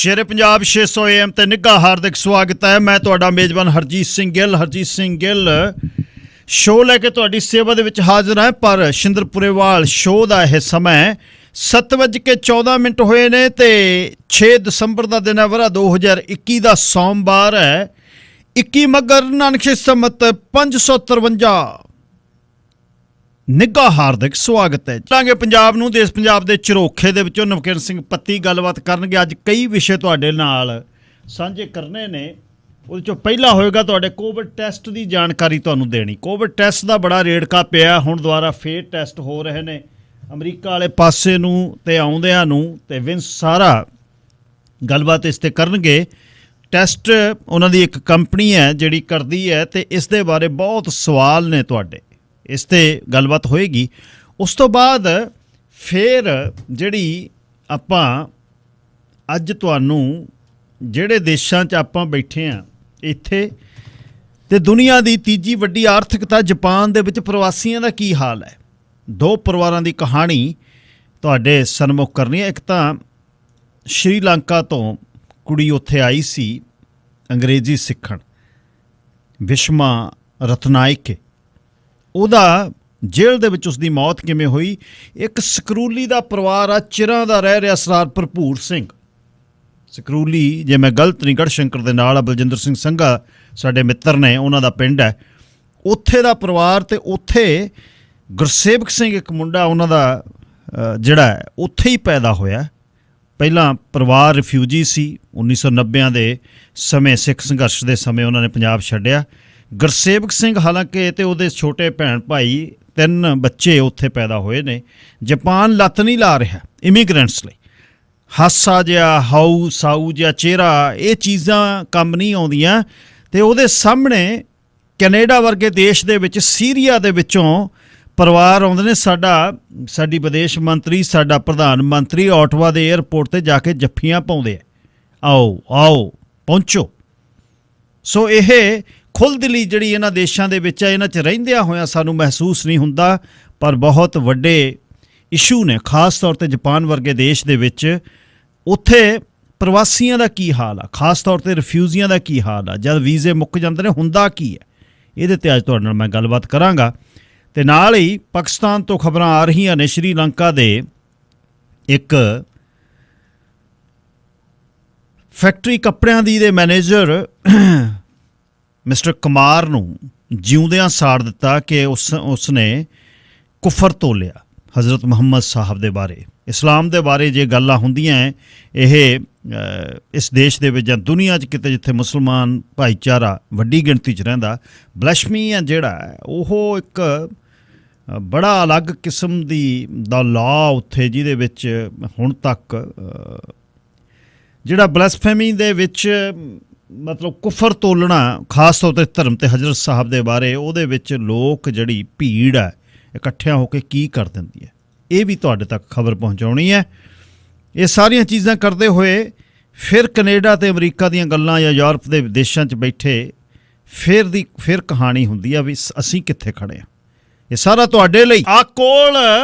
ਸ਼ੇਰੇ Punjab 600 AM ਤੇ ਨਿੱਘਾ ਹਾਰਦਿਕ ਸਵਾਗਤ ਹੈ। ਮੈਂ ਤੁਹਾਡਾ ਮੇਜ਼ਬਾਨ ਹਰਜੀਤ ਸਿੰਘ ਗਿੱਲ ਸ਼ੋਅ ਲੈ ਕੇ ਤੁਹਾਡੀ ਸੇਵਾ ਦੇ ਵਿੱਚ ਹਾਜ਼ਰ ਹਾਂ। ਪਰ ਸ਼ਿੰਦਰਪੁਰੇਵਾਲ ਸ਼ੋਅ ਦਾ ਇਹ ਸਮਾਂ 7:14 ਹੋਏ ਨੇ ਤੇ 6 ਦਸੰਬਰ ਦਾ ਦਿਨ ਹੈ, ਵਰਾ 2021 ਦਾ ਸੋਮਵਾਰ ਹੈ। 21 ਮੱਘਰ ਨਾਨਕ ਸੰਮਤ 553। ਨਿੱਘਾ ਹਾਰਦਿਕ ਸਵਾਗਤ ਹੈ। ਚਲਾਂਗੇ ਪੰਜਾਬ ਨੂੰ, ਦੇਸ਼ ਪੰਜਾਬ ਦੇ ਝਰੋਖੇ ਦੇ ਵਿੱਚੋਂ ਨਵਕਿਰਨ ਸਿੰਘ ਪੱਤੀ ਗੱਲਬਾਤ ਕਰਨਗੇ। ਅੱਜ ਕਈ ਵਿਸ਼ੇ ਤੁਹਾਡੇ ਨਾਲ ਸਾਂਝੇ ਕਰਨੇ ਨੇ। ਉਹਦੇ ਚੋਂ ਪਹਿਲਾ ਹੋਏਗਾ ਤੁਹਾਡੇ ਕੋਵਿਡ ਟੈਸਟ ਦੀ ਜਾਣਕਾਰੀ ਤੁਹਾਨੂੰ ਦੇਣੀ। ਕੋਵਿਡ ਟੈਸਟ ਦਾ ਬੜਾ ਰੇੜਕਾ ਪਿਆ, ਹੁਣ ਦੁਬਾਰਾ ਫੇਰ ਟੈਸਟ ਹੋ ਰਹੇ ਨੇ ਅਮਰੀਕਾ ਵਾਲੇ ਪਾਸੇ ਨੂੰ ਤੇ ਆਉਂਦਿਆਂ ਨੂੰ, ਤੇ ਵਿੰਸ ਸਾਰਾ ਗੱਲਬਾਤ ਇਸ 'ਤੇ ਕਰਨਗੇ। ਟੈਸਟ ਉਹਨਾਂ ਦੀ ਇੱਕ ਕੰਪਨੀ ਹੈ ਜਿਹੜੀ ਕਰਦੀ ਹੈ, ਤੇ ਇਸ ਦੇ ਬਾਰੇ ਬਹੁਤ ਸਵਾਲ ਨੇ ਤੁਹਾਡੇ, ਇਸ 'ਤੇ ਗੱਲਬਾਤ ਹੋਏਗੀ। ਉਸ ਤੋਂ ਬਾਅਦ ਫਿਰ ਜਿਹੜੀ ਆਪਾਂ ਅੱਜ ਤੁਹਾਨੂੰ ਜਿਹੜੇ ਦੇਸ਼ਾਂ 'ਚ ਆਪਾਂ ਬੈਠੇ ਹਾਂ ਇੱਥੇ, ਤੇ ਦੁਨੀਆ ਦੀ ਤੀਜੀ ਵੱਡੀ ਆਰਥਿਕਤਾ ਜਾਪਾਨ ਦੇ ਵਿੱਚ ਪ੍ਰਵਾਸੀਆਂ ਦਾ ਕੀ ਹਾਲ ਹੈ। ਦੋ ਪਰਿਵਾਰਾਂ ਦੀ ਕਹਾਣੀ ਤੁਹਾਡੇ ਸਨਮੁਖ ਕਰਨੀ ਹੈ। ਇੱਕ ਤਾਂ ਸ਼੍ਰੀਲੰਕਾ ਤੋਂ ਕੁੜੀ ਉੱਥੇ ਆਈ ਸੀ ਅੰਗਰੇਜ਼ੀ ਸਿੱਖਣ, ਵਿਸ਼ਮਾ ਰਤਨਾਇਕੇ। ਉਹਦਾ ਜੇਲ੍ਹ ਦੇ ਵਿੱਚ ਉਸਦੀ ਮੌਤ ਕਿਵੇਂ ਹੋਈ। ਇੱਕ ਸਕਰੂਲੀ ਦਾ ਪਰਿਵਾਰ ਆ, ਚਿਰਾਂ ਦਾ ਰਹਿ ਰਿਹਾ ਸਰਦਾਰ ਭਰਪੂਰ ਸਿੰਘ ਸਕਰੂਲੀ, ਜੇ ਮੈਂ ਗਲਤ ਨਹੀਂ, ਗੜ੍ਹਸ਼ੰਕਰ ਦੇ ਨਾਲ ਆ, ਬਲਜਿੰਦਰ ਸਿੰਘ ਸੰਘਾ ਸਾਡੇ ਮਿੱਤਰ ਨੇ, ਉਹਨਾਂ ਦਾ ਪਿੰਡ ਹੈ। ਉੱਥੇ ਦਾ ਪਰਿਵਾਰ, ਤੇ ਉੱਥੇ ਗੁਰਸੇਵਕ ਸਿੰਘ ਇੱਕ ਮੁੰਡਾ ਉਹਨਾਂ ਦਾ ਜਿਹੜਾ ਹੈ ਉੱਥੇ ਹੀ ਪੈਦਾ ਹੋਇਆ। ਪਹਿਲਾਂ ਪਰਿਵਾਰ ਰਿਫਿਊਜੀ ਸੀ, 1990 ਦੇ ਸਮੇਂ ਸਿੱਖ ਸੰਘਰਸ਼ ਦੇ ਸਮੇਂ ਉਹਨਾਂ ਨੇ ਪੰਜਾਬ ਛੱਡਿਆ। ਗੁਰਸੇਵਕ ਸਿੰਘ ਹਾਲਾਂਕਿ ਤੇ ਉਹਦੇ ਛੋਟੇ ਭੈਣ ਭਾਈ, 3 ਬੱਚੇ ਉੱਥੇ ਪੈਦਾ ਹੋਏ ਨੇ। ਜਾਪਾਨ ਲੱਤ ਨਹੀਂ ਲਾ ਰਿਹਾ ਇਮੀਗਰੈਂਟਸ ਲਈ। ਹਾਸਾ ਜਿਹਾ, ਹਾਊ ਸਾਊ ਜਿਹਾ ਚਿਹਰਾ, ਇਹ ਚੀਜ਼ਾਂ ਕੰਮ ਨਹੀਂ ਆਉਂਦੀਆਂ। ਤੇ ਉਹਦੇ ਸਾਹਮਣੇ ਕੈਨੇਡਾ ਵਰਗੇ ਦੇਸ਼ ਦੇ ਵਿੱਚ, ਸੀਰੀਆ ਦੇ ਵਿੱਚੋਂ ਪਰਿਵਾਰ ਆਉਂਦੇ ਨੇ। ਸਾਡੀ ਵਿਦੇਸ਼ ਮੰਤਰੀ, ਸਾਡਾ ਪ੍ਰਧਾਨ ਮੰਤਰੀ ਓਟਵਾ ਦੇ ਏਅਰਪੋਰਟ 'ਤੇ ਜਾ ਕੇ ਜੱਫੀਆਂ ਪਾਉਂਦੇ ਆ, ਆਓ ਪਹੁੰਚੋ। ਸੋ ਇਹ ਖੁੱਲ੍ਹਦਿਲੀ ਜਿਹੜੀ ਇਹਨਾਂ ਦੇਸ਼ਾਂ ਦੇ ਵਿੱਚ ਹੈ, ਇਹਨਾਂ 'ਚ ਰਹਿੰਦਿਆਂ ਹੋਇਆਂ ਸਾਨੂੰ ਮਹਿਸੂਸ ਨਹੀਂ ਹੁੰਦਾ, ਪਰ ਬਹੁਤ ਵੱਡੇ ਇਸ਼ੂ ਨੇ, ਖਾਸ ਤੌਰ 'ਤੇ ਜਾਪਾਨ ਵਰਗੇ ਦੇਸ਼ ਦੇ ਵਿੱਚ। ਉੱਥੇ ਪ੍ਰਵਾਸੀਆਂ ਦਾ ਕੀ ਹਾਲ ਆ, ਖਾਸ ਤੌਰ 'ਤੇ ਰਿਫਿਊਜ਼ੀਆਂ ਦਾ ਕੀ ਹਾਲ ਆ, ਜਦ ਵੀਜ਼ੇ ਮੁੱਕ ਜਾਂਦੇ ਨੇ ਹੁੰਦਾ ਕੀ ਹੈ। ਇਹਦੇ 'ਤੇ ਅੱਜ ਤੁਹਾਡੇ ਨਾਲ ਮੈਂ ਗੱਲਬਾਤ ਕਰਾਂਗਾ। ਤੇ ਨਾਲ ਹੀ ਪਾਕਿਸਤਾਨ ਤੋਂ ਖਬਰਾਂ ਆ ਰਹੀਆਂ ਨੇ, ਸ਼੍ਰੀਲੰਕਾ ਦੇ ਇੱਕ ਫੈਕਟਰੀ ਕੱਪੜਿਆਂ ਦੀ ਦੇ ਮੈਨੇਜਰ ਮਿਸਟਰ ਕੁਮਾਰ ਨੂੰ ਜਿਉਂਦਿਆਂ ਸਾੜ ਦਿੱਤਾ ਕਿ ਉਸਨੇ ਕੁਫਰ ਤੋਲਿਆ ਹਜ਼ਰਤ ਮੁਹੰਮਦ ਸਾਹਿਬ ਦੇ ਬਾਰੇ, ਇਸਲਾਮ ਦੇ ਬਾਰੇ। ਜੇ ਗੱਲਾਂ ਹੁੰਦੀਆਂ ਇਹ ਇਸ ਦੇਸ਼ ਦੇ ਵਿੱਚ ਜਾਂ ਦੁਨੀਆ 'ਚ ਕਿਤੇ ਜਿੱਥੇ ਮੁਸਲਮਾਨ ਭਾਈਚਾਰਾ ਵੱਡੀ ਗਿਣਤੀ 'ਚ ਰਹਿੰਦਾ, ਬਲਸ਼ਮੀਆਂ ਜਿਹੜਾ ਉਹ ਇੱਕ ਬੜਾ ਅਲੱਗ ਕਿਸਮ ਦਾ ਲਾ ਉੱਥੇ, ਜਿਹਦੇ ਵਿੱਚ ਹੁਣ ਤੱਕ ਜਿਹੜਾ ਬਲੈਸਫੇਮੀ ਦੇ ਵਿੱਚ ਮਤਲਬ ਕੁਫਰ ਤੋਲਣਾ, ਖਾਸ ਤੌਰ 'ਤੇ ਧਰਮ ਤੇ ਹਜ਼ਰਤ ਸਾਹਿਬ ਦੇ ਬਾਰੇ, ਉਹਦੇ ਵਿੱਚ ਲੋਕ ਜਿਹੜੀ ਭੀੜ ਹੈ ਇਕੱਠਿਆਂ ਹੋ ਕੇ ਕੀ ਕਰ ਦਿੰਦੀ ਹੈ, ਇਹ ਵੀ ਤੁਹਾਡੇ ਤੱਕ ਖਬਰ ਪਹੁੰਚਾਉਣੀ ਹੈ। ਇਹ ਸਾਰੀਆਂ ਚੀਜ਼ਾਂ ਕਰਦੇ ਹੋਏ ਫਿਰ ਕੈਨੇਡਾ ਤੇ ਅਮਰੀਕਾ ਦੀਆਂ ਗੱਲਾਂ, ਜਾਂ ਯੂਰਪ ਦੇ ਦੇਸ਼ਾਂ 'ਚ ਬੈਠੇ ਫਿਰ ਕਹਾਣੀ ਹੁੰਦੀ ਆ ਵੀ ਅਸੀਂ ਕਿੱਥੇ ਖੜ੍ਹੇ ਹਾਂ। ਇਹ ਸਾਰਾ ਤੁਹਾਡੇ ਲਈ। ਆ ਕੋਲ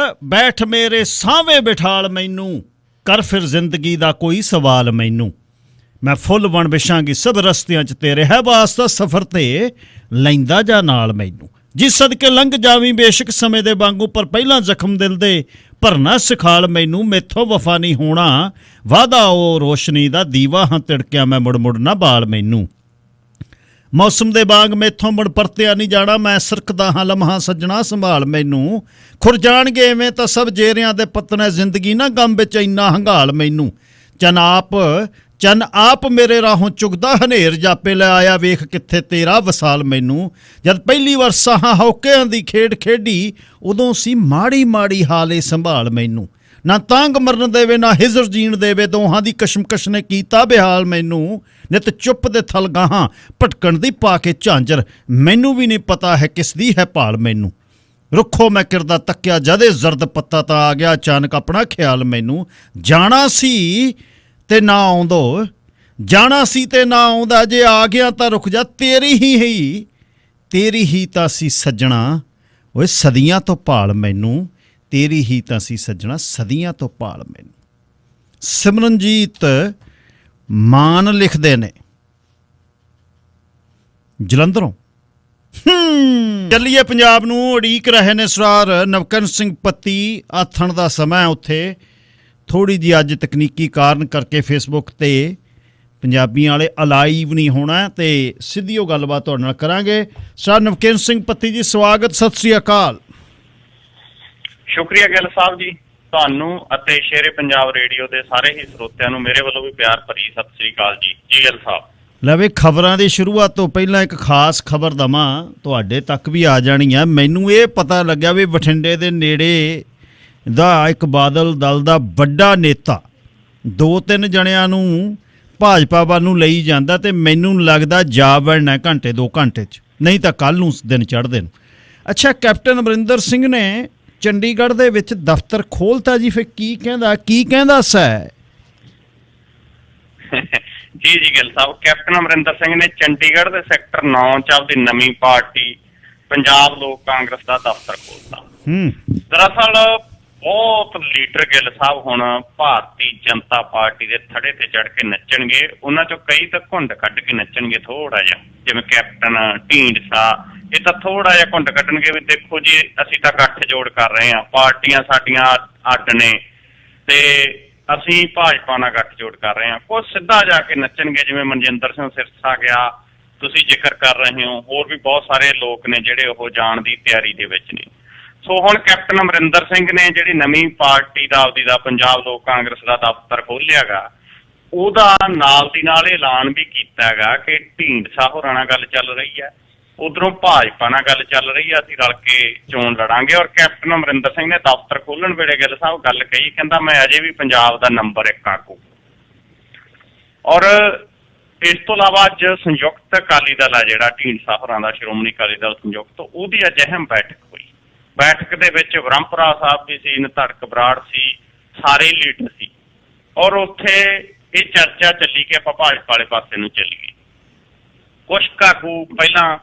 ਬੈਠ ਮੇਰੇ ਸਾਹਵੇਂ ਬਿਠਾਲ ਮੈਨੂੰ, ਕਰ ਫਿਰ ਜ਼ਿੰਦਗੀ ਦਾ ਕੋਈ ਸਵਾਲ ਮੈਨੂੰ, ਮੈਂ ਫੁੱਲ ਬਣ ਵਿਛਾਂਗੀ ਸਭ ਰਸਤਿਆਂ 'ਚ ਤੇਰੇ, ਹੈ ਵਾਸਤਾ ਸਫ਼ਰ ਤੇ ਲੈਂਦਾ ਜਾ ਨਾਲ ਮੈਨੂੰ। ਜਿਸ ਸਦਕੇ ਲੰਘ ਜਾਵੀਂ ਬੇਸ਼ੱਕ ਸਮੇਂ ਦੇ ਵਾਂਗੂ, ਪਰ ਪਹਿਲਾਂ ਜ਼ਖਮ ਦਿਲ ਦੇ ਭਰਨਾ ਸਿਖਾਲ ਮੈਨੂੰ, ਮੈਥੋਂ ਵਫਾ ਨਹੀਂ ਹੋਣਾ ਵਾਦਾ ਉਹ ਰੋਸ਼ਨੀ ਦਾ, ਦੀਵਾ ਹਾਂ ਤਿੜਕਿਆ ਮੈਂ ਮੁੜ ਮੁੜ ਨਾ ਬਾਲ ਮੈਨੂੰ। ਮੌਸਮ ਦੇ ਵਾਂਗ ਮੈਥੋਂ ਮੁੜ ਪਰਤਿਆ ਨਹੀਂ ਜਾਣਾ, ਮੈਂ ਸਰਕਦਾ ਹਾਂ ਲਮਹਾ ਸੱਜਣਾ ਸੰਭਾਲ ਮੈਨੂੰ। ਖੁਰ ਜਾਣਗੇ ਐਵੇਂ ਤਾਂ ਸਭ ਜੇਰਿਆਂ ਦੇ ਪਤਨੇ, ਜ਼ਿੰਦਗੀ ਨਾ ਗਮ ਵਿੱਚ ਇੰਨਾ ਹੰਗਾਲ ਮੈਨੂੰ। ਚੰਨ ਆਪ ਮੇਰੇ ਰਾਹੋਂ ਚੁਗਦਾ ਹਨੇਰ ਜਾਪੇ, ਲੈ ਆਇਆ ਵੇਖ ਕਿੱਥੇ ਤੇਰਾ ਵਸਾਲ ਮੈਨੂੰ। ਜਦ ਪਹਿਲੀ ਵਾਰ ਸਾਹਾਂ ਹੌਕਿਆਂ ਦੀ ਖੇਡ ਖੇਡੀ, ਉਦੋਂ ਸੀ ਮਾੜੀ ਮਾੜੀ ਹਾਲੇ ਸੰਭਾਲ ਮੈਨੂੰ। ਨਾ ਤਾਂਗ ਮਰਨ ਦੇਵੇ ਨਾ ਹਿਜ਼ਰ ਜੀਣ ਦੇਵੇ, ਦੋਹਾਂ ਦੀ ਕਸ਼ਮਕਸ਼ ਨੇ ਕੀਤਾ ਬਿਹਾਲ ਮੈਨੂੰ। ਨਿਤ ਚੁੱਪ ਦੇ ਥਲ ਗਾਹਾਂ ਭਟਕਣ ਦੀ ਪਾ ਕੇ ਝਾਂਜਰ, ਮੈਨੂੰ ਵੀ ਨਹੀਂ ਪਤਾ ਹੈ ਕਿਸ ਦੀ ਹੈ ਭਾਲ ਮੈਨੂੰ। ਰੁੱਖੋ ਮੈਂ ਕਿਰਦਾ ਤੱਕਿਆ ਜਦੇ ਜ਼ਰਦ ਪੱਤਾ, ਤਾਂ ਆ ਗਿਆ ਅਚਾਨਕ ਆਪਣਾ ਖਿਆਲ ਮੈਨੂੰ। ਜਾਣਾ ਸੀ ਤੇ ਨਾ ਆਉਂਦੋ, ਜਾਣਾ ਸੀ ਤੇ ਨਾ ਆਉਂਦਾ, ਜੇ ਆ ਗਿਆ ਤਾਂ ਰੁਕ ਜਾ, ਤੇਰੀ ਹੀ ਤਾਂ ਸੀ ਸੱਜਣਾ ਓਏ ਸਦੀਆਂ ਤੋਂ ਭਾਲ ਮੈਨੂੰ, ਤੇਰੀ ਹੀ ਤਾਂ ਸੀ ਸੱਜਣਾ ਸਦੀਆਂ ਤੋਂ ਭਾਲ ਮੈਨੂੰ। ਸਿਮਰਨਜੀਤ ਮਾਨ ਲਿਖਦੇ ਨੇ ਜਲੰਧਰੋਂ। ਚੱਲੀਏ ਪੰਜਾਬ ਨੂੰ ਉਡੀਕ ਰਹੇ ਨੇ ਸਰਦਾਰ ਨਵਕਿਰਨ ਸਿੰਘ ਪੱਤੀ। ਆਥਣ ਦਾ ਸਮਾਂ ਉੱਥੇ ਥੋੜ੍ਹੀ ਜਿਹੀ ਅੱਜ ਤਕਨੀਕੀ ਕਾਰਨ ਕਰਕੇ ਫੇਸਬੁੱਕ 'ਤੇ ਪੰਜਾਬੀਆਂ ਵਾਲੇ ਅਲਾਈਵ ਨਹੀਂ ਹੋਣਾ ਤੇ ਸਿੱਧੀ ਉਹ ਗੱਲਬਾਤ ਤੁਹਾਡੇ ਨਾਲ ਕਰਾਂਗੇ। ਸਰਦਾਰ ਨਵਕਿਰਨ ਸਿੰਘ ਪੱਤੀ ਜੀ, ਸਵਾਗਤ, ਸਤਿ ਸ੍ਰੀ ਅਕਾਲ। ਸ਼ੁਕਰੀਆ ਗਿੱਲ ਸਾਹਿਬ ਜੀ, ਤੁਹਾਨੂੰ ਅਤੇ ਸ਼ੇਰੇ ਪੰਜਾਬ ਰੇਡੀਓ ਦੇ ਸਾਰੇ ਹੀ ਸਰੋਤਿਆਂ ਨੂੰ ਮੇਰੇ ਵੱਲੋਂ ਵੀ ਪਿਆਰ ਭਰੀ ਸਤਿ ਸ੍ਰੀ ਅਕਾਲ ਜੀ। ਜੀ ਗਿੱਲ ਸਾਹਿਬ, ਲੈ ਵੇ, ਖਬਰਾਂ ਦੀ ਸ਼ੁਰੂਆਤ ਤੋਂ ਪਹਿਲਾਂ ਇੱਕ ਖਾਸ ਖਬਰ ਦਵਾਂ, ਤੁਹਾਡੇ ਤੱਕ ਵੀ ਆ ਜਾਣੀ ਆ। ਮੈਨੂੰ ਇਹ ਪਤਾ ਲੱਗਿਆ ਵੀ ਬਠਿੰਡੇ ਦੇ ਨੇੜੇ ਦਾ ਇੱਕ ਬਾਦਲ ਦਲ ਦਾ ਵੱਡਾ ਨੇਤਾ 2-3 ਜਣਿਆਂ ਨੂੰ ਭਾਜਪਾ ਵੱਲ ਨੂੰ ਲਈ ਜਾਂਦਾ ਤੇ ਮੈਨੂੰ ਲੱਗਦਾ ਜਾ ਵੜਨਾ ਘੰਟੇ 2 ਘੰਟੇ 'ਚ, ਨਹੀਂ ਤਾਂ ਕੱਲ੍ਹ ਨੂੰ ਦਿਨ ਚੜ੍ਹਦੇ ਨੂੰ। ਅੱਛਾ, ਕੈਪਟਨ ਅਮਰਿੰਦਰ ਸਿੰਘ ਨੇ ਚੰਡੀਗੜ੍ਹ ਦੇ ਵਿੱਚ ਦਫ਼ਤਰ ਖੋਲ੍ਹਤਾ ਜੀ, ਫਿਰ ਕੀ ਕਹਿੰਦਾ ਸੈ? ਜੀ ਗਿੱਲ ਸਾਹਿਬ, ਕੈਪਟਨ ਅਮਰਿੰਦਰ ਸਿੰਘ ਨੇ ਚੰਡੀਗੜ੍ਹ ਦੇ ਸੈਕਟਰ 9 ਚ ਆਪਦੀ ਨਵੀਂ ਪਾਰਟੀ ਪੰਜਾਬ ਲੋਕ ਕਾਂਗਰਸ ਦਾ ਦਫ਼ਤਰ ਖੋਲ੍ਹਤਾ। ਦਰਅਸਲ ਬਹੁਤ ਲੀਡਰ ਗਿੱਲ ਸਾਹਿਬ ਹੁਣ ਭਾਰਤੀ ਜਨਤਾ ਪਾਰਟੀ ਦੇ ਥੜੇ ਤੇ ਚੜ੍ਹ ਕੇ ਨੱਚਣਗੇ। ਉਹਨਾਂ ਚੋਂ ਕਈ ਤਾਂ ਘੁੰਡ ਕੱਢ ਕੇ ਨੱਚਣਗੇ ਥੋੜਾ ਜਿਹਾ, ਜਿਵੇਂ ਕੈਪਟਨ ਢੀਂਡਸਾ। ਇਹ ਤਾਂ ਥੋੜਾ ਜਿਹਾ ਘੁੰਡ ਕੱਢਣਗੇ ਵੀ ਦੇਖੋ ਜੀ ਅਸੀਂ ਤਾਂ ਗੱਠ ਜੋੜ ਕਰ ਰਹੇ ਹਾਂ, ਪਾਰਟੀਆਂ ਸਾਡੀਆਂ ਅੱਡ ਨੇ ਤੇ ਅਸੀਂ ਭਾਜਪਾ ਨਾਲ ਗੱਠਜੋੜ ਕਰ ਰਹੇ ਹਾਂ। ਕੁਝ ਸਿੱਧਾ ਜਾ ਕੇ ਨੱਚਣਗੇ, ਜਿਵੇਂ ਮਨਜਿੰਦਰ ਸਿੰਘ ਸਿਰਸਾ ਗਿਆ, ਤੁਸੀਂ ਜ਼ਿਕਰ ਕਰ ਰਹੇ ਹੋ, ਹੋਰ ਵੀ ਬਹੁਤ ਸਾਰੇ ਲੋਕ ਨੇ ਜਿਹੜੇ ਉਹ ਜਾਣ ਦੀ ਤਿਆਰੀ ਦੇ ਵਿੱਚ ਨੇ। ਸੋ ਹੁਣ ਕੈਪਟਨ ਅਮਰਿੰਦਰ ਸਿੰਘ ਨੇ ਜਿਹੜੀ ਨਵੀਂ ਪਾਰਟੀ ਦਾ ਪੰਜਾਬ ਲੋਕ ਕਾਂਗਰਸ ਦਾ ਦਫ਼ਤਰ ਖੋਲ੍ਹਿਆ ਗਾ, ਉਹਦਾ ਨਾਲ ਦੀ ਨਾਲ ਐਲਾਨ ਵੀ ਕੀਤਾ ਹੈਗਾ ਕਿ ਢੀਂਡਸਾ ਹੋਰਾਂ ਨਾਲ ਗੱਲ ਚੱਲ ਰਹੀ ਹੈ, ਉਧਰੋਂ ਭਾਜਪਾ ਨਾਲ ਗੱਲ ਚੱਲ ਰਹੀ ਹੈ, ਅਸੀਂ ਰਲ ਕੇ ਚੋਣ ਲੜਾਂਗੇ। ਔਰ ਕੈਪਟਨ ਅਮਰਿੰਦਰ ਸਿੰਘ ਨੇ ਦਫ਼ਤਰ ਖੋਲ੍ਹਣ ਵੇਲੇ ਗਿੱਲ ਸਾਹਿਬ ਗੱਲ ਕਹੀ, ਕਹਿੰਦਾ ਮੈਂ ਅਜੇ ਵੀ ਪੰਜਾਬ ਦਾ ਨੰਬਰ 1 ਆਗੂ। ਔਰ ਇਸ ਤੋਂ ਇਲਾਵਾ ਅੱਜ ਸੰਯੁਕਤ ਅਕਾਲੀ ਦਲ ਆ ਜਿਹੜਾ ਢੀਂਡਸਾ ਹੋਰਾਂ ਦਾ, ਸ਼੍ਰੋਮਣੀ ਅਕਾਲੀ ਦਲ ਸੰਯੁਕਤ, ਉਹਦੀ ਅੱਜ ਅਹਿਮ ਬੈਠਕ ਹੋਈ। ਬੈਠਕ ਦੇ ਵਿੱਚ ਬ੍ਰਹਮਪੁਰਾ ਸਾਹਿਬ ਵੀ ਸੀ, ਨਿਧੜਕ ਬਰਾੜ ਸੀ, ਸਾਰੇ ਲੀਡਰ ਸੀ। ਔਰ ਉੱਥੇ ਇਹ ਚਰਚਾ ਚੱਲੀ ਕਿ ਆਪਾਂ ਭਾਜਪਾ ਵਾਲੇ ਪਾਸੇ ਨੂੰ ਚੱਲੀਏ। ਕੁਛ ਆਗੂ ਪਹਿਲਾਂ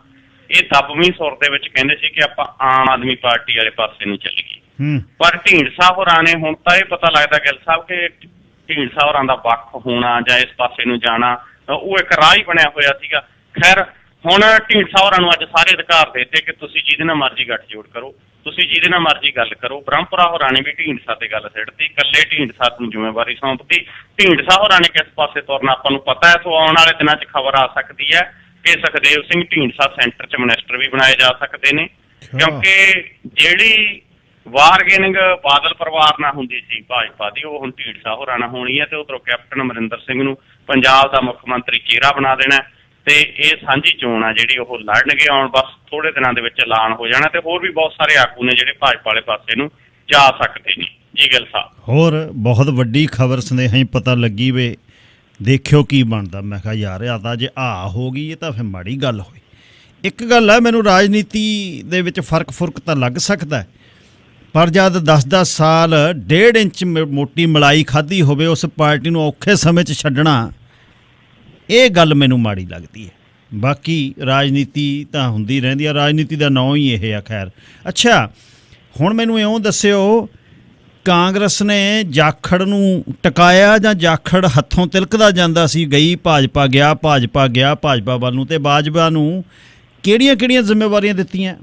ਇਹ ਦਬਵੀਂ ਸੁਰ ਦੇ ਵਿੱਚ ਕਹਿੰਦੇ ਸੀ ਕਿ ਆਪਾਂ ਆਮ ਆਦਮੀ ਪਾਰਟੀ ਵਾਲੇ ਪਾਸੇ ਨੂੰ ਚੱਲੀਏ, ਪਰ ਢੀਂਡਸਾ ਹੋਰਾਂ ਨੇ ਹੁਣ ਤਾਂ ਇਹ ਪਤਾ ਲੱਗਦਾ ਗਿੱਲ ਸਾਹਿਬ ਕਿ ਢੀਂਡਸਾ ਹੋਰਾਂ ਦਾ ਵੱਖ ਹੋਣਾ ਜਾਂ ਇਸ ਪਾਸੇ ਨੂੰ ਜਾਣਾ ਉਹ ਇੱਕ ਰਾਹ ਹੀ ਬਣਿਆ ਹੋਇਆ ਸੀਗਾ। ਖੈਰ, ਹੁਣ ਢੀਂਡਸਾ ਹੋਰਾਂ ਨੂੰ ਅੱਜ ਸਾਰੇ ਅਧਿਕਾਰ ਦੇ ਦਿੱਤੇ ਕਿ ਤੁਸੀਂ ਜਿਹਦੇ ਨਾਲ ਮਰਜ਼ੀ ਗੱਠਜੋੜ ਕਰੋ, ਤੁਸੀਂ ਜਿਹਦੇ ਨਾਲ ਮਰਜ਼ੀ ਗੱਲ ਕਰੋ। ਬ੍ਰਹਮਪੁਰਾ ਹੋਰਾਂ ਨੇ ਵੀ ਢੀਂਡਸਾ ਤੇ ਗੱਲ ਸਿੱਟਤੀ, ਇਕੱਲੇ ਢੀਂਡਸਾ ਨੂੰ ਜ਼ਿੰਮੇਵਾਰੀ ਸੌਂਪਤੀ। ਢੀਂਡਸਾ ਹੋਰਾਂ ਨੇ ਕਿਸ ਪਾਸੇ ਤੁਰਨਾ ਆਪਾਂ ਨੂੰ ਪਤਾ ਹੈ। ਸੋ ਆਉਣ ਵਾਲੇ ਦਿਨਾਂ 'ਚ ਖਬਰ ਆ ਸਕਦੀ ਹੈ ਕਿ ਸੁਖਦੇਵ ਸਿੰਘ ਢੀਂਡਸਾ ਸੈਂਟਰ 'ਚ ਮਿਨਿਸਟਰ ਵੀ ਬਣਾਏ ਜਾ ਸਕਦੇ ਨੇ, ਕਿਉਂਕਿ ਜਿਹੜੀ ਬਾਰਗੇਨਿੰਗ ਬਾਦਲ ਪਰਿਵਾਰ ਨਾਲ ਹੁੰਦੀ ਸੀ ਭਾਜਪਾ ਦੀ, ਉਹ ਹੁਣ ਢੀਂਡਸਾ ਹੋਰਾਂ ਨਾਲ ਹੋਣੀ ਹੈ। ਤੇ ਉਧਰੋਂ ਕੈਪਟਨ ਅਮਰਿੰਦਰ ਸਿੰਘ ਨੂੰ ਪੰਜਾਬ ਦਾ ਮੁੱਖ ਮੰਤਰੀ ਚਿਹਰਾ ਬਣਾ ਦੇਣਾ ਤੇ ਇਹ ਸਾਂਝੀ ਚੋਣ ਆ ਜਿਹੜੀ ਉਹ ਲੜਨਗੇ। ਆਉਣ ਬਸ ਥੋੜੇ ਦਿਨਾਂ ਦੇ ਵਿੱਚ ਐਲਾਨ ਹੋ ਜਾਣਾ ਤੇ ਹੋਰ ਵੀ ਬਹੁਤ ਸਾਰੇ ਆਗੂ ਨੇ ਜਿਹੜੇ ਭਾਜਪਾ ਵਾਲੇ ਪਾਸੇ ਨੂੰ ਜਾ ਸਕਦੇ ਨੇ। ਜੀ ਗਿੱਲ ਸਾਹਿਬ, ਹੋਰ ਬਹੁਤ ਵੱਡੀ ਖਬਰ ਸੁਨੇਹਾ ਹੀ ਪਤਾ ਲੱਗੀ ਵੇ, ਦੇਖਿਓ ਕੀ ਬਣਦਾ। ਮੈਂ ਕਿਹਾ ਯਾਰ ਆ ਤਾਂ ਜੇ ਹੋ ਗਈ ਇਹ ਤਾਂ ਫਿਰ ਮਾੜੀ ਗੱਲ ਹੋਈ। ਇੱਕ ਗੱਲ ਹੈ, ਮੈਨੂੰ ਰਾਜਨੀਤੀ ਦੇ ਵਿੱਚ ਫਰਕ ਤਾਂ ਲੱਗ ਸਕਦਾ, ਪਰ ਜਦ 10-10 ਸਾਲ 1.5 ਇੰਚ ਮੋਟੀ ਮਲਾਈ ਖਾਧੀ ਹੋਵੇ ਉਸ ਪਾਰਟੀ ਨੂੰ ਔਖੇ ਸਮੇਂ 'ਚ ਛੱਡਣਾ, ਇਹ ਗੱਲ ਮੈਨੂੰ ਮਾੜੀ ਲੱਗਦੀ ਹੈ। ਬਾਕੀ ਰਾਜਨੀਤੀ ਤਾਂ ਹੁੰਦੀ ਰਹਿੰਦੀ ਆ, ਰਾਜਨੀਤੀ ਦਾ ਨਾਂ ਹੀ ਇਹ ਆ। ਖੈਰ, ਅੱਛਾ ਹੁਣ ਮੈਨੂੰ ਇਉਂ ਦੱਸਿਓ, ਕਾਂਗਰਸ ਨੇ ਜਾਖੜ ਨੂੰ ਟਿਕਾਇਆ ਜਾਂ ਜਾਖੜ ਹੱਥੋਂ ਤਿਲਕਦਾ ਜਾਂਦਾ ਸੀ? ਗਈ ਭਾਜਪਾ ਗਿਆ ਭਾਜਪਾ ਵੱਲ ਨੂੰ, ਤੇ ਬਾਜਵਾ ਨੂੰ ਕਿਹੜੀਆਂ ਜ਼ਿੰਮੇਵਾਰੀਆਂ ਦਿੱਤੀਆਂ?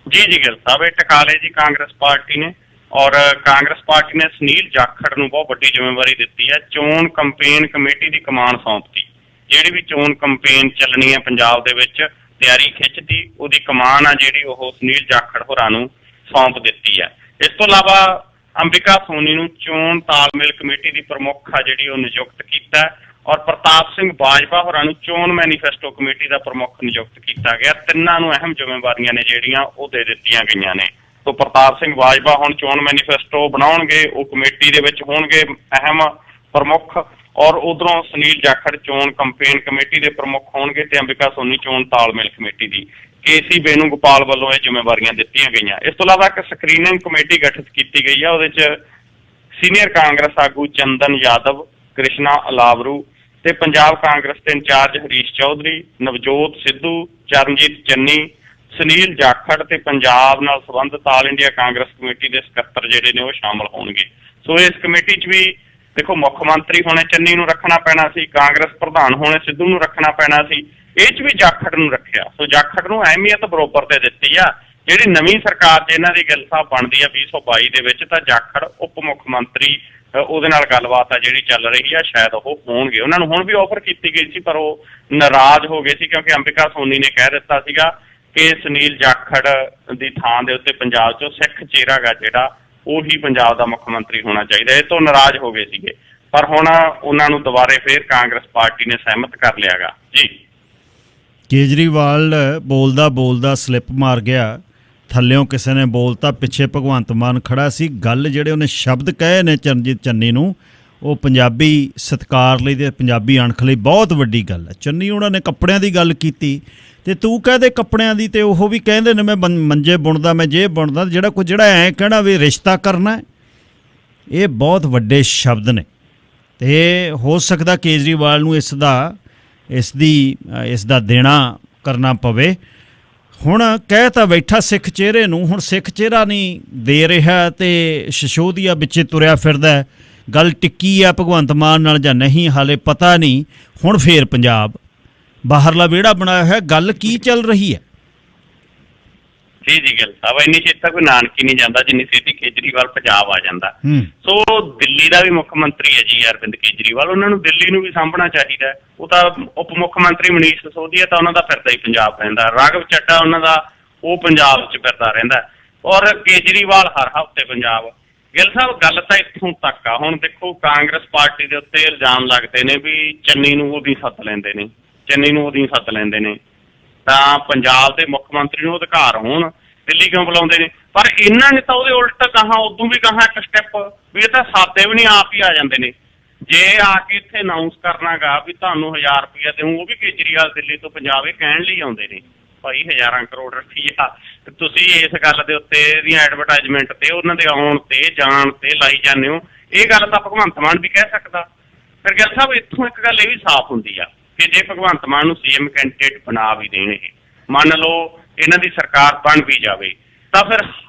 ਜੀ ਗਿੱਲ ਸਾਹਿਬ, ਇਹ ਟਿਕਾ ਲਏ ਜੀ ਕਾਂਗਰਸ ਪਾਰਟੀ ਨੇ। ਔਰ ਕਾਂਗਰਸ ਪਾਰਟੀ ਨੇ ਸੁਨੀਲ ਜਾਖੜ ਨੂੰ ਬਹੁਤ ਵੱਡੀ ਜ਼ਿੰਮੇਵਾਰੀ ਦਿੱਤੀ ਹੈ। ਚੋਣ ਕੰਪੇਨ ਕਮੇਟੀ ਦੀ ਕਮਾਨ ਸੌਂਪਤੀ। ਜਿਹੜੀ ਵੀ ਚੋਣ ਕੰਪੇਨ ਚੱਲਣੀ ਹੈ ਪੰਜਾਬ ਦੇ ਵਿੱਚ, ਤਿਆਰੀ ਖਿੱਚਦੀ, ਉਹਦੀ ਕਮਾਨ ਆ ਜਿਹੜੀ ਉਹ ਸੁਨੀਲ ਜਾਖੜ ਹੋਰਾਂ ਨੂੰ ਸੌਂਪ ਦਿੱਤੀ ਹੈ। ਇਸ ਤੋਂ ਇਲਾਵਾ ਅੰਬਿਕਾ ਸੋਨੀ ਨੂੰ ਚੋਣ ਤਾਲਮੇਲ ਕਮੇਟੀ ਦੀ ਪ੍ਰਮੁੱਖ ਆ ਜਿਹੜੀ ਉਹ ਨਿਯੁਕਤ ਕੀਤਾ। ਔਰ ਪ੍ਰਤਾਪ ਸਿੰਘ ਬਾਜਵਾ ਹੋਰਾਂ ਨੂੰ ਚੋਣ ਮੈਨੀਫੈਸਟੋ ਕਮੇਟੀ ਦਾ ਪ੍ਰਮੁੱਖ ਨਿਯੁਕਤ ਕੀਤਾ ਗਿਆ। ਤਿੰਨਾਂ ਨੂੰ ਅਹਿਮ ਜ਼ਿੰਮੇਵਾਰੀਆਂ ਨੇ ਜਿਹੜੀਆਂ ਉਹ ਦੇ ਦਿੱਤੀਆਂ ਗਈਆਂ ਨੇ। ਸੋ ਪ੍ਰਤਾਪ ਸਿੰਘ ਬਾਜਵਾ ਹੁਣ ਚੋਣ ਮੈਨੀਫੈਸਟੋ ਬਣਾਉਣਗੇ, ਉਹ ਕਮੇਟੀ ਦੇ ਵਿੱਚ ਹੋਣਗੇ ਅਹਿਮ ਪ੍ਰਮੁੱਖ। ਔਰ ਉਧਰੋਂ ਸੁਨੀਲ ਜਾਖੜ ਚੋਣ ਕੰਪੇਨ ਕਮੇਟੀ ਦੇ ਪ੍ਰਮੁੱਖ ਹੋਣਗੇ ਤੇ ਅੰਬਿਕਾ ਸੋਨੀ ਚੋਣ ਤਾਲਮੇਲ ਕਮੇਟੀ ਦੀ। KC ਵੇਣੂਗੋਪਾਲ ਵੱਲੋਂ ਇਹ ਜ਼ਿੰਮੇਵਾਰੀਆਂ ਦਿੱਤੀਆਂ ਗਈਆਂ। ਇਸ ਤੋਂ ਇਲਾਵਾ ਇੱਕ ਸਕਰੀਨਿੰਗ ਕਮੇਟੀ ਗਠਿਤ ਕੀਤੀ ਗਈ ਆ, ਉਹਦੇ 'ਚ ਸੀਨੀਅਰ ਕਾਂਗਰਸ ਆਗੂ ਚੰਦਨ ਯਾਦਵ, ਕ੍ਰਿਸ਼ਨਾ ਅਲਾਵਰੂ ਤੇ ਪੰਜਾਬ ਕਾਂਗਰਸ ਦੇ ਇੰਚਾਰਜ ਹਰੀਸ਼ ਚੌਧਰੀ, ਨਵਜੋਤ ਸਿੱਧੂ, ਚਰਨਜੀਤ ਚੰਨੀ, ਸੁਨੀਲ ਜਾਖੜ ਤੇ ਪੰਜਾਬ ਨਾਲ ਸੰਬੰਧਿਤ ਆਲ ਇੰਡੀਆ ਕਾਂਗਰਸ ਕਮੇਟੀ ਦੇ ਸਕੱਤਰ ਜਿਹੜੇ ਨੇ ਉਹ ਸ਼ਾਮਲ ਹੋਣਗੇ। ਸੋ ਇਸ ਕਮੇਟੀ 'ਚ ਵੀ ਦੇਖੋ ਮੁੱਖ ਮੰਤਰੀ ਹੋਣੇ ਚੰਨੀ ਨੂੰ ਰੱਖਣਾ ਪੈਣਾ ਸੀ, ਕਾਂਗਰਸ ਪ੍ਰਧਾਨ ਹੋਣੇ ਸਿੱਧੂ ਨੂੰ ਰੱਖਣਾ ਪੈਣਾ ਸੀ, ਇਹ 'ਚ ਵੀ ਜਾਖੜ ਨੂੰ ਰੱਖਿਆ। ਸੋ ਜਾਖੜ ਨੂੰ ਅਹਿਮੀਅਤ ਬਰੋਬਰ ਤੇ ਦਿੱਤੀ ਆ। ਜਿਹੜੀ ਨਵੀਂ ਸਰਕਾਰ 'ਚ ਇਹਨਾਂ ਦੀ ਗਿੱਲ ਸਾਹਿਬ ਬਣਦੀ ਆ 2022 ਦੇ ਵਿੱਚ, ਤਾਂ ਜਾਖੜ ਉਪ ਮੁੱਖ ਮੰਤਰੀ ਉਹਦੇ ਨਾਲ ਗੱਲਬਾਤ ਆ ਜਿਹੜੀ ਚੱਲ ਰਹੀ ਆ, ਸ਼ਾਇਦ ਉਹ ਹੋਣਗੇ। ਉਹਨਾਂ ਨੂੰ ਹੁਣ ਵੀ ਆਫਰ ਕੀਤੀ ਗਈ ਸੀ ਪਰ ਉਹ ਨਾਰਾਜ਼ ਹੋ ਗਏ ਸੀ, ਕਿਉਂਕਿ ਅੰਬਿਕਾ ਸੋਨੀ ਨੇ ਕਹਿ ਦਿੱਤਾ ਸੀਗਾ ਕਿ ਸੁਨੀਲ ਜਾਖੜ ਦੀ ਥਾਂ ਦੇ ਉੱਤੇ ਪੰਜਾਬ 'ਚੋਂ ਸਿੱਖ ਚਿਹਰਾ ਗਾ ਜਿਹੜਾ ਉਹੀ ਪੰਜਾਬ ਦਾ ਮੁੱਖ ਮੰਤਰੀ ਹੋਣਾ ਚਾਹੀਦਾ। ਇਹ ਤੋਂ ਨਾਰਾਜ਼ ਹੋ ਗਏ ਸੀਗੇ, ਪਰ ਹੁਣ ਉਹਨਾਂ ਨੂੰ ਦੁਬਾਰੇ ਫੇਰ ਕਾਂਗਰਸ ਪਾਰਟੀ ਨੇ ਸਹਿਮਤ ਕਰ ਲਿਆ ਗਾ ਜੀ। ਕੇਜਰੀਵਾਲ ਬੋਲਦਾ ਬੋਲਦਾ ਸਲਿੱਪ ਮਾਰ ਗਿਆ, ਥੱਲਿਓਂ ਕਿਸੇ ਨੇ ਬੋਲਤਾ, ਪਿੱਛੇ ਭਗਵੰਤ ਮਾਨ ਖੜਾ ਸੀ। ਗੱਲ ਜਿਹੜੇ ਉਹਨੇ ਸ਼ਬਦ ਕਹੇ ਨੇ ਚਰਨਜੀਤ ਚੰਨੀ ਨੂੰ, ਉਹ ਪੰਜਾਬੀ ਸਤਿਕਾਰ ਲਈ ਤੇ ਪੰਜਾਬੀ ਅਣਖ ਲਈ ਬਹੁਤ ਵੱਡੀ ਗੱਲ ਹੈ। ਚੰਨੀ ਉਹਨਾਂ ਨੇ ਕੱਪੜਿਆਂ ਦੀ ਗੱਲ ਕੀਤੀ ਤੇ ਤੂੰ ਕਹਦੇ ਕੱਪੜਿਆਂ ਦੀ, ਤੇ ਉਹ ਵੀ ਕਹਿੰਦੇ ਨੇ ਮੈਂ ਮੰਜੇ ਬੁਣਦਾ, ਮੈਂ ਜੇ ਬੁਣਦਾ। ਜਿਹੜਾ ਐਂ ਕਹਿਣਾ ਵੀ ਰਿਸ਼ਤਾ ਕਰਨਾ, ਇਹ ਬਹੁਤ ਵੱਡੇ ਸ਼ਬਦ ਨੇ। ਤੇ ਹੋ ਸਕਦਾ ਕੇਜਰੀਵਾਲ ਨੂੰ ਇਸ ਦਾ ਦੇਣਾ ਕਰਨਾ ਪਵੇ। ਹੁਣ ਕਹਿ ਤਾਂ ਬੈਠਾ ਸਿੱਖ ਚਿਹਰੇ ਨੂੰ, ਹੁਣ ਸਿੱਖ ਚਿਹਰਾ ਨਹੀਂ ਦੇ ਰਿਹਾ ਤੇ ਸ਼ਸ਼ੋਦੀਆ ਵਿੱਚੇ ਤੁਰਿਆ ਫਿਰਦਾ। ਗੱਲ ਟਿੱਕੀ ਆ ਭਗਵੰਤ ਮਾਨ ਨਾਲ ਜਾਂ ਨਹੀਂ ਹਾਲੇ ਪਤਾ ਨਹੀਂ। ਹੁਣ ਫੇਰ ਪੰਜਾਬ ਬਾਹਰਲਾ ਵਿਹੜਾ ਬਣਾਇਆ ਹੋਇਆ, ਗੱਲ ਕੀ ਚੱਲ ਰਹੀ ਹੈ? ਜੀ ਗਿੱਲ ਸਾਹਿਬ, ਇੰਨੀ ਛੇਤੀ ਤਾਂ ਕੋਈ ਨਾਨਕੀ ਨਹੀਂ ਜਾਂਦਾ ਜਿੰਨੀ ਛੇਤੀ ਕੇਜਰੀਵਾਲ ਪੰਜਾਬ ਆ ਜਾਂਦਾ। ਸੋ ਦਿੱਲੀ ਦਾ ਵੀ ਮੁੱਖ ਮੰਤਰੀ ਹੈ ਜੀ ਅਰਵਿੰਦ ਕੇਜਰੀਵਾਲ, ਉਹਨਾਂ ਨੂੰ ਦਿੱਲੀ ਨੂੰ ਵੀ ਸਾਂਭਣਾ ਚਾਹੀਦਾ। ਉਹ ਤਾਂ ਉਪ ਮੁੱਖ ਮੰਤਰੀ ਮਨੀਸ਼ ਸਿਸੋਦੀਆ ਤਾਂ ਉਹਨਾਂ ਦਾ ਫਿਰਦਾ ਹੀ ਪੰਜਾਬ ਰਹਿੰਦਾ, ਰਾਘਵ ਚੱਡਾ ਉਹਨਾਂ ਦਾ ਉਹ ਪੰਜਾਬ 'ਚ ਫਿਰਦਾ ਰਹਿੰਦਾ, ਔਰ ਕੇਜਰੀਵਾਲ ਹਰ ਹਫ਼ਤੇ ਪੰਜਾਬ। ਗਿੱਲ ਸਾਹਿਬ ਗੱਲ ਤਾਂ ਇੱਥੋਂ ਤੱਕ ਆ। ਹੁਣ ਦੇਖੋ ਕਾਂਗਰਸ ਪਾਰਟੀ ਦੇ ਉੱਤੇ ਇਲਜ਼ਾਮ ਲੱਗਦੇ ਨੇ ਵੀ ਚੰਨੀ ਨੂੰ ਉਹਦੀ ਸੱਦ ਲੈਂਦੇ ਨੇ, ਤਾਂ ਪੰਜਾਬ ਦੇ ਮੁੱਖ ਮੰਤਰੀ ਨੂੰ ਅਧਿਕਾਰ ਹੋਣ, ਦਿੱਲੀ ਕਿਉਂ ਬੁਲਾਉਂਦੇ ਨੇ? ਪਰ ਇਹਨਾਂ ਨੇ ਤਾਂ ਉਹਦੇ ਉਲਟ ਕਹਾ, ਉਦੋਂ ਵੀ ਕਹਾ ਇੱਕ ਸਟੈਪ ਵੀ ਇਹ ਤਾਂ ਸਾਦੇ ਵੀ ਨਹੀਂ, ਆਪ ਹੀ ਆ ਜਾਂਦੇ ਨੇ। ਜੇ ਆ ਕੇ ਇੱਥੇ ਅਨਾਊਂਸ ਕਰਨਾ ਗਾ ਵੀ ਤੁਹਾਨੂੰ 1000 ਰੁਪਇਆ ਦੇਊ, ਉਹ ਵੀ ਕੇਜਰੀਵਾਲ ਦਿੱਲੀ ਤੋਂ ਪੰਜਾਬ ਇਹ ਕਹਿਣ ਲਈ ਆਉਂਦੇ ਨੇ ਭਾਈ ਹਜ਼ਾਰਾਂ ਕਰੋੜ ਰੁਪਈਆ, ਤੇ ਤੁਸੀਂ ਇਸ ਗੱਲ ਦੇ ਉੱਤੇ ਇਹਦੀਆਂ ਐਡਵਰਟਾਈਜ਼ਮੈਂਟ ਤੇ ਉਹਨਾਂ ਦੇ ਆਉਣ ਤੇ ਜਾਣ ਤੇ ਲਾਈ ਜਾਂਦੇ ਹੋ। ਇਹ ਗੱਲ ਤਾਂ ਭਗਵੰਤ ਮਾਨ ਵੀ ਕਹਿ ਸਕਦਾ। ਫਿਰ ਗਿੱਲ ਸਾਹਿਬ ਇੱਥੋਂ ਇੱਕ ਗੱਲ ਇਹ ਵੀ ਸਾਫ਼ ਹੁੰਦੀ ਆ ਕਿ ਜੇ ਭਗਵੰਤ ਮਾਨ ਨੂੰ ਸੀਐਮ ਕੈਂਡੀਡੇਟ ਬਣਾ ਵੀ ਦੇਣ, ਇਹ ਮੰਨ ਲਓ ਇਹਨਾਂ ਦੀ ਸਰਕਾਰ ਬਣ ਵੀ ਜਾਵੇ, ਤਾਂ ਫਿਰ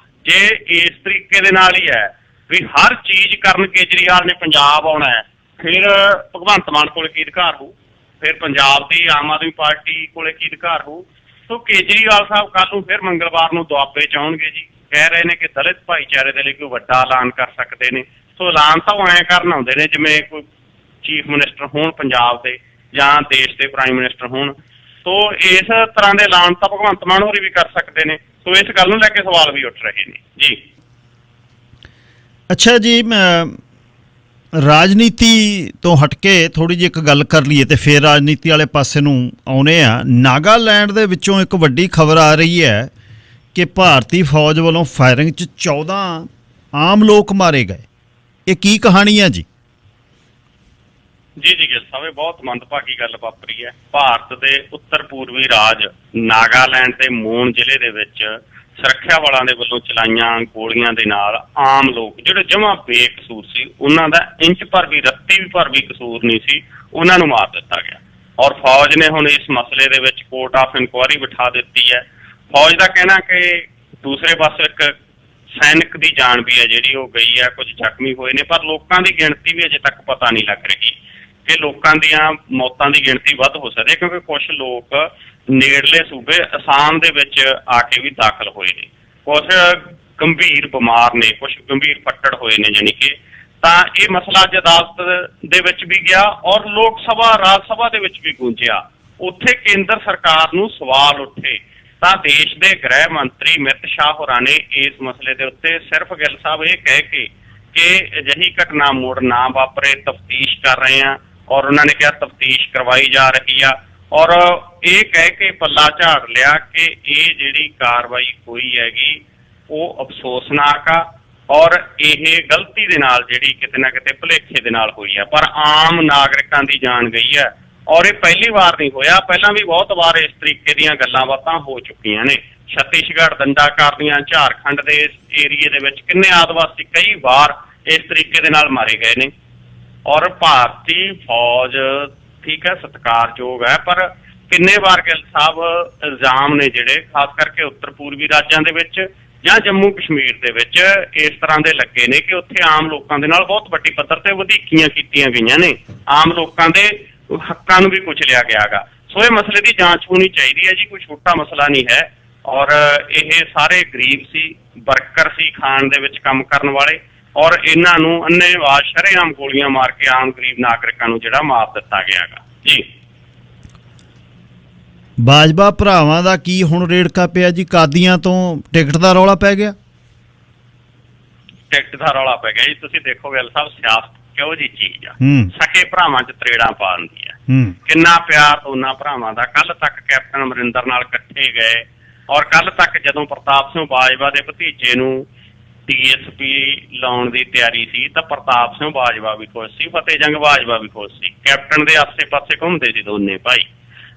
ਜੇ ਇਸ ਤਰੀਕੇ ਦੇ ਨਾਲ ਹੀ ਹੈ ਵੀ ਹਰ ਚੀਜ਼ ਕਰਨ ਕੇਜਰੀਵਾਲ ਨੇ ਪੰਜਾਬ ਆਉਣਾ ਹੈ, ਫਿਰ ਭਗਵੰਤ ਮਾਨ ਕੋਲ ਕੀ ਅਧਿਕਾਰ ਹੋਊ? ਫਿਰ ਪੰਜਾਬ ਦੀ ਆਮ ਆਦਮੀ ਪਾਰਟੀ ਕੋਲੇ ਕੀ ਅਧਿਕਾਰ ਹੋਊ? ਸੋ ਕੇਜਰੀਵਾਲ ਸਾਹਿਬ ਕੱਲ੍ਹ ਨੂੰ ਫਿਰ ਮੰਗਲਵਾਰ ਨੂੰ ਦੁਆਬੇ 'ਚ ਆਉਣਗੇ ਜੀ, ਕਹਿ ਰਹੇ ਨੇ ਕਿ ਦਲਿਤ ਭਾਈਚਾਰੇ ਦੇ ਲਈ ਕੋਈ ਵੱਡਾ ਐਲਾਨ ਕਰ ਸਕਦੇ ਨੇ। ਸੋ ਐਲਾਨ ਤਾਂ ਉਹ ਐਂ ਕਰਨ ਆਉਂਦੇ ਨੇ ਜਿਵੇਂ ਕੋਈ ਚੀਫ ਮਿਨਿਸਟਰ ਹੋਣ ਪੰਜਾਬ ਦੇ ਜਾਂ ਦੇਸ਼ ਦੇ ਪ੍ਰਾਈਮ ਮਿਨਿਸਟਰ ਹੋਣ। ਸੋ ਇਸ ਤਰ੍ਹਾਂ ਦੇ ਐਲਾਨ ਤਾਂ ਭਗਵੰਤ ਮਾਨ ਹੋਰੀ ਵੀ ਕਰ ਸਕਦੇ ਨੇ। ਸੋ ਇਸ ਗੱਲ ਨੂੰ ਲੈ ਕੇ ਸਵਾਲ ਵੀ ਉੱਠ ਰਹੇ ਨੇ ਜੀ। ਅੱਛਾ ਜੀ, ਰਾਜਨੀਤੀ ਤੋਂ ਹਟ ਕੇ ਥੋੜ੍ਹੀ ਜਿਹੀ ਇੱਕ ਗੱਲ ਕਰ ਲਈਏ ਤੇ ਫਿਰ ਰਾਜਨੀਤੀ ਵਾਲੇ ਪਾਸੇ ਨੂੰ ਆਉਨੇ ਆ। ਨਾਗਾਲੈਂਡ ਦੇ ਵਿੱਚੋਂ ਇੱਕ ਵੱਡੀ ਖਬਰ ਆ ਰਹੀ ਹੈ ਕਿ ਭਾਰਤੀ ਫੌਜ ਵੱਲੋਂ ਫਾਇਰਿੰਗ 'ਚ 14 ਆਮ ਲੋਕ ਮਾਰੇ ਗਏ। ਇਹ ਕੀ ਕਹਾਣੀ ਹੈ ਜੀ? ਜੀ ਗਿੱਲ ਸਾਹਿਬ, ਇਹ ਬਹੁਤ ਮੰਦਭਾਗੀ ਗੱਲ ਵਾਪਰੀ ਹੈ। ਭਾਰਤ ਦੇ ਉੱਤਰ ਪੂਰਬੀ ਰਾਜ ਨਾਗਾਲੈਂਡ ਦੇ ਮੋਨ ਜ਼ਿਲ੍ਹੇ ਦੇ ਵਿੱਚ ਸੁਰੱਖਿਆ ਬਲਾਂ ਦੇ ਵੱਲੋਂ ਚਲਾਈਆਂ ਗੋਲੀਆਂ ਦੇ ਨਾਲ ਆਮ ਲੋਕ ਜਿਹੜੇ ਜਮਾਂ ਬੇਕਸੂਰ ਸੀ, ਉਹਨਾਂ ਦਾ ਇੰਚ ਭਰ ਵੀ ਰੱਤੀ ਭਰ ਵੀ ਕਸੂਰ ਨਹੀਂ ਸੀ, ਉਹਨਾਂ ਨੂੰ ਮਾਰ ਦਿੱਤਾ ਗਿਆ। ਔਰ ਫੌਜ ਨੇ ਹੁਣ ਇਸ ਮਸਲੇ ਦੇ ਵਿੱਚ ਕੋਰਟ ਆਫ ਇਨਕੁਆਇਰੀ ਬਿਠਾ ਦਿੱਤੀ ਹੈ। ਫੌਜ ਦਾ ਕਹਿਣਾ ਕਿ ਦੂਸਰੇ ਪਾਸੇ ਇੱਕ ਸੈਨਿਕ ਦੀ ਜਾਨ ਵੀ ਹੈ ਜਿਹੜੀ ਉਹ ਗਈ ਹੈ, ਕੁਝ ਜ਼ਖਮੀ ਹੋਏ ਨੇ, ਪਰ ਲੋਕਾਂ ਦੀ ਗਿਣਤੀ ਵੀ ਅਜੇ ਤੱਕ ਪਤਾ ਨਹੀਂ ਲੱਗ ਰਹੀ ਕਿ ਲੋਕਾਂ ਦੀਆਂ ਮੌਤਾਂ ਦੀ ਗਿਣਤੀ ਵੱਧ ਹੋ ਸਕਦੀ ਹੈ, ਕਿਉਂਕਿ ਕੁਝ ਲੋਕ ਨੇੜਲੇ ਸੂਬੇ ਅਸਾਮ ਦੇ ਵਿੱਚ ਆ ਕੇ ਵੀ ਦਾਖਲ ਹੋਏ ਨੇ, ਕੁਝ ਗੰਭੀਰ ਬਿਮਾਰ ਨੇ, ਕੁਝ ਗੰਭੀਰ ਫੱਟੜ ਹੋਏ ਨੇ। ਜਾਣੀ ਕਿ ਤਾਂ ਇਹ ਮਸਲਾ ਅੱਜ ਅਦਾਲਤ ਦੇ ਵਿੱਚ ਵੀ ਗਿਆ ਔਰ ਲੋਕ ਸਭਾ ਰਾਜ ਸਭਾ ਦੇ ਵਿੱਚ ਵੀ ਗੂੰਜਿਆ। ਉੱਥੇ ਕੇਂਦਰ ਸਰਕਾਰ ਨੂੰ ਸਵਾਲ ਉੱਠੇ ਤਾਂ ਦੇਸ਼ ਦੇ ਗ੍ਰਹਿ ਮੰਤਰੀ ਅਮਿਤ ਸ਼ਾਹ ਹੋਰਾਂ ਨੇ ਇਸ ਮਸਲੇ ਦੇ ਉੱਤੇ ਸਿਰਫ ਗਿੱਲ ਸਾਹਿਬ ਇਹ ਕਹਿ ਕੇ ਕਿ ਅਜਿਹੀ ਘਟਨਾ ਮੁੜ ਨਾ ਵਾਪਰੇ, ਤਫਤੀਸ਼ ਕਰ ਰਹੇ ਆ, ਔਰ ਉਹਨਾਂ ਨੇ ਕਿਹਾ ਤਫਤੀਸ਼ ਕਰਵਾਈ ਜਾ ਰਹੀ ਆ, ਔਰ ਇਹ ਕਹਿ ਕੇ ਪੱਲਾ ਝਾੜ ਲਿਆ ਕਿ ਇਹ ਜਿਹੜੀ ਕਾਰਵਾਈ ਹੋਈ ਹੈਗੀ ਉਹ ਅਫਸੋਸਨਾਕ ਆ ਔਰ ਇਹ ਗਲਤੀ ਦੇ ਨਾਲ ਜਿਹੜੀ ਕਿਤੇ ਨਾ ਕਿਤੇ ਭੁਲੇਖੇ ਦੇ ਨਾਲ ਹੋਈ ਆ, ਪਰ ਆਮ ਨਾਗਰਿਕਾਂ ਦੀ ਜਾਨ ਗਈ ਹੈ। ਔਰ ਇਹ ਪਹਿਲੀ ਵਾਰ ਨਹੀਂ ਹੋਇਆ, ਪਹਿਲਾਂ ਵੀ ਬਹੁਤ ਵਾਰ ਇਸ ਤਰੀਕੇ ਦੀਆਂ ਗੱਲਾਂ ਬਾਤਾਂ ਹੋ ਚੁੱਕੀਆਂ ਨੇ। ਛੱਤੀਸਗੜ੍ਹ ਦੰਡਾਕਾਰੀਆਂ, ਝਾਰਖੰਡ ਦੇ ਏਰੀਏ ਦੇ ਵਿੱਚ ਕਿੰਨੇ ਆਦਿਵਾਸੀ ਕਈ ਵਾਰ ਇਸ ਤਰੀਕੇ ਦੇ ਨਾਲ ਮਾਰੇ ਗਏ ਨੇ। ਔਰ ਭਾਰਤੀ ਫੌਜ ਠੀਕ ਹੈ, ਸਤਿਕਾਰਯੋਗ ਹੈ, ਪਰ ਕਿੰਨੇ ਵਾਰ ਗਿੱਲ ਸਾਹਿਬ ਇਲਜ਼ਾਮ ਨੇ ਜਿਹੜੇ ਖਾਸ ਕਰਕੇ ਉੱਤਰ ਪੂਰਬੀ ਰਾਜਾਂ ਦੇ ਵਿੱਚ ਜਾਂ ਜੰਮੂ ਕਸ਼ਮੀਰ ਦੇ ਵਿੱਚ ਇਸ ਤਰ੍ਹਾਂ ਦੇ ਲੱਗੇ ਨੇ ਕਿ ਉੱਥੇ ਆਮ ਲੋਕਾਂ ਦੇ ਨਾਲ ਬਹੁਤ ਵੱਡੀ ਪੱਧਰ ਤੇ ਵਧੀਕੀਆਂ ਕੀਤੀਆਂ ਗਈਆਂ ਨੇ, ਆਮ ਲੋਕਾਂ ਦੇ ਹੱਕਾਂ ਨੂੰ ਵੀ ਕੁਚਲਿਆ ਗਿਆਗਾ। ਸੋ ਇਹ ਮਸਲੇ ਦੀ ਜਾਂਚ ਹੋਣੀ ਚਾਹੀਦੀ ਹੈ ਜੀ, ਕੋਈ ਛੋਟਾ ਮਸਲਾ ਨਹੀਂ ਹੈ। ਔਰ ਇਹ ਸਾਰੇ ਗਰੀਬ ਸੀ, ਵਰਕਰ ਸੀ, ਖਾਣ ਦੇ ਵਿੱਚ ਕੰਮ ਕਰਨ ਵਾਲੇ, ਔਰ ਇਹਨਾਂ ਨੂੰ ਅੰਨ੍ਹੇਵਾਹ ਸ਼ਰੇਆਮ ਗੋਲੀਆਂ ਮਾਰ ਕੇ ਆਮ ਗਰੀਬ ਨਾਗਰਿਕਾਂ ਨੂੰ ਜਿਹੜਾ ਮਾਰ ਦਿੱਤਾ ਗਿਆਗਾ ਜੀ। ਬਾਜਵਾ ਭਰਾਵਾਂ ਦਾ ਕੀ ਹੁਣ ਰੇੜਕਾ ਪਿਆ ਜੀ? ਕਾਦੀਆਂ ਤੋਂ ਟਿਕਟ ਦਾ ਰੌਲਾ ਪੈ ਗਿਆ? ਟਿਕਟ ਦਾ ਰੌਲਾ ਪੈ ਗਿਆ ਜੀ। ਤੁਸੀਂ ਦੇਖੋ ਗਿੱਲ ਸਾਹਿਬ, ਸਿਆਸਤ ਕਿਹੋ ਜਿਹੀ ਚੀਜ਼ ਆ, ਸਕੇ ਭਰਾਵਾਂ 'ਚ ਤਰੇੜਾਂ ਪਾ ਦਿੰਦੀ ਆ। ਕਿੰਨਾ ਪਿਆਰ ਦੋਨਾਂ ਭਰਾਵਾਂ ਦਾ। ਕੱਲ ਤੱਕ ਕੈਪਟਨ ਅਮਰਿੰਦਰ ਨਾਲ ਇਕੱਠੇ ਗਏ, ਔਰ ਕੱਲ ਤੱਕ ਜਦੋਂ ਪ੍ਰਤਾਪ ਸਿੰਘ ਬਾਜਵਾ ਦੇ ਭਤੀਜੇ ਨੂੰ DSP ਲਾਉਣ ਦੀ ਤਿਆਰੀ ਸੀ ਤਾਂ ਪ੍ਰਤਾਪ ਸਿੰਘ ਬਾਜਵਾ ਵੀ ਖੁਸ਼ ਸੀ, ਫਤਿਹ ਜੰਗ ਬਾਜਵਾ ਵੀ ਖੁਸ਼ ਸੀ। ਕੈਪਟਨ ਦੇ ਆਸੇ-ਪਾਸੇ ਘੁੰਮਦੇ ਸੀ ਦੋਨੇ ਭਾਈ।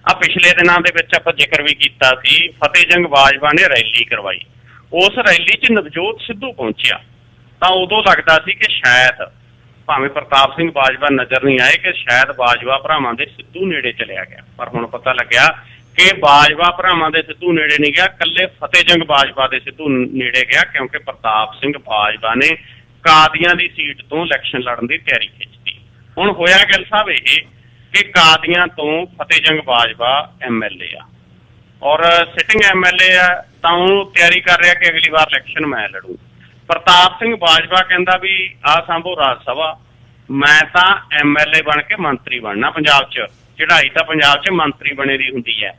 ਆ ਪਿਛਲੇ ਦਿਨਾਂ ਦੇ ਵਿੱਚ ਆਪਾਂ ਜ਼ਿਕਰ ਵੀ ਕੀਤਾ ਸੀ, ਫਤਿਹ ਜੰਗ ਬਾਜਵਾ ਨੇ ਰੈਲੀ ਕਰਵਾਈ। ਉਸ ਰੈਲੀ 'ਚ ਨਵਜੋਤ ਸਿੱਧੂ ਪਹੁੰਚਿਆ ਤਾਂ ਉਦੋਂ ਲੱਗਦਾ ਸੀ ਕਿ ਸ਼ਾਇਦ ਭਾਵੇਂ ਪ੍ਰਤਾਪ ਸਿੰਘ ਬਾਜਵਾ ਨਜ਼ਰ ਨਹੀਂ ਆਏ ਕਿ ਸ਼ਾਇਦ ਬਾਜਵਾ ਭਰਾਵਾਂ ਦੇ ਸਿੱਧੂ ਨੇੜੇ ਚਲਿਆ ਗਿਆ, ਪਰ ਹੁਣ ਪਤਾ ਲੱਗਿਆ ਕਿ ਬਾਜਵਾ ਭਰਾਵਾਂ ਦੇ ਸਿੱਧੂ ਨੇੜੇ ਨਹੀਂ ਗਿਆ, ਇਕੱਲੇ ਫਤਿਹ ਜੰਗ ਬਾਜਵਾ ਦੇ ਸਿੱਧੂ ਨੇੜੇ ਗਿਆ, ਕਿਉਂਕਿ ਪ੍ਰਤਾਪ ਸਿੰਘ ਬਾਜਵਾ ਨੇ ਕਾਦੀਆਂ ਦੀ ਸੀਟ ਤੋਂ ਇਲੈਕਸ਼ਨ ਲੜਨ ਦੀ ਤਿਆਰੀ ਖਿੱਚੀ। ਹੁਣ ਹੋਇਆ ਗਿੱਲ ਸਾਹਿਬ ਇਹ ਕਿ ਕਾਦੀਆਂ ਤੋਂ ਫਤਿਹ ਜੰਗ ਬਾਜਵਾ MLA ਆ, ਔਰ ਸਿਟਿੰਗ MLA ਆ, ਤਾਂ ਉਹ ਤਿਆਰੀ ਕਰ ਰਿਹਾ ਕਿ ਅਗਲੀ ਵਾਰ ਇਲੈਕਸ਼ਨ ਮੈਂ ਲੜੂ। ਪ੍ਰਤਾਪ ਸਿੰਘ ਬਾਜਵਾ ਕਹਿੰਦਾ ਵੀ ਆਹ ਸਾਂਭੋ ਰਾਜ ਸਭਾ, ਮੈਂ ਤਾਂ MLA ਬਣ ਕੇ ਮੰਤਰੀ ਬਣਨਾ ਪੰਜਾਬ 'ਚ, ਚੜ੍ਹਾਈ ਤਾਂ ਪੰਜਾਬ 'ਚ ਮੰਤਰੀ ਬਣੇ ਦੀ ਹੁੰਦੀ ਹੈ।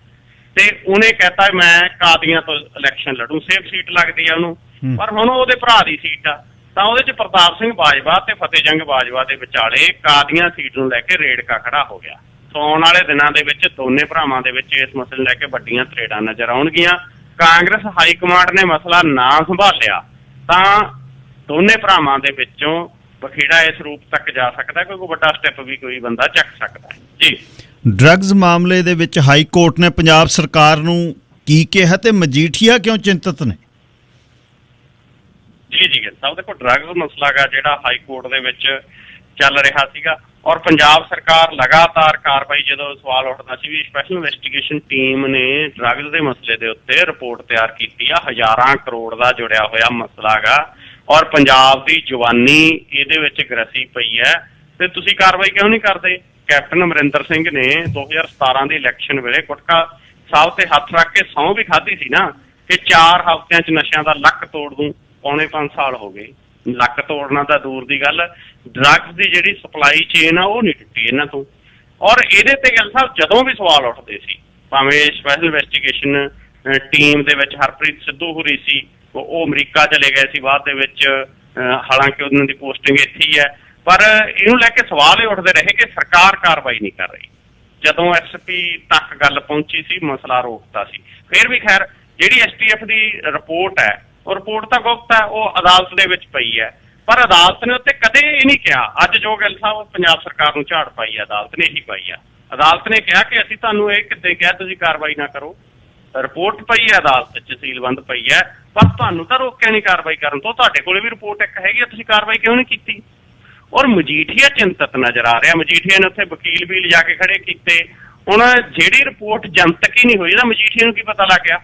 ਤੇ ਉਹਨੇ ਕਹਿਤਾ ਮੈਂ ਕਾਦੀਆਂ ਤੋਂ ਇਲੈਕਸ਼ਨ ਲੜੂ, ਸੇਫ ਸੀਟ ਲੱਗਦੀ ਆ ਉਹਨੂੰ, ਪਰ ਹੁਣ ਉਹਦੇ ਭਰਾ ਦੀ ਸੀਟ ਆ, ਤਾਂ ਉਹਦੇ 'ਚ ਪ੍ਰਤਾਪ ਸਿੰਘ ਬਾਜਵਾ ਤੇ ਫਤਿਹ ਜੰਗ ਬਾਜਵਾ ਦੇ ਵਿਚਾਲੇ ਕਾਦੀਆਂ ਸੀਟ ਨੂੰ ਲੈ ਕੇ ਰੇੜਕਾ ਖੜਾ ਹੋ ਗਿਆ। ਸੋ ਆਉਣ ਵਾਲੇ ਦਿਨਾਂ ਦੇ ਵਿੱਚ ਦੋਨੇ ਭਰਾਵਾਂ ਦੇ ਵਿੱਚ ਇਸ ਮਸਲੇ ਨੂੰ ਲੈ ਕੇ ਵੱਡੀਆਂ ਤਰੇੜਾਂ ਨਜ਼ਰ ਆਉਣਗੀਆਂ। ਕਾਂਗਰਸ ਹਾਈ ਕਮਾਂਡ ਨੇ ਮਸਲਾ ਨਾ ਸੰਭਾਲਿਆ ਤਾਂ ਦੋਨੇ ਭਰਾਵਾਂ ਦੇ ਵਿੱਚੋਂ ਬਖੇੜਾ ਇਸ ਰੂਪ ਤੱਕ ਜਾ ਸਕਦਾ, ਕੋਈ ਵੱਡਾ ਸਟੈਪ ਵੀ ਕੋਈ ਬੰਦਾ ਚੱਕ ਸਕਦਾ ਹੈ ਜੀ। ਡਰੱਗਸ ਮਾਮਲੇ ਦੇ ਵਿੱਚ ਹਾਈ ਕੋਰਟ ਨੇ ਪੰਜਾਬ ਸਰਕਾਰ ਨੂੰ ਕੀ ਕਿਹਾ ਤੇ ਮਜੀਠੀਆ ਕਿਉਂ ਚਿੰਤਤ ਨੇ? ਜੀ ਗਿੱਲ ਸਾਹਿਬ, ਦੇਖੋ ਡਰੱਗਸ ਮਸਲਾ ਗਾ ਜਿਹੜਾ ਹਾਈ ਕੋਰਟ ਦੇ ਵਿੱਚ ਚੱਲ ਰਿਹਾ ਸੀਗਾ, ਔਰ ਪੰਜਾਬ ਸਰਕਾਰ ਲਗਾਤਾਰ ਕਾਰਵਾਈ, ਜਦੋਂ ਸਵਾਲ ਉੱਠਦਾ ਸੀ ਵੀ ਸਪੈਸ਼ਲ ਇਨਵੈਸਟੀਗੇਸ਼ਨ ਟੀਮ ਨੇ ਡਰੱਗਸ ਦੇ ਮਸਲੇ ਦੇ ਉੱਤੇ ਰਿਪੋਰਟ ਤਿਆਰ ਕੀਤੀ ਆ, ਹਜ਼ਾਰਾਂ ਕਰੋੜ ਦਾ ਜੁੜਿਆ ਹੋਇਆ ਮਸਲਾ ਗਾ, ਔਰ ਪੰਜਾਬ ਦੀ ਜਵਾਨੀ ਇਹਦੇ ਵਿੱਚ ਗਰਸੀ ਪਈ ਹੈ, ਤੇ ਤੁਸੀਂ ਕਾਰਵਾਈ ਕਿਉਂ ਨਹੀਂ ਕਰਦੇ? ਕੈਪਟਨ ਅਮਰਿੰਦਰ ਸਿੰਘ ਨੇ 2017 ਦੀ ਇਲੈਕਸ਼ਨ ਵੇਲੇ ਗੁਟਕਾ ਸਾਹਿਬ ਤੇ ਹੱਥ ਰੱਖ ਕੇ ਸਹੁੰ ਵੀ ਖਾਧੀ ਸੀ ਨਾ ਕਿ 4 ਹਫ਼ਤਿਆਂ 'ਚ ਨਸ਼ਿਆਂ ਦਾ ਲੱਕ ਤੋੜ ਦੂੰ। ਪੌਣੇ 5 ਸਾਲ ਹੋ ਗਏ, ਲੱਕ ਤੋੜਨਾ ਤਾਂ ਦੂਰ ਦੀ ਗੱਲ, ਡਰੱਗਸ ਦੀ ਜਿਹੜੀ ਸਪਲਾਈ ਚੇਨ ਆ ਉਹ ਨਹੀਂ ਟੁੱਟੀ ਇਹਨਾਂ ਤੋਂ। ਔਰ ਇਹਦੇ ਤੇ ਗਿੱਲ ਸਾਹਿਬ ਜਦੋਂ ਵੀ ਸਵਾਲ ਉੱਠਦੇ ਸੀ, ਭਾਵੇਂ ਸਪੈਸ਼ਲ ਇਨਵੈਸਟੀਗੇਸ਼ਨ ਟੀਮ ਦੇ ਵਿੱਚ ਹਰਪ੍ਰੀਤ ਸਿੱਧੂ ਹੋਰੀ ਸੀ, ਉਹ ਅਮਰੀਕਾ ਚਲੇ ਗਏ ਸੀ ਬਾਅਦ ਦੇ ਵਿੱਚ, ਹਾਲਾਂਕਿ ਉਹਨਾਂ ਦੀ ਪੋਸਟਿੰਗ ਇੱਥੇ ਹੀ ਹੈ, ਪਰ ਇਹਨੂੰ ਲੈ ਕੇ ਸਵਾਲ ਇਹ ਉੱਠਦੇ ਰਹੇ ਕਿ ਸਰਕਾਰ ਕਾਰਵਾਈ ਨਹੀਂ ਕਰ ਰਹੀ। ਜਦੋਂ SP ਤੱਕ ਗੱਲ ਪਹੁੰਚੀ ਸੀ, ਮਸਲਾ ਰੋਕਤਾ ਸੀ। ਫਿਰ ਵੀ ਖੈਰ ਜਿਹੜੀ STF ਦੀ ਰਿਪੋਰਟ ਹੈ, ਉਹ ਰਿਪੋਰਟ ਤਾਂ ਗੁਪਤ ਹੈ, ਉਹ ਅਦਾਲਤ ਦੇ ਵਿੱਚ ਪਈ ਹੈ, ਪਰ ਅਦਾਲਤ ਨੇ ਉੱਤੇ ਕਦੇ ਇਹ ਨਹੀਂ ਕਿਹਾ। ਅੱਜ ਜੋ ਗਿੱਲ ਸਾਹਿਬ ਪੰਜਾਬ ਸਰਕਾਰ ਨੂੰ ਝਾੜ ਪਾਈ ਹੈ, ਅਦਾਲਤ ਨੇ ਇਹੀ ਪਾਈ ਆ। ਅਦਾਲਤ ਨੇ ਕਿਹਾ ਕਿ ਅਸੀਂ ਤੁਹਾਨੂੰ ਇਹ ਕਿੱਦਾਂ ਕਿਹਾ ਤੁਸੀਂ ਕਾਰਵਾਈ ਨਾ ਕਰੋ, ਰਿਪੋਰਟ ਪਈ ਹੈ ਅਦਾਲਤ 'ਚ, ਸੀਲਬੰਦ ਪਈ ਹੈ, ਪਰ ਤੁਹਾਨੂੰ ਤਾਂ ਰੋਕਿਆ ਨਹੀਂ ਕਾਰਵਾਈ ਕਰਨ ਤੋਂ। ਤੁਹਾਡੇ ਕੋਲੇ ਵੀ ਰਿਪੋਰਟ ਇੱਕ ਹੈਗੀ ਆ, ਤੁਸੀਂ ਕਾਰਵਾਈ ਕਿਉਂ ਨਹੀਂ ਕੀਤੀ? ਔਰ ਮਜੀਠੀਆ ਚਿੰਤਤ ਨਜ਼ਰ ਆ ਰਿਹਾ। ਮਜੀਠੀਆ ਨੇ ਉੱਥੇ ਵਕੀਲ ਵੀ ਲਿਜਾ ਕੇ ਖੜੇ ਕੀਤੇ। ਹੁਣ ਜਿਹੜੀ ਰਿਪੋਰਟ ਜਨਤਕ ਹੀ ਨਹੀਂ ਹੋਈ ਨਾ, ਮਜੀਠੀਆ ਨੂੰ ਕੀ ਪਤਾ ਲੱਗ ਗਿਆ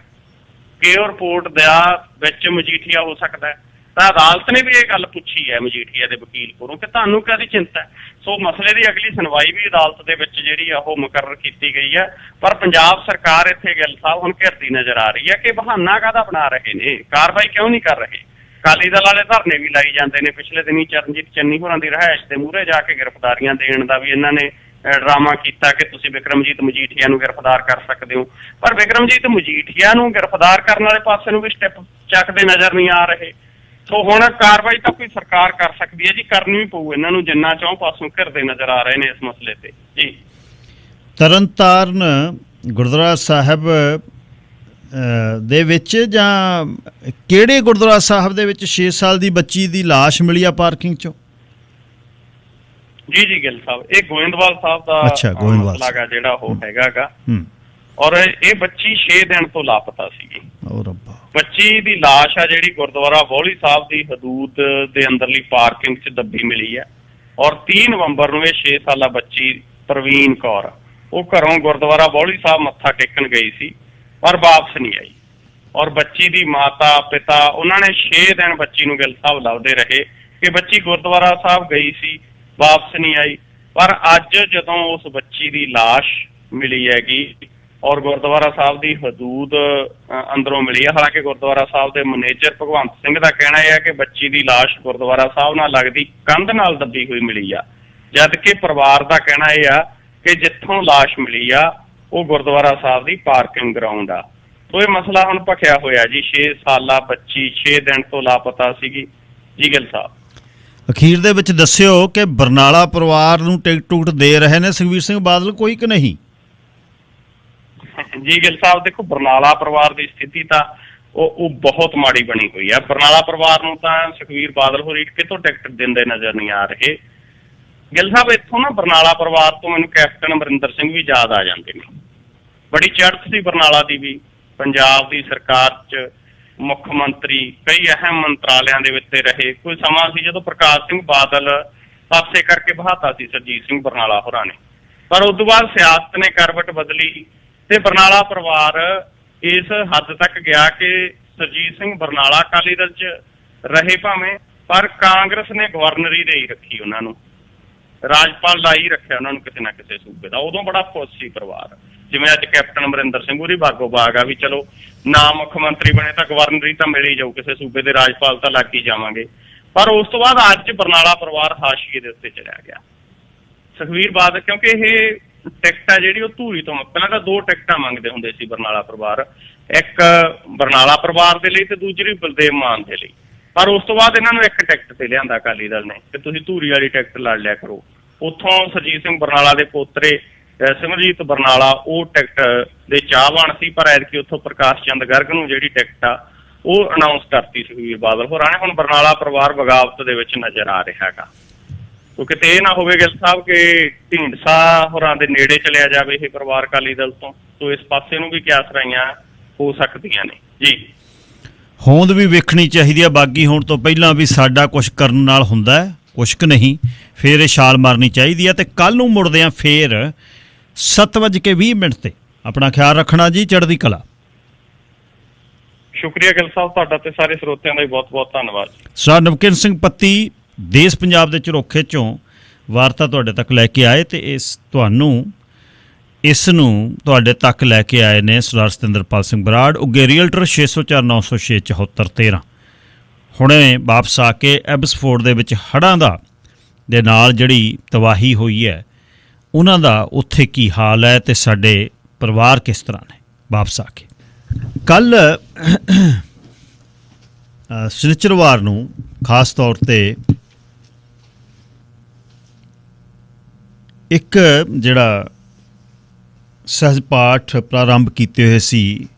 ਕਿ ਉਹ ਰਿਪੋਰਟ ਦਾ ਵਿੱਚ ਮਜੀਠੀਆ ਹੋ ਸਕਦਾ ਹੈ? ਤਾਂ ਅਦਾਲਤ ਨੇ ਵੀ ਇਹ ਗੱਲ ਪੁੱਛੀ ਹੈ ਮਜੀਠੀਆ ਦੇ ਵਕੀਲ ਕੋਲੋਂ ਕਿ ਤੁਹਾਨੂੰ ਕਾਹਦੀ ਚਿੰਤਾ ਹੈ। ਸੋ ਮਸਲੇ ਦੀ ਅਗਲੀ ਸੁਣਵਾਈ ਵੀ ਅਦਾਲਤ ਦੇ ਵਿੱਚ ਜਿਹੜੀ ਆ ਉਹ ਮੁਕਰਰ ਕੀਤੀ ਗਈ ਹੈ, ਪਰ ਪੰਜਾਬ ਸਰਕਾਰ ਇੱਥੇ ਗਿੱਲ ਸਾਹਿਬ ਹੁਣ ਘਿਰਦੀ ਨਜ਼ਰ ਆ ਰਹੀ ਹੈ ਕਿ ਬਹਾਨਾ ਕਾਹਦਾ ਬਣਾ ਰਹੇ ਨੇ, ਕਾਰਵਾਈ ਕਿਉਂ ਨਹੀਂ ਕਰ ਰਹੇ। ਅਕਾਲੀ ਦਲ ਵਾਲੇ ਧਰਨੇ ਵੀ ਲਾਈ ਜਾਂਦੇ ਨੇ। ਪਿਛਲੇ ਦਿਨੀ ਚਰਨਜੀਤ ਚੰਨੀ ਹੋਰਾਂ ਦੀ ਰਿਹਾਇਸ਼ ਦੇ ਮੂਹਰੇ ਜਾ ਕੇ ਗ੍ਰਿਫਤਾਰੀਆਂ ਦੇਣ ਦਾ ਵੀ ਇਹਨਾਂ ਨੇ ਡਰਾਮਾ ਕੀਤਾ ਕਿ ਤੁਸੀਂ ਵਿਕਰਮਜੀਤ ਮਜੀਠੀਆ ਨੂੰ ਗ੍ਰਿਫਤਾਰ ਕਰ ਸਕਦੇ ਹੋ, ਪਰ ਵਿਕਰਮਜੀਤ ਮਜੀਠੀਆ ਨੂੰ ਗ੍ਰਿਫਤਾਰ ਕਰਨ ਵਾਲੇ ਪਾਸੇ ਨੂੰ ਵੀ ਸਟੈਪ ਚੱਕਦੇ ਨਜ਼ਰ ਨਹੀਂ ਆ ਰਹੇ। ਸੋ ਹੁਣ ਕਾਰਵਾਈ ਤਾਂ ਕੋਈ ਸਰਕਾਰ ਕਰ ਸਕਦੀ ਹੈ ਜੀ, ਕਰਨੀ ਵੀ ਪਊ ਇਹਨਾਂ ਨੂੰ, ਜਿੰਨਾ ਚੌਂ ਪਾਸੋਂ ਘਿਰਦੇ ਨਜ਼ਰ ਆ ਰਹੇ ਨੇ ਇਸ ਮਸਲੇ ਤੇ ਜੀ। ਤਰਨਤਾਰਨ ਗੁਰਦੁਆਰਾ ਸਾਹਿਬ ਦੇ ਵਿੱਚ ਜਾਂ ਕਿਹੜੇ ਗੁਰਦੁਆਰਾ ਸਾਹਿਬ ਦੇ ਵਿੱਚ 6 ਸਾਲ ਦੀ ਬੱਚੀ ਦੀ ਲਾਸ਼ ਮਿਲੀ ਆ ਪਾਰਕਿੰਗ 'ਚੋਂ? ਜੀ ਗਿੱਲ ਸਾਹਿਬ, ਇਹ ਗੋਇੰਦਵਾਲ ਸਾਹਿਬ ਦਾ ਮਸਲਾ ਜਿਹੜਾ ਉਹ ਹੈਗਾ, ਔਰ ਇਹ ਬੱਚੀ 6 ਦਿਨ ਤੋਂ ਲਾਪਤਾ ਸੀਗੀ। ਬੱਚੀ ਦੀ ਲਾਸ਼ ਆ ਜਿਹੜੀ ਗੁਰਦੁਆਰਾ ਬੋਹਲੀ ਸਾਹਿਬ ਦੀ ਹਦੂਦ ਦੇ ਅੰਦਰਲੀ ਪਾਰਕਿੰਗ 'ਚ ਦੱਬੀ ਮਿਲੀ ਹੈ, ਔਰ 30 ਨਵੰਬਰ ਨੂੰ ਇਹ 6 ਸਾਲਾ ਬੱਚੀ ਪ੍ਰਵੀਨ ਕੌਰ ਉਹ ਘਰੋਂ ਗੁਰਦੁਆਰਾ ਬੋਹਲੀ ਸਾਹਿਬ ਮੱਥਾ ਟੇਕਣ ਗਈ ਸੀ, ਪਰ ਵਾਪਸ ਨਹੀਂ ਆਈ। ਔਰ ਬੱਚੀ ਦੀ ਮਾਤਾ ਪਿਤਾ ਉਹਨਾਂ ਨੇ 6 ਦਿਨ ਬੱਚੀ ਨੂੰ ਗਿੱਲ ਸਾਹਿਬ ਲੱਭਦੇ ਰਹੇ ਕਿ ਬੱਚੀ ਗੁਰਦੁਆਰਾ ਸਾਹਿਬ ਗਈ ਸੀ, ਵਾਪਸ ਨਹੀਂ ਆਈ। ਪਰ ਅੱਜ ਜਦੋਂ ਉਸ ਬੱਚੀ ਦੀ ਲਾਸ਼ ਮਿਲੀ ਹੈਗੀ ਔਰ ਗੁਰਦੁਆਰਾ ਸਾਹਿਬ ਦੀ ਹਦੂਦ ਅੰਦਰੋਂ ਮਿਲੀ ਹੈ, ਹਾਲਾਂਕਿ ਗੁਰਦੁਆਰਾ ਸਾਹਿਬ ਦੇ ਮੈਨੇਜਰ ਭਗਵੰਤ ਸਿੰਘ ਦਾ ਕਹਿਣਾ ਇਹ ਹੈ ਕਿ ਬੱਚੀ ਦੀ ਲਾਸ਼ ਗੁਰਦੁਆਰਾ ਸਾਹਿਬ ਨਾਲ ਲੱਗਦੀ ਕੰਧ ਨਾਲ ਦੱਬੀ ਹੋਈ ਮਿਲੀ ਆ, ਜਦ ਕਿ ਪਰਿਵਾਰ ਦਾ ਕਹਿਣਾ ਇਹ ਆ ਕਿ ਜਿੱਥੋਂ ਲਾਸ਼ ਮਿਲੀ ਆ ਉਹ ਗੁਰਦੁਆਰਾ ਸਾਹਿਬ ਦੀ ਪਾਰਕਿੰਗ ਗਰਾਊਂਡ ਆ। ਸੋ ਇਹ ਮਸਲਾ ਹੁਣ ਭਖਿਆ ਹੋਇਆ ਜੀ। 6 ਸਾਲਾ ਬੱਚੀ 6 ਦਿਨ ਤੋਂ ਲਾਪਤਾ ਸੀਗੀ ਜੀ ਗਿੱਲ ਸਾਹਿਬ। ਅਖੀਰ ਦੇ ਵਿੱਚ ਦੱਸਿਓ ਕਿ ਬਰਨਾਲਾ ਪਰਿਵਾਰ ਨੂੰ ਟਿਕਟ ਟੁਕਟ ਦੇ ਰਹੇ ਨੇ ਸੁਖਬੀਰ ਸਿੰਘ ਬਾਦਲ ਕੋਈ ਕਿ ਨਹੀਂ? ਜੀ ਗਿੱਲ ਸਾਹਿਬ ਦੇਖੋ, ਬਰਨਾਲਾ ਪਰਿਵਾਰ ਦੀ ਸਥਿਤੀ ਤਾਂ ਉਹ ਬਹੁਤ ਮਾੜੀ ਬਣੀ ਹੋਈ ਹੈ। ਬਰਨਾਲਾ ਪਰਿਵਾਰ ਨੂੰ ਤਾਂ ਸੁਖਬੀਰ ਬਾਦਲ ਹੋਰੀ ਕਿਤੋਂ ਟਿਕਟ ਦਿੰਦੇ ਨਜ਼ਰ ਨਹੀਂ ਆ ਰਹੇ। ਗਿੱਲ ਸਾਹਿਬ ਇੱਥੋਂ ਨਾ ਬਰਨਾਲਾ ਪਰਿਵਾਰ ਤੋਂ ਮੈਨੂੰ ਕੈਪਟਨ ਅਮਰਿੰਦਰ ਸਿੰਘ ਵੀ ਯਾਦ ਆ ਜਾਂਦੇ ਨੇ। ਬੜੀ ਚੜ੍ਹਤ ਸੀ ਬਰਨਾਲਾ ਦੀ ਵੀ। ਪੰਜਾਬ ਦੀ ਸਰਕਾਰ 'ਚ ਮੁੱਖ ਮੰਤਰੀ ਕਈ ਅਹਿਮ ਮੰਤਰਾਲਿਆਂ ਦੇ ਵਿੱਚ ਰਹੇ। ਕੋਈ ਸਮਾਂ ਸੀ ਜਦੋਂ ਪ੍ਰਕਾਸ਼ ਸਿੰਘ ਬਾਦਲ ਪਾਸੇ ਕਰਕੇ ਬਹਾਤਾ ਸੀ ਸਰਜੀਤ ਸਿੰਘ ਬਰਨਾਲਾ ਹੋਰਾਂ ਨੇ, ਪਰ ਉਸ ਤੋਂ ਬਾਅਦ ਸਿਆਸਤ ਨੇ ਕਰਵਟ ਬਦਲੀ ਤੇ ਬਰਨਾਲਾ ਪਰਿਵਾਰ ਇਸ ਹੱਦ ਤੱਕ ਗਿਆ ਕਿ ਸਰਜੀਤ ਸਿੰਘ ਬਰਨਾਲਾ ਅਕਾਲੀ ਦਲ 'ਚ ਰਹੇ ਭਾਵੇਂ, ਪਰ ਕਾਂਗਰਸ ਨੇ ਗਵਰਨਰੀ ਦੇ ਹੀ ਰੱਖੀ, ਉਹਨਾਂ ਨੂੰ ਰਾਜਪਾਲ ਦਾ ਹੀ ਰੱਖਿਆ ਉਹਨਾਂ ਨੂੰ ਕਿਸੇ ਨਾ ਕਿਸੇ ਸੂਬੇ ਦਾ। ਉਦੋਂ ਬੜਾ ਖੁਸ਼ ਸੀ ਪਰਿਵਾਰ। ਜਿਵੇਂ ਅੱਜ ਕੈਪਟਨ ਅਮਰਿੰਦਰ ਸਿੰਘ ਉਹਦੀ ਬਾਗੋ ਬਾਗ ਆ ਵੀ ਚਲੋ ਨਾ ਮੁੱਖ ਮੰਤਰੀ ਬਣੇ ਤਾਂ ਗਵਰਨਰੀ ਤਾਂ ਮਿਲ ਹੀ ਜਾਊ, ਕਿਸੇ ਸੂਬੇ ਦੇ ਰਾਜਪਾਲ ਤਾਂ ਲੱਗ ਹੀ ਜਾਵਾਂਗੇ। ਪਰ ਉਸ ਤੋਂ ਬਾਅਦ ਅੱਜ ਬਰਨਾਲਾ ਪਰਿਵਾਰ ਹਾਸ਼ੀਏ ਦੇ ਉੱਤੇ ਚਲਿਆ ਗਿਆ। ਸੁਖਬੀਰ ਬਾਦਲ ਕਿਉਂਕਿ ਇਹ ਟਿਕਟ ਆ ਜਿਹੜੀ ਉਹ ਧੂਰੀ ਤੋਂ ਪਹਿਲਾਂ ਤਾਂ 2 ਟਿਕਟਾਂ ਮੰਗਦੇ ਹੁੰਦੇ ਸੀ ਬਰਨਾਲਾ ਪਰਿਵਾਰ, ਇੱਕ ਬਰਨਾਲਾ ਪਰਿਵਾਰ ਦੇ ਲਈ ਤੇ ਦੂਜੀ ਬਲਦੇਵ ਮਾਨ ਦੇ ਲਈ। ਪਰ ਉਸ ਤੋਂ ਬਾਅਦ ਇਹਨਾਂ ਨੂੰ ਇੱਕ ਟਿਕਟ ਤੇ ਲਿਆਂਦਾ ਅਕਾਲੀ ਦਲ ਨੇ ਕਿ ਤੁਸੀਂ ਧੂਰੀ ਵਾਲੀ ਟਿਕਟ ਲੜ ਲਿਆ ਕਰੋ। ਉੱਥੋਂ ਸਰਜੀਤ ਸਿੰਘ ਬਰਨਾਲਾ ਦੇ ਪੋਤਰੇ ਸਿਮਰਜੀਤ ਬਰਨਾਲਾ ਉਹ ਟਿਕਟ ਦੇ ਚਾਹਵਾਨ ਸੀ, ਪਰ ਐਤਕੀ ਉੱਥੋਂ ਪ੍ਰਕਾਸ਼ ਚੰਦ ਗਰਗ ਨੂੰ ਜਿਹੜੀ ਟਿਕਟ ਆ ਉਹ ਅਨਾਉਂਸ ਕਰਤੀ ਸੁਖਬੀਰ ਬਾਦਲ ਹੋਰਾਂ ਨੇ। ਹੁਣ ਬਰਨਾਲਾ ਪਰਿਵਾਰ ਬਗਾਵਤ ਦੇ ਵਿੱਚ ਨਜ਼ਰ ਆ ਰਿਹਾ ਹੈਗਾ। ਸੋ ਕਿਤੇ ਇਹ ਨਾ ਹੋਵੇ ਗਿੱਲ ਸਾਹਿਬ ਕਿ ਢੀਂਡਸਾ ਹੋਰਾਂ ਦੇ ਨੇੜੇ ਚਲਿਆ ਜਾਵੇ ਇਹ ਪਰਿਵਾਰ ਅਕਾਲੀ ਦਲ ਤੋਂ। ਸੋ ਇਸ ਪਾਸੇ ਨੂੰ ਵੀ ਕਿਆਸ ਰਾਈਆਂ ਹੋ ਸਕਦੀਆਂ ਨੇ ਜੀ। ਹੋਂਦ ਵੀ ਵੇਖਣੀ ਚਾਹੀਦੀ ਹੈ ਬਾਗੀ ਹੋਣ ਤੋਂ ਪਹਿਲਾਂ ਵੀ ਸਾਡਾ ਕੁਛ ਕਰਨ ਨਾਲ ਹੁੰਦਾ ਹੈ, ਕੁਛ ਕੁ ਨਹੀਂ, ਫਿਰ ਇਹ ਛਾਲ ਮਾਰਨੀ ਚਾਹੀਦੀ ਹੈ। ਤੇ ਕੱਲ੍ਹ ਨੂੰ ਮੁੜਦੇ ਹਾਂ ਫੇਰ 7:20 ਤੇ। ਆਪਣਾ ਖਿਆਲ ਰੱਖਣਾ ਜੀ। ਚੜ੍ਹਦੀ ਕਲਾ। ਸ਼ੁਕਰੀਆ ਗਿੱਲ ਸਾਹਿਬ, ਤੁਹਾਡਾ ਤੇ ਸਾਰੇ ਸਰੋਤਿਆਂ ਦਾ ਬਹੁਤ ਬਹੁਤ ਧੰਨਵਾਦ। ਸਰ ਨਵਕਿਰਨ ਸਿੰਘ ਪੱਤੀ ਦੇਸ਼ ਪੰਜਾਬ ਦੇ ਝਰੋਖੇ 'ਚੋਂ ਵਾਰਤਾ ਤੁਹਾਡੇ ਤੱਕ ਲੈ ਕੇ ਆਏ ਤੇ ਇਸ ਨੂੰ ਤੁਹਾਡੇ ਤੱਕ ਲੈ ਕੇ ਆਏ ਨੇ ਸਰਦਾਰ ਸਤਿੰਦਰਪਾਲ ਸਿੰਘ ਬਰਾੜ, ਉੱਗੇ ਰੀਅਲਟਰ 604 906 74 13। ਹੁਣੇ ਵਾਪਸ ਆ ਕੇ ਐਬਸਫੋਰਡ ਦੇ ਵਿੱਚ ਹੜ੍ਹਾਂ ਦੇ ਨਾਲ ਜਿਹੜੀ ਤਬਾਹੀ ਹੋਈ ਹੈ ਉਹਨਾਂ ਦਾ ਉੱਥੇ ਕੀ ਹਾਲ ਹੈ ਤੇ ਸਾਡੇ ਪਰਿਵਾਰ ਕਿਸ ਤਰ੍ਹਾਂ ਨੇ। ਵਾਪਸ ਆ ਕੇ ਕੱਲ੍ਹ ਸ਼ਨੀਚਰਵਾਰ ਨੂੰ ਖਾਸ ਤੌਰ 'ਤੇ ਇੱਕ ਜਿਹੜਾ ਸਹਿਜ ਪਾਠ ਪ੍ਰਾਰੰਭ ਕੀਤੇ ਹੋਏ ਸੀ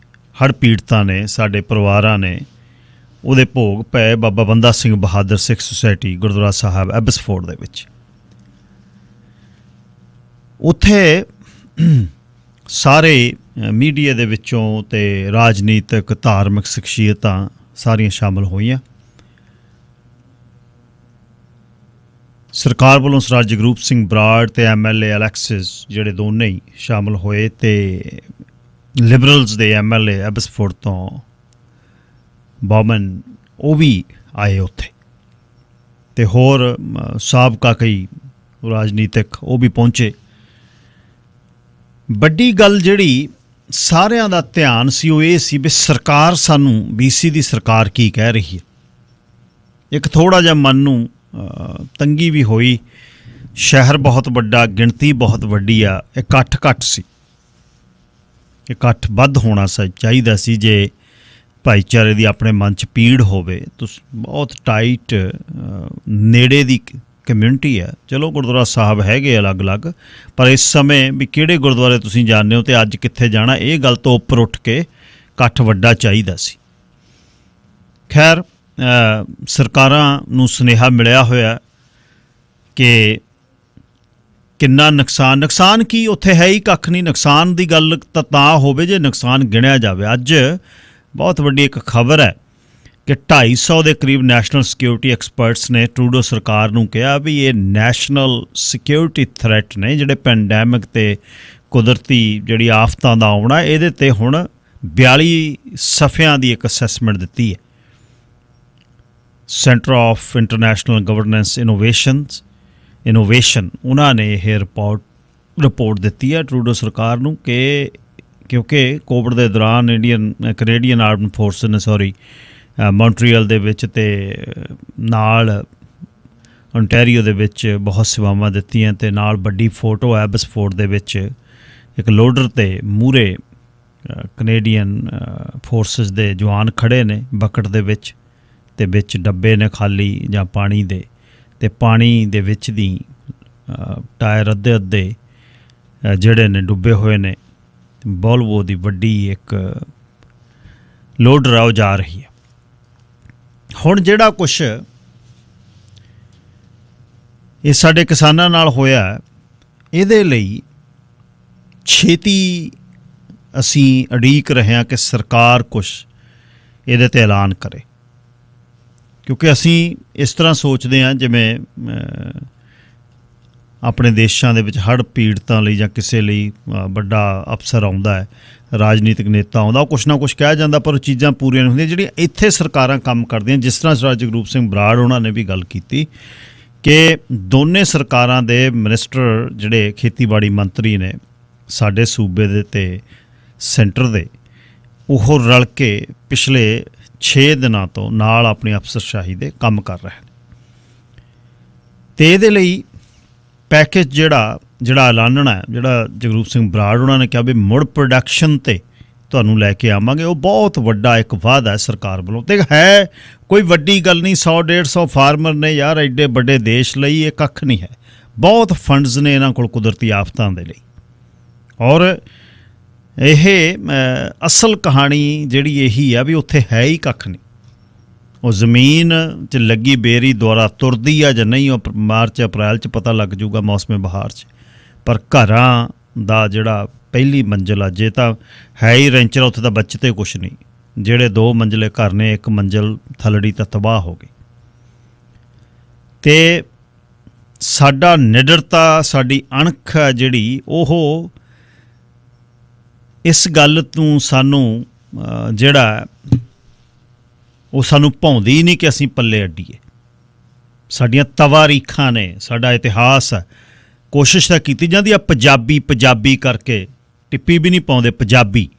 ਹੜ੍ਹ ਪੀੜਤਾਂ ਨੇ, ਸਾਡੇ ਪਰਿਵਾਰਾਂ ਨੇ, ਉਹਦੇ ਭੋਗ ਪਏ ਬਾਬਾ ਬੰਦਾ ਸਿੰਘ ਬਹਾਦਰ ਸਿੱਖ ਸੁਸਾਇਟੀ ਗੁਰਦੁਆਰਾ ਸਾਹਿਬ ਐਬਸਫੋਰਡ ਦੇ ਵਿੱਚ। ਉੱਥੇ ਸਾਰੇ ਮੀਡੀਆ ਦੇ ਵਿੱਚੋਂ ਤੇ ਰਾਜਨੀਤਿਕ ਧਾਰਮਿਕ ਸ਼ਖਸੀਅਤਾਂ ਸਾਰੀਆਂ ਸ਼ਾਮਲ ਹੋਈਆਂ। ਸਰਕਾਰ ਵੱਲੋਂ ਸਰਦਾਰ ਜਗਰੂਪ ਸਿੰਘ ਬਰਾੜ ਤੇ MLA ਅਲੈਕਸਿਸ ਜਿਹੜੇ ਦੋਨੇ ਹੀ ਸ਼ਾਮਲ ਹੋਏ ਤੇ ਲਿਬਰਲਸ ਦੇ MLA ਐਬਸਫੋਰਡ ਤੋਂ ਬੌਮਨ ਉਹ ਵੀ ਆਏ ਉੱਥੇ ਤੇ ਹੋਰ ਸਾਬਕਾ ਕਈ ਰਾਜਨੀਤਿਕ ਉਹ ਵੀ ਪਹੁੰਚੇ। ਵੱਡੀ ਗੱਲ ਜਿਹੜੀ ਸਾਰਿਆਂ ਦਾ ਧਿਆਨ ਸੀ ਉਹ ਇਹ ਸੀ ਵੀ ਸਰਕਾਰ ਸਾਨੂੰ BC ਦੀ ਸਰਕਾਰ ਕੀ ਕਹਿ ਰਹੀ ਹੈ। ਇੱਕ ਥੋੜ੍ਹਾ ਜਿਹਾ ਮਨ ਨੂੰ ਤੰਗੀ ਵੀ ਹੋਈ। ਸ਼ਹਿਰ ਬਹੁਤ ਵੱਡਾ, ਗਿਣਤੀ ਬਹੁਤ ਵੱਡੀ ਆ, ਇਕੱਠ ਘੱਟ ਸੀ, ਇਕੱਠ ਵੱਧ ਹੋਣਾ ਚਾਹੀਦਾ ਸੀ। ਜੇ ਭਾਈਚਾਰੇ ਦੀ ਆਪਣੇ ਮਨ 'ਚ ਪੀੜ ਹੋਵੇ, ਤੁਸੀਂ ਬਹੁਤ ਟਾਈਟ ਨੇੜੇ ਦੀ ਕਮਿਊਨਿਟੀ ਹੈ। ਚਲੋ ਗੁਰਦੁਆਰਾ ਸਾਹਿਬ ਹੈਗੇ ਅਲੱਗ-ਅਲੱਗ, ਪਰ ਇਸ ਸਮੇਂ ਵੀ ਕਿਹੜੇ ਗੁਰਦੁਆਰੇ ਤੁਸੀਂ ਜਾਂਦੇ ਹੋ ਤੇ ਅੱਜ ਕਿੱਥੇ ਜਾਣਾ, ਇਹ ਗੱਲ ਤੋਂ ਉੱਪਰ ਉੱਠ ਕੇ ਇਕੱਠ ਵੱਡਾ ਚਾਹੀਦਾ ਸੀ। ਖੈਰ ਸਰਕਾਰਾਂ ਨੂੰ ਸੁਨੇਹਾ ਮਿਲਿਆ ਹੋਇਆ ਕਿ ਕਿੰਨਾ ਨੁਕਸਾਨ ਕੀ ਉੱਥੇ ਹੈ ਹੀ ਕੱਖ ਨਹੀਂ। ਨੁਕਸਾਨ ਦੀ ਗੱਲ ਤਾਂ ਹੋਵੇ ਜੇ ਨੁਕਸਾਨ ਗਿਣਿਆ ਜਾਵੇ। ਅੱਜ ਬਹੁਤ ਵੱਡੀ ਇੱਕ ਖਬਰ ਹੈ ਕਿ 250 ਦੇ ਕਰੀਬ ਨੈਸ਼ਨਲ ਸਿਕਿਉਰਿਟੀ ਐਕਸਪਰਟਸ ਨੇ ਟਰੂਡੋ ਸਰਕਾਰ ਨੂੰ ਕਿਹਾ ਵੀ ਇਹ ਨੈਸ਼ਨਲ ਸਿਕਿਉਰਿਟੀ ਥ੍ਰੈਟ ਨੇ, ਜਿਹੜੇ ਪੈਂਡੈਮਿਕ ਤੇ ਕੁਦਰਤੀ ਜਿਹੜੀ ਆਫਤਾਂ ਦਾ ਆਉਣਾ, ਇਹਦੇ 'ਤੇ ਹੁਣ 42 ਸਫ਼ਿਆਂ ਦੀ ਇੱਕ ਅਸੈਸਮੈਂਟ ਦਿੱਤੀ ਹੈ। Centre of international governance innovation ਉਹਨਾਂ ਨੇ ਇਹ ਰਿਪੋਰਟ ਦਿੱਤੀ ਹੈ ਟਰੂਡੋ ਸਰਕਾਰ ਨੂੰ ਕਿ ਕਿਉਂਕਿ ਕੋਵਿਡ ਦੇ ਦੌਰਾਨ ਕੈਨੇਡੀਅਨ ਆਰਮਡ ਫੋਰਸ ਨੇ ਮੌਂਟਰੀਅਲ ਦੇ ਵਿੱਚ ਅਤੇ ਨਾਲ ਓਨਟਾਰੀਓ ਦੇ ਵਿੱਚ ਬਹੁਤ ਸੇਵਾਵਾਂ ਦਿੱਤੀਆਂ ਅਤੇ ਨਾਲ ਵੱਡੀ ਫੋਟੋ ਹੈ ਵਿਸਫੋਟ ਦੇ ਵਿੱਚ ਇੱਕ ਲੋਡਰ 'ਤੇ ਮੂਹਰੇ ਕੈਨੇਡੀਅਨ ਫੋਰਸਿਸ ਦੇ ਜਵਾਨ ਖੜ੍ਹੇ ਨੇ ਬਕਟ ਦੇ ਵਿੱਚ ਅਤੇ ਵਿੱਚ ਡੱਬੇ ਨੇ ਖਾਲੀ ਜਾਂ ਪਾਣੀ ਦੇ, ਅਤੇ ਪਾਣੀ ਦੇ ਵਿੱਚ ਦੀ ਟਾਇਰ ਅੱਧੇ ਜਿਹੜੇ ਨੇ ਡੁੱਬੇ ਹੋਏ ਨੇ। ਵੋਲਵੋ ਦੀ ਵੱਡੀ ਇੱਕ ਲੋਡਰ ਆ ਉਹ ਜਾ ਰਹੀ ਹੈ। ਹੁਣ ਜਿਹੜਾ ਕੁਛ ਇਹ ਸਾਡੇ ਕਿਸਾਨਾਂ ਨਾਲ ਹੋਇਆ, ਇਹਦੇ ਲਈ ਛੇਤੀ ਅਸੀਂ ਉਡੀਕ ਰਹੇ ਹਾਂ ਕਿ ਸਰਕਾਰ ਕੁਛ ਇਹਦੇ 'ਤੇ ਐਲਾਨ ਕਰੇ, ਕਿਉਂਕਿ ਅਸੀਂ ਇਸ ਤਰ੍ਹਾਂ ਸੋਚਦੇ ਹਾਂ ਜਿਵੇਂ ਆਪਣੇ ਦੇਸ਼ਾਂ ਦੇ ਵਿੱਚ ਹੜ੍ਹ ਪੀੜਤਾਂ ਲਈ ਜਾਂ ਕਿਸੇ ਲਈ ਵੱਡਾ ਅਫਸਰ ਆਉਂਦਾ ਹੈ, ਰਾਜਨੀਤਿਕ ਨੇਤਾ ਆਉਂਦਾ, ਉਹ ਕੁਛ ਨਾ ਕੁਛ ਕਹਿ ਜਾਂਦਾ, ਪਰ ਉਹ ਚੀਜ਼ਾਂ ਪੂਰੀਆਂ ਨਹੀਂ ਹੁੰਦੀਆਂ ਜਿਹੜੀਆਂ ਇੱਥੇ ਸਰਕਾਰਾਂ ਕੰਮ ਕਰਦੀਆਂ। ਜਿਸ ਤਰ੍ਹਾਂ ਸਰਦਾਰ ਜਗਰੂਪ ਸਿੰਘ ਬਰਾੜ ਉਹਨਾਂ ਨੇ ਵੀ ਗੱਲ ਕੀਤੀ ਕਿ ਦੋਨੇ ਸਰਕਾਰਾਂ ਦੇ ਮਿਨਿਸਟਰ ਜਿਹੜੇ ਖੇਤੀਬਾੜੀ ਮੰਤਰੀ ਨੇ ਸਾਡੇ ਸੂਬੇ ਦੇ ਅਤੇ ਸੈਂਟਰ ਦੇ, ਉਹ ਰਲ ਕੇ ਪਿਛਲੇ 6 ਦਿਨਾਂ ਤੋਂ ਨਾਲ ਆਪਣੀ ਅਫਸਰਸ਼ਾਹੀ ਦੇ ਕੰਮ ਕਰ ਰਹੇ ਨੇ। ਅਤੇ ਇਹਦੇ ਲਈ ਪੈਕੇਜ ਜਿਹੜਾ ਐਲਾਨਣਾ ਹੈ, ਜਿਹੜਾ ਜਗਰੂਪ ਸਿੰਘ ਬਰਾੜ ਉਹਨਾਂ ਨੇ ਕਿਹਾ ਵੀ ਮੁੜ ਪ੍ਰੋਡਕਸ਼ਨ 'ਤੇ ਤੁਹਾਨੂੰ ਲੈ ਕੇ ਆਵਾਂਗੇ, ਉਹ ਬਹੁਤ ਵੱਡਾ ਇੱਕ ਵਾਅਦਾ ਹੈ ਸਰਕਾਰ ਵੱਲੋਂ। ਅਤੇ ਹੈ ਕੋਈ ਵੱਡੀ ਗੱਲ ਨਹੀਂ, 100-150 ਫਾਰਮਰ ਨੇ ਯਾਰ, ਐਡੇ ਵੱਡੇ ਦੇਸ਼ ਲਈ ਇਹ ਕੱਖ ਨਹੀਂ ਹੈ। ਬਹੁਤ ਫੰਡਸ ਨੇ ਇਹਨਾਂ ਕੋਲ ਕੁਦਰਤੀ ਆਫਤਾਂ ਦੇ ਲਈ। ਔਰ ਇਹ ਅਸਲ ਕਹਾਣੀ ਜਿਹੜੀ ਇਹੀ ਆ ਵੀ ਉੱਥੇ ਹੈ ਹੀ ਕੱਖ ਨਹੀਂ। ਉਹ ਜ਼ਮੀਨ 'ਚ ਲੱਗੀ ਬੇਰੀ ਦੁਆਰਾ ਤੁਰਦੀ ਆ ਜਾਂ ਨਹੀਂ, ਉਹ ਮਾਰਚ ਅਪ੍ਰੈਲ 'ਚ ਪਤਾ ਲੱਗ ਜੂਗਾ ਮੌਸਮ ਬਹਾਰ 'ਚ। ਪਰ ਘਰਾਂ ਦਾ ਜਿਹੜਾ ਪਹਿਲੀ ਮੰਜ਼ਿਲ ਆ, ਜੇ ਤਾਂ ਹੈ ਹੀ ਰੈਂਚਰ, ਉੱਥੇ ਤਾਂ ਬਚਤੇ ਕੁਛ ਨਹੀਂ। ਜਿਹੜੇ 2 ਮੰਜ਼ਲੇ ਘਰ ਨੇ, ਇੱਕ ਮੰਜ਼ਿਲ ਥੱਲੜੀ ਤਾਂ ਤਬਾਹ ਹੋ ਗਈ। ਅਤੇ ਸਾਡਾ ਨਿਡਰਤਾ, ਸਾਡੀ ਅਣਖ ਹੈ ਜਿਹੜੀ, ਉਹ ਇਸ ਗੱਲ ਤੋਂ ਸਾਨੂੰ ਜਿਹੜਾ ਉਹ ਸਾਨੂੰ ਭਾਉਂਦੀ ਹੀ ਨਹੀਂ ਕਿ ਅਸੀਂ ਪੱਲੇ ਅੱਡੀਏ। ਸਾਡੀਆਂ ਤਵਾਰੀਖਾਂ ਨੇ, ਸਾਡਾ ਇਤਿਹਾਸ ਹੈ। ਕੋਸ਼ਿਸ਼ ਤਾਂ ਕੀਤੀ ਜਾਂਦੀ ਆ ਪੰਜਾਬੀ ਕਰਕੇ, ਟਿੱਪੀ ਵੀ ਨਹੀਂ ਪਾਉਂਦੇ ਪੰਜਾਬੀ।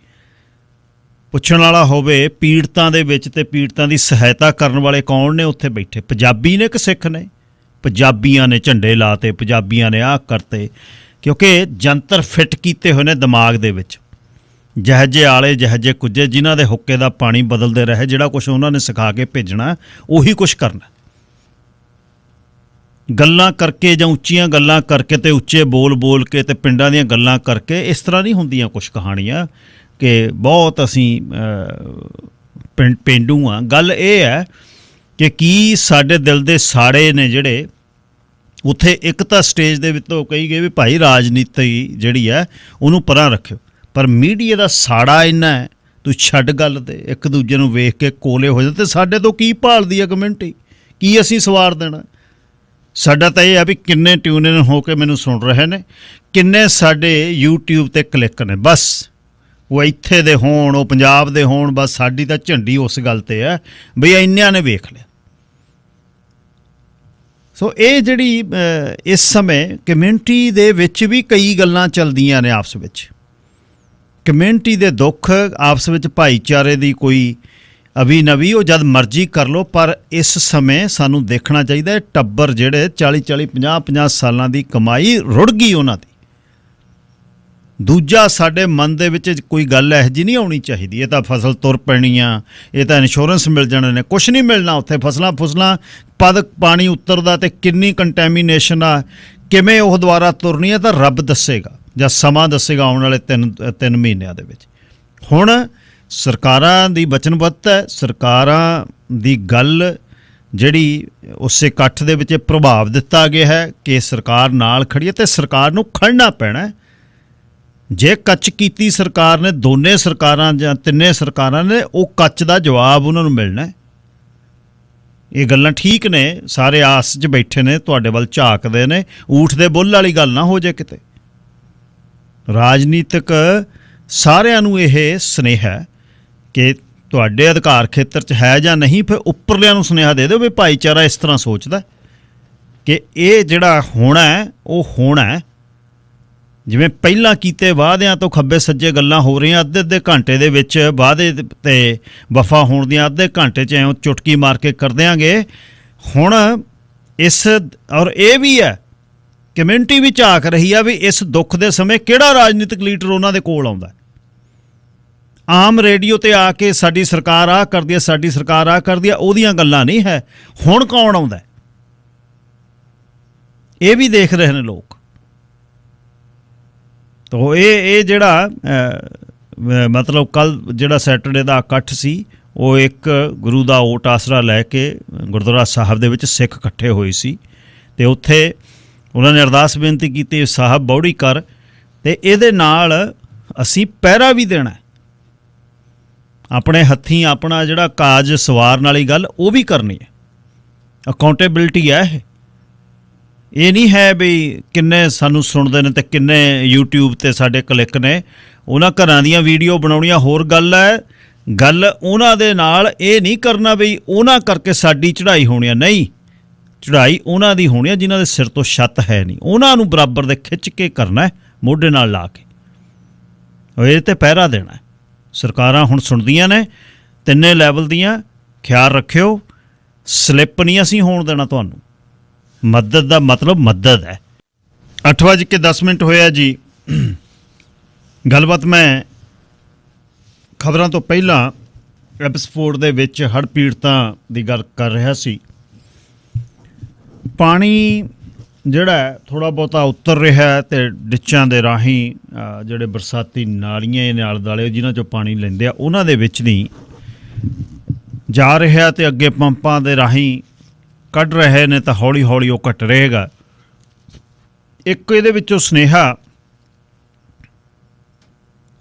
ਪੁੱਛਣ ਵਾਲਾ ਹੋਵੇ ਪੀੜਤਾਂ ਦੇ ਵਿੱਚ ਅਤੇ ਪੀੜਤਾਂ ਦੀ ਸਹਾਇਤਾ ਕਰਨ ਵਾਲੇ ਕੌਣ ਨੇ ਉੱਥੇ ਬੈਠੇ, ਪੰਜਾਬੀ ਨੇ ਕਿ ਸਿੱਖ ਨੇ? ਪੰਜਾਬੀਆਂ ਨੇ ਝੰਡੇ ਲਾਤੇ, ਪੰਜਾਬੀਆਂ ਨੇ ਆਹ ਕਰਤੇ, ਕਿਉਂਕਿ ਜੰਤਰ ਫਿੱਟ ਕੀਤੇ ਹੋਏ ਨੇ ਦਿਮਾਗ ਦੇ ਵਿੱਚ। ਜਿਹੇ ਆਲੇ ਜਿਹੇ ਕੁੱਜੇ, ਜਿਨ੍ਹਾਂ ਦੇ ਹੁੱਕੇ ਦਾ ਪਾਣੀ ਬਦਲਦੇ ਰਹੇ, ਜਿਹੜਾ ਕੁਛ ਉਹਨਾਂ ਨੇ ਸਿਖਾ ਕੇ ਭੇਜਣਾ ਉਹੀ ਕੁਛ ਕਰਨਾ। ਗੱਲਾਂ ਕਰਕੇ ਜਾਂ ਉੱਚੀਆਂ ਗੱਲਾਂ ਕਰਕੇ ਅਤੇ ਉੱਚੇ ਬੋਲ ਕੇ ਅਤੇ ਪਿੰਡਾਂ ਦੀਆਂ ਗੱਲਾਂ ਕਰਕੇ ਇਸ ਤਰ੍ਹਾਂ ਨਹੀਂ ਹੁੰਦੀਆਂ ਕੁਛ ਕਹਾਣੀਆਂ ਕਿ ਬਹੁਤ ਅਸੀਂ ਪੇਂਡੂ ਹਾਂ। ਗੱਲ ਇਹ ਹੈ ਕਿ ਕੀ ਸਾਡੇ ਦਿਲ ਦੇ ਸਾੜੇ ਨੇ ਜਿਹੜੇ ਉੱਥੇ, ਇੱਕ ਤਾਂ ਸਟੇਜ ਦੇ ਵਿੱਚ ਤੋਂ ਕਹੀ ਗਏ ਵੀ ਭਾਈ ਰਾਜਨੀਤੀ ਜਿਹੜੀ ਹੈ ਉਹਨੂੰ ਪਰਾਂ ਰੱਖਿਓ, ਪਰ ਮੀਡੀਆ ਦਾ ਸਾੜਾ ਇੰਨਾ ਹੈ, ਤੂੰ ਛੱਡ ਗੱਲ ਤੇ ਇੱਕ ਦੂਜੇ ਨੂੰ ਵੇਖ ਕੇ ਕੋਲੇ ਹੋ ਜਾਂਦੇ। ਅਤੇ ਸਾਡੇ ਤੋਂ ਕੀ ਭਾਲਦੀ ਹੈ ਕਮਿਊਨਿਟੀ, ਕੀ ਅਸੀਂ ਸਵਾਰ ਦੇਣਾ? ਸਾਡਾ ਤਾਂ ਇਹ ਆ ਵੀ ਕਿੰਨੇ ਟਿਊਨ ਇਨ ਹੋ ਕੇ ਮੈਨੂੰ ਸੁਣ ਰਹੇ ਨੇ, ਕਿੰਨੇ ਸਾਡੇ YouTube 'ਤੇ ਕਲਿੱਕ ਨੇ, ਬਸ ਉਹ ਇੱਥੇ ਦੇ ਹੋਣ, ਉਹ ਪੰਜਾਬ ਦੇ ਹੋਣ, ਬਸ ਸਾਡੀ ਤਾਂ ਝੰਡੀ ਉਸ ਗੱਲ 'ਤੇ ਹੈ ਬਈ ਇੰਨਿਆਂ ਨੇ ਵੇਖ ਲਿਆ। ਸੋ ਇਹ ਜਿਹੜੀ ਇਸ ਸਮੇਂ ਕਮਿਊਨਿਟੀ ਦੇ ਵਿੱਚ ਵੀ ਕਈ ਗੱਲਾਂ ਚੱਲਦੀਆਂ ਨੇ ਆਪਸ ਵਿੱਚ। ਕਮਿਊਨਿਟੀ ਦੇ ਦੁੱਖ, ਆਪਸ ਵਿੱਚ ਭਾਈਚਾਰੇ ਦੀ ਕੋਈ ਅਵੀ ਨਵੀ, ਉਹ ਜਦ ਮਰਜ਼ੀ ਕਰ ਲਓ, ਪਰ ਇਸ ਸਮੇਂ ਸਾਨੂੰ ਦੇਖਣਾ ਚਾਹੀਦਾ ਟੱਬਰ ਜਿਹੜੇ 40-40, 50-50 ਸਾਲਾਂ ਦੀ ਕਮਾਈ ਰੁੜ ਗਈ ਉਹਨਾਂ ਦੀ। ਦੂਜਾ, ਸਾਡੇ ਮਨ ਦੇ ਵਿੱਚ ਕੋਈ ਗੱਲ ਇਹੋ ਜਿਹੀ ਨਹੀਂ ਆਉਣੀ ਚਾਹੀਦੀ ਇਹ ਤਾਂ ਫਸਲ ਤੁਰ ਪੈਣੀ ਆ, ਇਹ ਤਾਂ ਇੰਸ਼ੋਰੈਂਸ ਮਿਲ ਜਾਣੇ ਨੇ। ਕੁਛ ਨਹੀਂ ਮਿਲਣਾ ਉੱਥੇ। ਫਸਲਾਂ ਪਦ ਪਾਣੀ ਉਤਰਦਾ ਅਤੇ ਕਿੰਨੀ ਕੰਟੈਮੀਨੇਸ਼ਨ ਆ, ਕਿਵੇਂ ਉਹ ਦੁਬਾਰਾ ਤੁਰਨੀ ਹੈ ਤਾਂ ਰੱਬ ਦੱਸੇਗਾ ਜਾਂ ਸਮਾਂ ਦੱਸੇਗਾ ਆਉਣ ਵਾਲੇ 3 ਮਹੀਨਿਆਂ ਦੇ ਵਿੱਚ। ਹੁਣ ਸਰਕਾਰਾਂ ਦੀ ਵਚਨਬੱਧਤਾ ਹੈ, ਸਰਕਾਰਾਂ ਦੀ ਗੱਲ ਜਿਹੜੀ ਉਸ ਇਕੱਠ ਦੇ ਵਿੱਚ ਪ੍ਰਭਾਵ ਦਿੱਤਾ ਗਿਆ ਹੈ ਕਿ ਸਰਕਾਰ ਨਾਲ ਖੜੀ ਹੈ ਅਤੇ ਸਰਕਾਰ ਨੂੰ ਖੜਨਾ ਪੈਣਾ। ਜੇ ਕੱਚ ਕੀਤੀ ਸਰਕਾਰ ਨੇ, ਦੋਨੇ ਸਰਕਾਰਾਂ ਜਾਂ ਤਿੰਨੇ ਸਰਕਾਰਾਂ ਨੇ, ਉਹ ਕੱਚ ਦਾ ਜਵਾਬ ਉਹਨਾਂ ਨੂੰ ਮਿਲਣਾ। ਇਹ ਗੱਲਾਂ ਠੀਕ ਨੇ, ਸਾਰੇ ਆਸ 'ਚ ਬੈਠੇ ਨੇ, ਤੁਹਾਡੇ ਵੱਲ ਝਾਕਦੇ ਨੇ। ਊਠ ਦੇ ਬੁੱਲ ਵਾਲੀ ਗੱਲ ਨਾ ਹੋ ਜਾਏ ਕਿਤੇ। ਰਾਜਨੀਤਿਕ ਸਾਰਿਆਂ ਨੂੰ ਇਹ ਸੁਨੇਹਾ ਹੈ ਕਿ ਤੁਹਾਡੇ ਅਧਿਕਾਰ ਖੇਤਰ 'ਚ ਹੈ ਜਾਂ ਨਹੀਂ, ਫਿਰ ਉੱਪਰਲਿਆਂ ਨੂੰ ਸੁਨੇਹਾ ਦੇ ਦਿਓ ਵੀ ਭਾਈਚਾਰਾ ਇਸ ਤਰ੍ਹਾਂ ਸੋਚਦਾ ਕਿ ਇਹ ਜਿਹੜਾ ਹੋਣਾ ਹੈ ਉਹ ਹੋਣਾ ਹੈ। ਜਿਵੇਂ ਪਹਿਲਾਂ ਕੀਤੇ ਵਾਅਦਿਆਂ ਤੋਂ ਖੱਬੇ ਸੱਜੇ ਗੱਲਾਂ ਹੋ ਰਹੀਆਂ, ਅੱਧੇ ਘੰਟੇ ਦੇ ਵਿੱਚ ਵਾਅਦੇ ਤੇ ਵਫਾ ਹੋਣ ਦੀਆਂ ਅੱਧੇ ਘੰਟੇ 'ਚ ਐਂ ਚੁਟਕੀ ਮਾਰ ਕੇ ਕਰ ਦਿਆਂਗੇ। ਹੁਣ ਇਸ ਔਰ ਇਹ ਵੀ ਹੈ ਕਮਿਊਨਿਟੀ ਵੀ ਝਾਕ ਰਹੀ ਆ ਵੀ ਇਸ ਦੁੱਖ ਦੇ ਸਮੇਂ ਕਿਹੜਾ ਰਾਜਨੀਤਿਕ ਲੀਡਰ ਉਹਨਾਂ ਦੇ ਕੋਲ ਆਉਂਦਾ। ਆਮ ਰੇਡੀਓ ਤੇ ਆ ਕੇ ਸਾਡੀ ਸਰਕਾਰ ਆਹ ਕਰਦੀ ਹੈ, ਸਾਡੀ ਸਰਕਾਰ ਆਹ ਕਰਦੀ ਹੈ, ਉਹਦੀਆਂ ਗੱਲਾਂ ਨਹੀਂ ਹੈ। ਹੁਣ ਕੌਣ ਆਉਂਦਾ ਇਹ ਵੀ ਦੇਖ ਰਹੇ ਨੇ ਲੋਕ। ਤੋ ਇਹ ਜਿਹੜਾ ਮਤਲਬ ਕੱਲ ਜਿਹੜਾ ਸੈਟਰਡੇ ਦਾ ਇਕੱਠ ਸੀ, ਉਹ ਇੱਕ ਗੁਰੂ ਦਾ ਓਟ ਆਸਰਾ ਲੈ ਕੇ ਗੁਰਦੁਆਰਾ ਸਾਹਿਬ ਦੇ ਵਿੱਚ ਸਿੱਖ ਇਕੱਠੇ ਹੋਏ ਸੀ ਅਤੇ ਉੱਥੇ ਉਹਨਾਂ ਨੇ ਅਰਦਾਸ ਬੇਨਤੀ ਕੀਤੀ, ਸਾਹਿਬ ਬੌੜੀ ਕਰ, ਅਤੇ ਇਹਦੇ ਨਾਲ ਅਸੀਂ ਪਹਿਰਾ ਵੀ ਦੇਣਾ, ਆਪਣੇ ਹੱਥੀਂ ਆਪਣਾ ਜਿਹੜਾ ਕਾਜ ਸਵਾਰਨ ਵਾਲੀ ਗੱਲ ਉਹ ਵੀ ਕਰਨੀ ਹੈ। ਅਕਾਊਂਟੇਬਿਲਟੀ ਹੈ ਇਹ ਨਹੀਂ ਹੈ ਵੀ ਕਿੰਨੇ ਸਾਨੂੰ ਸੁਣਦੇ ਨੇ ਅਤੇ ਕਿੰਨੇ YouTube 'ਤੇ ਸਾਡੇ ਕਲਿੱਕ ਨੇ। ਉਹਨਾਂ ਘਰਾਂ ਦੀਆਂ ਵੀਡੀਓ ਬਣਾਉਣੀਆਂ ਹੋਰ ਗੱਲ ਹੈ, ਗੱਲ ਉਹਨਾਂ ਦੇ ਨਾਲ ਇਹ ਨਹੀਂ ਕਰਨਾ ਵੀ ਉਹਨਾਂ ਕਰਕੇ ਸਾਡੀ ਚੜ੍ਹਾਈ ਹੋਣੀ ਆ। ਨਹੀਂ, ਚੜ੍ਹਾਈ ਉਹਨਾਂ ਦੀ ਹੋਣੀ ਆ ਜਿਨ੍ਹਾਂ ਦੇ ਸਿਰ ਤੋਂ ਛੱਤ ਹੈ ਨਹੀਂ, ਉਹਨਾਂ ਨੂੰ ਬਰਾਬਰ ਦੇ ਖਿੱਚ ਕੇ ਕਰਨਾ, ਮੋਢੇ ਨਾਲ ਲਾ ਕੇ ਇਹ 'ਤੇ ਪਹਿਰਾ ਦੇਣਾ। ਸਰਕਾਰਾਂ ਹੁਣ ਸੁਣਦੀਆਂ ਨੇ ਤਿੰਨੇ ਲੈਵਲ ਦੀਆਂ, ਖਿਆਲ ਰੱਖਿਓ ਸਲਿੱਪ ਨਹੀਂ ਅਸੀਂ ਹੋਣ ਦੇਣਾ ਤੁਹਾਨੂੰ। ਮਦਦ ਦਾ ਮਤਲਬ ਮਦਦ ਹੈ। 8:10 ਹੋਇਆ ਜੀ। ਗੱਲਬਾਤ ਮੈਂ ਖਬਰਾਂ ਤੋਂ ਪਹਿਲਾਂ ਐਪੀਸੋਡ ਦੇ ਵਿੱਚ ਹੜ੍ਹ ਪੀੜਤਾਂ ਦੀ ਗੱਲ ਕਰ ਰਿਹਾ ਸੀ। ਪਾਣੀ ਜਿਹੜਾ ਥੋੜ੍ਹਾ ਬਹੁਤਾ ਉਤਰ ਰਿਹਾ ਅਤੇ ਡਿੱਚਾਂ ਦੇ ਰਾਹੀਂ ਜਿਹੜੇ ਬਰਸਾਤੀ ਨਾਲੀਆਂ ਦੇ ਆਲੇ ਦੁਆਲੇ ਜਿਨ੍ਹਾਂ 'ਚੋਂ ਪਾਣੀ ਲੈਂਦੇ ਆ ਉਹਨਾਂ ਦੇ ਵਿੱਚ ਦੀ ਜਾ ਰਿਹਾ ਅਤੇ ਅੱਗੇ ਪੰਪਾਂ ਦੇ ਰਾਹੀਂ ਕੱਢ ਰਹੇ ਨੇ, ਤਾਂ ਹੌਲੀ ਹੌਲੀ ਉਹ ਘਟ ਰਹੇਗਾ। ਇੱਕ ਇਹਦੇ ਵਿੱਚੋਂ ਸੁਨੇਹਾ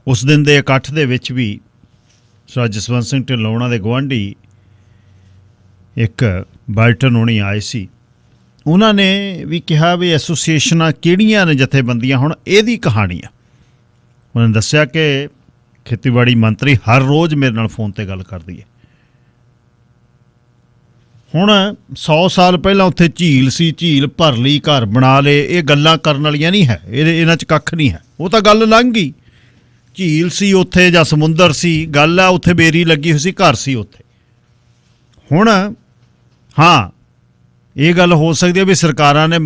ਉਸ ਦਿਨ ਦੇ ਇਕੱਠ ਦੇ ਵਿੱਚ ਵੀ ਸਰ ਜਸਵੰਤ ਸਿੰਘ ਢਿੱਲੋਂ ਉਹਨਾਂ ਦੇ ਗੁਆਂਢੀ ਇੱਕ ਬਾਈਟਨ ਹੋਣੀ ਆਏ ਸੀ, ਉਹਨਾਂ ਨੇ ਵੀ ਕਿਹਾ ਵੀ ਐਸੋਸੀਏਸ਼ਨਾਂ ਕਿਹੜੀਆਂ ਨੇ ਜਥੇਬੰਦੀਆਂ। ਹੁਣ ਇਹਦੀ ਕਹਾਣੀ ਆ, ਉਹਨਾਂ ਨੇ ਦੱਸਿਆ ਕਿ ਖੇਤੀਬਾੜੀ ਮੰਤਰੀ ਹਰ ਰੋਜ਼ ਮੇਰੇ ਨਾਲ ਫੋਨ 'ਤੇ ਗੱਲ ਕਰਦੀ ਹੈ। ਹੁਣ 100 ਸਾਲ ਪਹਿਲਾਂ ਉੱਥੇ ਝੀਲ ਸੀ, ਝੀਲ ਭਰ ਲਈ, ਘਰ ਬਣਾ ਲਏ, ਇਹ ਗੱਲਾਂ ਕਰਨ ਵਾਲੀਆਂ ਨਹੀਂ ਹੈ। ਇਹਨਾਂ 'ਚ ਕੱਖ ਨਹੀਂ ਹੈ। ਉਹ ਤਾਂ ਗੱਲ ਲੰਘ ਗਈ। ਝੀਲ ਸੀ ਉੱਥੇ ਜਾਂ ਸਮੁੰਦਰ ਸੀ, ਗੱਲ ਆ ਉੱਥੇ ਬੇਰੀ ਲੱਗੀ ਹੋਈ ਸੀ, ਘਰ ਸੀ ਉੱਥੇ। ਹੁਣ ਹਾਂ ਇਹ ਗੱਲ ਹੋ ਸਕਦੀ ਹੈ ਵੀ ਸਰਕਾਰਾਂ ਨੇ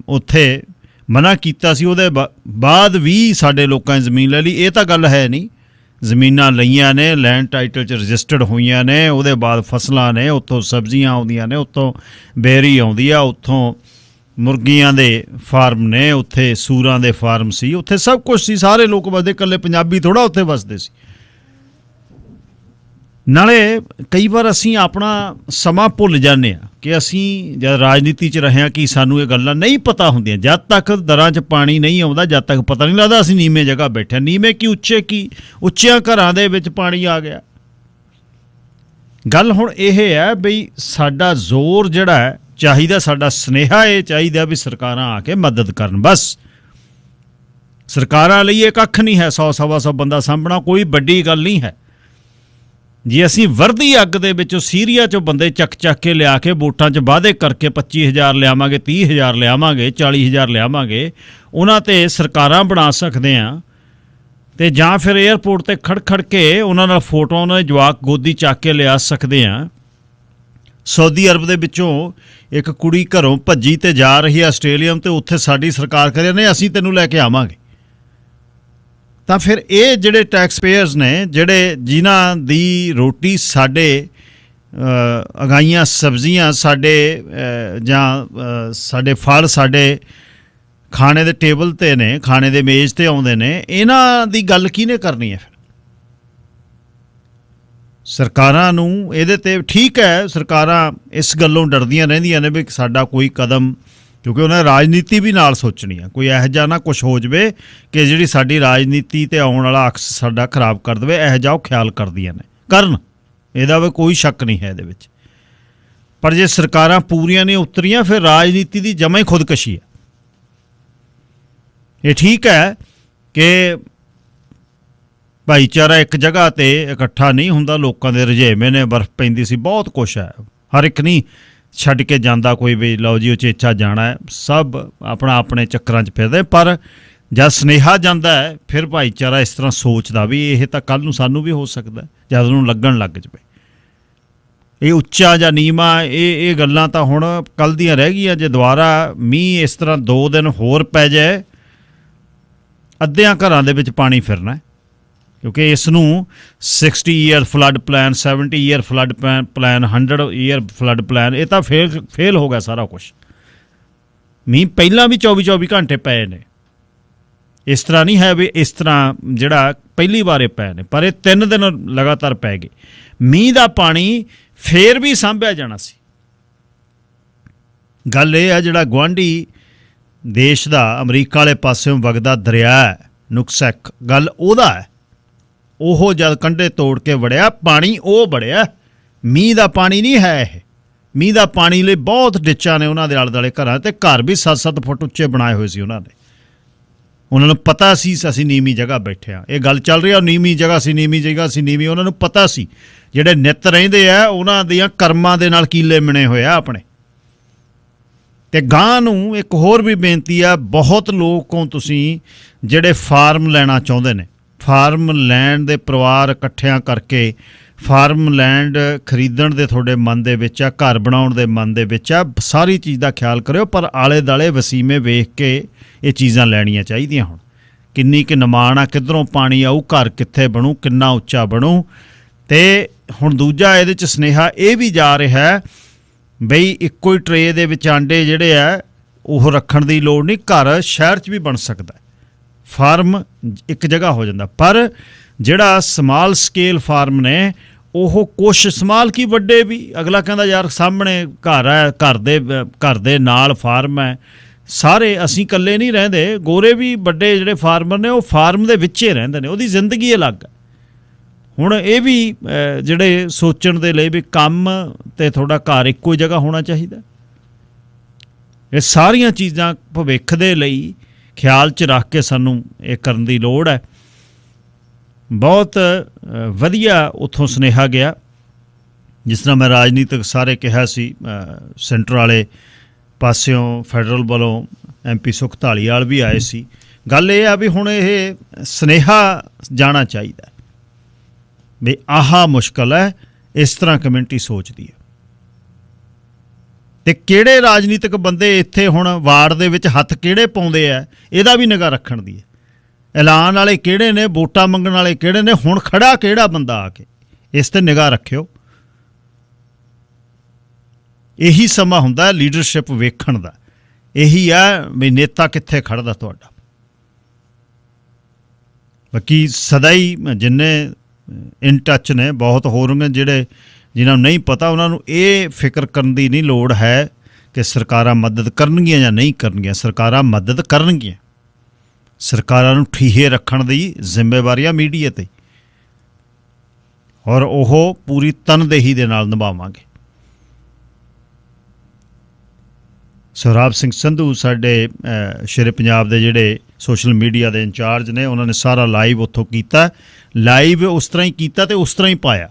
ਉੱਥੇ ਮਨ੍ਹਾ ਕੀਤਾ ਸੀ, ਉਹਦੇ ਬਾਅਦ ਵੀ ਸਾਡੇ ਲੋਕਾਂ ਨੇ ਜ਼ਮੀਨ ਲੈ ਲਈ। ਇਹ ਤਾਂ ਗੱਲ ਹੈ ਨਹੀਂ। ਜ਼ਮੀਨਾਂ ਲਈਆਂ ਨੇ, ਲੈਂਡ ਟਾਈਟਲ 'ਚ ਰਜਿਸਟਰਡ ਹੋਈਆਂ ਨੇ, ਉਹਦੇ ਬਾਅਦ ਫਸਲਾਂ ਨੇ, ਉੱਥੋਂ ਸਬਜ਼ੀਆਂ ਆਉਂਦੀਆਂ ਨੇ, ਉੱਥੋਂ ਬੇਰੀ ਆਉਂਦੀ ਆ, ਉੱਥੋਂ ਮੁਰਗੀਆਂ ਦੇ ਫਾਰਮ ਨੇ, ਉੱਥੇ ਸੂਰਾਂ ਦੇ ਫਾਰਮ ਸੀ, ਉੱਥੇ ਸਭ ਕੁਛ ਸੀ। ਸਾਰੇ ਲੋਕ ਵਸਦੇ, ਇਕੱਲੇ ਪੰਜਾਬੀ ਥੋੜ੍ਹਾ ਉੱਥੇ ਵਸਦੇ ਸੀ। ਨਾਲੇ ਕਈ ਵਾਰ ਅਸੀਂ ਆਪਣਾ ਸਮਾਂ ਭੁੱਲ ਜਾਂਦੇ ਹਾਂ ਕਿ ਅਸੀਂ ਜਦ ਰਾਜਨੀਤੀ 'ਚ ਰਹੇ ਹਾਂ ਕਿ ਸਾਨੂੰ ਇਹ ਗੱਲਾਂ ਨਹੀਂ ਪਤਾ ਹੁੰਦੀਆਂ। ਜਦ ਤੱਕ ਦਰਾਂ 'ਚ ਪਾਣੀ ਨਹੀਂ ਆਉਂਦਾ, ਜਦ ਤੱਕ ਪਤਾ ਨਹੀਂ ਲੱਗਦਾ ਅਸੀਂ ਨੀਵੇਂ ਜਗ੍ਹਾ ਬੈਠੇ। ਨੀਵੇਂ ਕੀ ਉੱਚੇ ਕੀ, ਉੱਚਿਆਂ ਘਰਾਂ ਦੇ ਵਿੱਚ ਪਾਣੀ ਆ ਗਿਆ। ਗੱਲ ਹੁਣ ਇਹ ਹੈ ਬਈ ਸਾਡਾ ਜ਼ੋਰ ਜਿਹੜਾ ਹੈ ਚਾਹੀਦਾ, ਸਾਡਾ ਸੁਨੇਹਾ ਇਹ ਚਾਹੀਦਾ ਵੀ ਸਰਕਾਰਾਂ ਆ ਕੇ ਮਦਦ ਕਰਨ। ਬਸ ਸਰਕਾਰਾਂ ਲਈ ਇਹ ਕੱਖ ਨਹੀਂ ਹੈ 100-125 ਬੰਦਾ ਸਾਂਭਣਾ, ਕੋਈ ਵੱਡੀ ਗੱਲ ਨਹੀਂ ਹੈ। ਜੇ ਅਸੀਂ ਵਰਦੀ ਅੱਗ ਦੇ ਵਿੱਚੋਂ ਸੀਰੀਆ 'ਚੋਂ ਬੰਦੇ ਚੱਕ ਕੇ ਲਿਆ ਕੇ ਵੋਟਾਂ 'ਚ ਵਾਅਦੇ ਕਰਕੇ 25,000 ਲਿਆਵਾਂਗੇ, 30,000 ਲਿਆਵਾਂਗੇ, 40,000 ਲਿਆਵਾਂਗੇ, ਉਹਨਾਂ 'ਤੇ ਸਰਕਾਰਾਂ ਬਣਾ ਸਕਦੇ ਹਾਂ। ਅਤੇ ਜਾਂ ਫਿਰ ਏਅਰਪੋਰਟ 'ਤੇ ਖੜ ਕੇ ਉਹਨਾਂ ਨਾਲ ਫੋਟੋਆਂ, ਉਹਨਾਂ ਦੇ ਜਵਾਕ ਗੋਦੀ ਚੱਕ ਕੇ ਲਿਆ ਸਕਦੇ ਹਾਂ। ਸਾਊਦੀ ਅਰਬ ਦੇ ਵਿੱਚੋਂ ਇੱਕ ਕੁੜੀ ਘਰੋਂ ਭੱਜੀ ਅਤੇ ਜਾ ਰਹੀ ਹੈ ਆਸਟ੍ਰੇਲੀਆ, ਅਤੇ ਉੱਥੇ ਸਾਡੀ ਸਰਕਾਰ ਕਰੇ ਨਹੀਂ ਅਸੀਂ ਤੈਨੂੰ ਲੈ ਕੇ ਆਵਾਂਗੇ। ਤਾਂ ਫਿਰ ਇਹ ਜਿਹੜੇ ਟੈਕਸ ਪੇਅਰਸ ਨੇ, ਜਿਹੜੇ ਜਿਨ੍ਹਾਂ ਦੀ ਰੋਟੀ ਸਾਡੇ ਉਗਾਈਆਂ ਸਬਜ਼ੀਆਂ, ਸਾਡੇ ਜਾਂ ਸਾਡੇ ਫਲ ਸਾਡੇ ਖਾਣੇ ਦੇ ਟੇਬਲ 'ਤੇ ਨੇ, ਖਾਣੇ ਦੇ ਮੇਜ਼ 'ਤੇ ਆਉਂਦੇ ਨੇ, ਇਹਨਾਂ ਦੀ ਗੱਲ ਕਿਹਨੇ ਕਰਨੀ ਹੈ? ਫਿਰ ਸਰਕਾਰਾਂ ਨੂੰ ਇਹਦੇ 'ਤੇ ਠੀਕ ਹੈ, ਸਰਕਾਰਾਂ ਇਸ ਗੱਲੋਂ ਡਰਦੀਆਂ ਰਹਿੰਦੀਆਂ ਨੇ ਵੀ ਸਾਡਾ ਕੋਈ ਕਦਮ, ਕਿਉਂਕਿ ਉਹਨਾਂ ਨੇ ਰਾਜਨੀਤੀ ਵੀ ਨਾਲ ਸੋਚਣੀ ਆ, ਕੋਈ ਇਹੋ ਜਿਹਾ ਨਾ ਕੁਛ ਹੋ ਜਾਵੇ ਕਿ ਜਿਹੜੀ ਸਾਡੀ ਰਾਜਨੀਤੀ 'ਤੇ ਆਉਣ ਵਾਲਾ ਅਕਸ ਸਾਡਾ ਖਰਾਬ ਕਰ ਦੇਵੇ। ਇਹੋ ਜਿਹਾ ਉਹ ਖਿਆਲ ਕਰਦੀਆਂ ਨੇ, ਕਰਨ, ਇਹਦਾ ਵੀ ਕੋਈ ਸ਼ੱਕ ਨਹੀਂ ਹੈ ਇਹਦੇ ਵਿੱਚ। ਪਰ ਜੇ ਸਰਕਾਰਾਂ ਪੂਰੀਆਂ ਨਹੀਂ ਉਤਰੀਆਂ, ਫਿਰ ਰਾਜਨੀਤੀ ਦੀ ਜਮਾਂ ਹੀ ਖੁਦਕਸ਼ੀ ਹੈ। ਇਹ ਠੀਕ ਹੈ ਕਿ ਭਾਈਚਾਰਾ ਇੱਕ ਜਗ੍ਹਾ ਤੇ ਇਕੱਠਾ ਨਹੀਂ ਹੁੰਦਾ, ਲੋਕਾਂ ਦੇ ਰੁਝੇਵੇਂ ਨੇ, ਬਰਫ਼ ਪੈਂਦੀ ਸੀ, ਬਹੁਤ ਕੁਛ ਹੈ। ਹਰ ਇੱਕ ਨਹੀਂ ਛੱਡ ਕੇ ਜਾਂਦਾ ਕੋਈ ਵੀ ਲਓ ਜੀ ਉਚੇਚਾ ਜਾਣਾ ਹੈ, ਸਭ ਆਪਣਾ ਆਪਣੇ ਚੱਕਰਾਂ 'ਚ ਫਿਰਦੇ। ਪਰ ਜਦ ਸੁਨੇਹਾ ਜਾਂਦਾ ਹੈ ਫਿਰ ਭਾਈਚਾਰਾ ਇਸ ਤਰ੍ਹਾਂ ਸੋਚਦਾ ਵੀ ਇਹ ਤਾਂ ਕੱਲ੍ਹ ਨੂੰ ਸਾਨੂੰ ਵੀ ਹੋ ਸਕਦਾ, ਜਦ ਉਹਨੂੰ ਲੱਗਣ ਲੱਗ ਜਾਵੇ ਇਹ ਉੱਚਾ ਜਾਂ ਨੀਵਾਂ। ਇਹ ਗੱਲਾਂ ਤਾਂ ਹੁਣ ਕੱਲ੍ਹ ਦੀਆਂ ਰਹਿ ਗਈਆਂ। ਜੇ ਦੁਬਾਰਾ ਮੀਂਹ ਇਸ ਤਰ੍ਹਾਂ 2 ਦਿਨ ਹੋਰ ਪੈ ਜਾਏ, ਅੱਧਿਆਂ ਘਰਾਂ ਦੇ ਵਿੱਚ ਪਾਣੀ ਫਿਰਨਾ, ਕਿਉਂਕਿ ਇਸ ਨੂੰ 60 year flood plan, 70 year flood plan, 100 year flood plan, ਇਹ ਤਾਂ ਫੇਲ ਹੋ ਗਿਆ ਸਾਰਾ ਕੁਛ। ਮੀਂਹ ਪਹਿਲਾਂ ਵੀ 24 ਘੰਟੇ ਪਏ ਨੇ, ਇਸ ਤਰ੍ਹਾਂ ਨਹੀਂ ਹੈ ਵੀ ਇਸ ਤਰ੍ਹਾਂ ਜਿਹੜਾ ਪਹਿਲੀ ਵਾਰ ਪਏ ਨੇ, ਪਰ ਇਹ 3 ਦਿਨ ਲਗਾਤਾਰ ਪੈ ਗਏ। ਮੀਂਹ ਦਾ ਪਾਣੀ ਫੇਰ ਵੀ ਸਾਂਭਿਆ ਜਾਣਾ ਸੀ। ਗੱਲ ਇਹ ਹੈ ਜਿਹੜਾ ਗੁਆਂਢੀ ਦੇਸ਼ ਦਾ ਅਮਰੀਕਾ ਵਾਲੇ ਪਾਸਿਓਂ ਵਗਦਾ ਦਰਿਆ ਹੈ ਨੁਕਸੈਕ, ਗੱਲ ਉਹਦਾ ਹੈ। ਉਹ ਜਦ ਕੰਢੇ ਤੋੜ ਕੇ ਵੜਿਆ ਪਾਣੀ, ਉਹ ਵੜਿਆ, ਮੀਂਹ ਦਾ ਪਾਣੀ ਨਹੀਂ ਹੈ ਇਹ। ਮੀਂਹ ਦਾ ਪਾਣੀ ਲਈ ਬਹੁਤ ਡਿੱਚਾਂ ਨੇ ਉਹਨਾਂ ਦੇ ਆਲੇ ਦੁਆਲੇ ਘਰਾਂ, ਤੇ ਘਰ ਵੀ 7-7 ਫੁੱਟ ਉੱਚੇ ਬਣਾਏ ਹੋਏ ਸੀ ਉਹਨਾਂ ਨੇ। ਉਹਨਾਂ ਨੂੰ ਪਤਾ ਸੀ ਅਸੀਂ ਨੀਵੀਂ ਜਗ੍ਹਾ ਬੈਠੇ ਹਾਂ। ਇਹ ਗੱਲ ਚੱਲ ਰਹੀ ਆ ਨੀਵੀਂ ਜਗ੍ਹਾ ਸੀ, ਨੀਵੀਂ ਜਗ੍ਹਾ ਸੀ, ਨੀਵੀਂ। ਉਹਨਾਂ ਨੂੰ ਪਤਾ ਸੀ ਜਿਹੜੇ ਨਿੱਤ ਰਹਿੰਦੇ ਆ ਉਹਨਾਂ ਦੀਆਂ ਕਰਮਾਂ ਦੇ ਨਾਲ ਕੀਲੇ ਮਿਣੇ ਹੋਏ ਆ ਆਪਣੇ। ਤੇ ਗਾਂ ਨੂੰ ਇੱਕ ਹੋਰ ਵੀ ਬੇਨਤੀ ਆ, ਬਹੁਤ ਲੋਕੋਂ ਤੁਸੀਂ ਜਿਹੜੇ ਫਾਰਮ ਲੈਣਾ ਚਾਹੁੰਦੇ ਨੇ, ਫਾਰਮ ਲੈਂਡ ਦੇ ਪਰਿਵਾਰ ਇਕੱਠਿਆਂ ਕਰਕੇ ਫਾਰਮ ਲੈਂਡ ਖਰੀਦਣ ਦੇ ਤੁਹਾਡੇ ਮਨ ਦੇ ਵਿੱਚ ਆ, ਘਰ ਬਣਾਉਣ ਦੇ ਮਨ ਦੇ ਵਿੱਚ ਆ, ਸਾਰੀ ਚੀਜ਼ ਦਾ ਖਿਆਲ ਕਰਿਓ। ਪਰ ਆਲੇ ਦੁਆਲੇ ਵਸੀਮੇ ਵੇਖ ਕੇ ਇਹ ਚੀਜ਼ਾਂ ਲੈਣੀਆਂ ਚਾਹੀਦੀਆਂ। ਹੁਣ ਕਿੰਨੀ ਕੁ ਨਿਮਾਣ ਆ, ਕਿੱਧਰੋਂ ਪਾਣੀ ਆਊ, ਘਰ ਕਿੱਥੇ ਬਣੂ, ਕਿੰਨਾ ਉੱਚਾ ਬਣੂ। ਤੇ ਹੁਣ ਦੂਜਾ ਇਹਦੇ 'ਚ ਸੁਨੇਹਾ ਇਹ ਵੀ ਜਾ ਰਿਹਾ ਬਈ ਇੱਕੋ ਹੀ ਟਰੇ ਦੇ ਵਿੱਚ ਆਂਡੇ ਜਿਹੜੇ ਆ ਉਹ ਰੱਖਣ ਦੀ ਲੋੜ ਨਹੀਂ, ਘਰ ਸ਼ਹਿਰ 'ਚ ਵੀ ਬਣ ਸਕਦਾ, ਫਾਰਮ ਇੱਕ ਜਗ੍ਹਾ ਹੋ ਜਾਂਦਾ। ਪਰ ਜਿਹੜਾ ਸਮਾਲ ਸਕੇਲ ਫਾਰਮ ਨੇ ਉਹ ਕੁਛ ਸਮਾਲ ਕੀ ਵੱਡੇ ਵੀ, ਅਗਲਾ ਕਹਿੰਦਾ ਯਾਰ ਸਾਹਮਣੇ ਘਰ ਹੈ, ਘਰ ਦੇ ਨਾਲ ਫਾਰਮ ਹੈ, ਸਾਰੇ ਅਸੀਂ ਇਕੱਲੇ ਨਹੀਂ ਰਹਿੰਦੇ, ਗੋਰੇ ਵੀ ਵੱਡੇ ਜਿਹੜੇ ਫਾਰਮਰ ਨੇ ਉਹ ਫਾਰਮ ਦੇ ਵਿੱਚ ਹੀ ਰਹਿੰਦੇ ਨੇ, ਉਹਦੀ ਜ਼ਿੰਦਗੀ ਅਲੱਗ ਹੈ। ਹੁਣ ਇਹ ਵੀ ਜਿਹੜੇ ਸੋਚਣ ਦੇ ਲਈ ਵੀ ਕੰਮ ਤੇ ਤੁਹਾਡਾ ਘਰ ਇੱਕੋ ਹੀ ਜਗ੍ਹਾ ਹੋਣਾ ਚਾਹੀਦਾ। ਇਹ ਸਾਰੀਆਂ ਚੀਜ਼ਾਂ ਭਵਿੱਖ ਦੇ ਲਈ ਖਿਆਲ 'ਚ ਰੱਖ ਕੇ ਸਾਨੂੰ ਇਹ ਕਰਨ ਦੀ ਲੋੜ ਹੈ। ਬਹੁਤ ਵਧੀਆ ਉੱਥੋਂ ਸੁਨੇਹਾ ਗਿਆ। ਜਿਸ ਤਰ੍ਹਾਂ ਮੈਂ ਰਾਜਨੀਤਿਕ ਸਾਰੇ ਕਿਹਾ ਸੀ, ਸੈਂਟਰ ਵਾਲੇ ਪਾਸਿਓਂ ਫੈਡਰਲ ਵੱਲੋਂ MP ਸੁਖ ਧਾਲੀਵਾਲ ਵੀ ਆਏ ਸੀ। ਗੱਲ ਇਹ ਆ ਵੀ ਹੁਣ ਇਹ ਸੁਨੇਹਾ ਜਾਣਾ ਚਾਹੀਦਾ ਵੀ ਆਹ ਮੁਸ਼ਕਲ ਹੈ, ਇਸ ਤਰ੍ਹਾਂ ਕਮਿਊਨਿਟੀ ਸੋਚਦੀ ਹੈ। ਤੇ ਕਿਹੜੇ ਰਾਜਨੀਤਿਕ ਬੰਦੇ ਇੱਥੇ ਹੁਣ ਵਾਰਡ ਦੇ ਵਿੱਚ ਹੱਥ ਕਿਹੜੇ ਪਾਉਂਦੇ ਆ, ਇਹਦਾ ਵੀ ਨਿਗਾਹ ਰੱਖਣ ਦੀ ਹੈ। ਐਲਾਨ ਵਾਲੇ ਕਿਹੜੇ ਨੇ, ਵੋਟਾਂ ਮੰਗਣ ਵਾਲੇ ਕਿਹੜੇ ਨੇ, ਹੁਣ ਖੜਾ ਕਿਹੜਾ ਬੰਦਾ ਆ ਕੇ, ਇਸ ਤੇ ਨਿਗਾਹ ਰੱਖਿਓ। ਇਹੀ ਸਮਾਂ ਹੁੰਦਾ ਲੀਡਰਸ਼ਿਪ ਵੇਖਣ ਦਾ, ਇਹੀ ਆ ਵੀ ਨੇਤਾ ਕਿੱਥੇ ਖੜਦਾ ਤੁਹਾਡਾ। ਬਾਕੀ ਸਦਾ ਹੀ ਜਿੰਨੇ ਇਨ ਟੱਚ ਨੇ, ਬਹੁਤ ਹੋਰ ਹੋਣਗੇ ਜਿਹੜੇ ਜਿਨ੍ਹਾਂ ਨੂੰ ਨਹੀਂ ਪਤਾ, ਉਹਨਾਂ ਨੂੰ ਇਹ ਫਿਕਰ ਕਰਨ ਦੀ ਨਹੀਂ ਲੋੜ ਹੈ ਕਿ ਸਰਕਾਰਾਂ ਮਦਦ ਕਰਨਗੀਆਂ ਜਾਂ ਨਹੀਂ ਕਰਨਗੀਆਂ। ਸਰਕਾਰਾਂ ਮਦਦ ਕਰਨਗੀਆਂ। ਸਰਕਾਰਾਂ ਨੂੰ ਠੀਹੇ ਰੱਖਣ ਦੀ ਜ਼ਿੰਮੇਵਾਰੀ ਆ ਮੀਡੀਆ 'ਤੇ, ਔਰ ਉਹ ਪੂਰੀ ਤਨਦੇਹੀ ਦੇ ਨਾਲ ਨਿਭਾਵਾਂਗੇ। ਸੁਹਰਾਬ ਸਿੰਘ ਸੰਧੂ ਸਾਡੇ ਸ਼ੇਰੇ ਪੰਜਾਬ ਦੇ ਜਿਹੜੇ ਸੋਸ਼ਲ ਮੀਡੀਆ ਦੇ ਇੰਚਾਰਜ ਨੇ, ਉਹਨਾਂ ਨੇ ਸਾਰਾ ਲਾਈਵ ਉੱਥੋਂ ਕੀਤਾ। ਲਾਈਵ ਉਸ ਤਰ੍ਹਾਂ ਹੀ ਕੀਤਾ ਤੇ ਉਸ ਤਰ੍ਹਾਂ ਹੀ ਪਾਇਆ।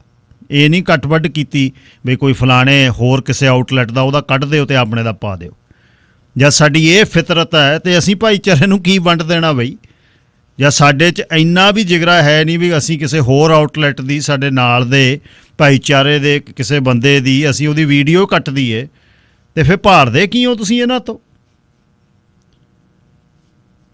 ਇਹ ਨਹੀਂ ਕੱਟ ਵੱਢ ਕੀਤੀ ਵੀ ਕੋਈ ਫਲਾਣੇ ਹੋਰ ਕਿਸੇ ਆਊਟਲੈਟ ਦਾ ਉਹਦਾ ਕੱਢ ਦਿਓ ਤੇ ਆਪਣੇ ਦਾ ਪਾ ਦਿਓ। ਜਦ ਸਾਡੀ ਇਹ ਫਿਤਰਤ ਹੈ ਤੇ ਅਸੀਂ ਭਾਈਚਾਰੇ ਨੂੰ ਕੀ ਵੰਡ ਦੇਣਾ ਬਈ। ਜਾਂ ਸਾਡੇ 'ਚ ਇੰਨਾ ਵੀ ਜਿਗਰਾ ਹੈ ਨਹੀਂ ਵੀ ਅਸੀਂ ਕਿਸੇ ਹੋਰ ਆਊਟਲੈਟ ਦੀ, ਸਾਡੇ ਨਾਲ ਦੇ ਭਾਈਚਾਰੇ ਦੇ ਕਿਸੇ ਬੰਦੇ ਦੀ ਅਸੀਂ ਉਹਦੀ ਵੀਡੀਓ ਕੱਟ ਦਈਏ, ਤੇ ਫਿਰ ਭਾਰਦੇ ਕੀ ਹੋ ਤੁਸੀਂ ਇਹਨਾਂ ਤੋਂ।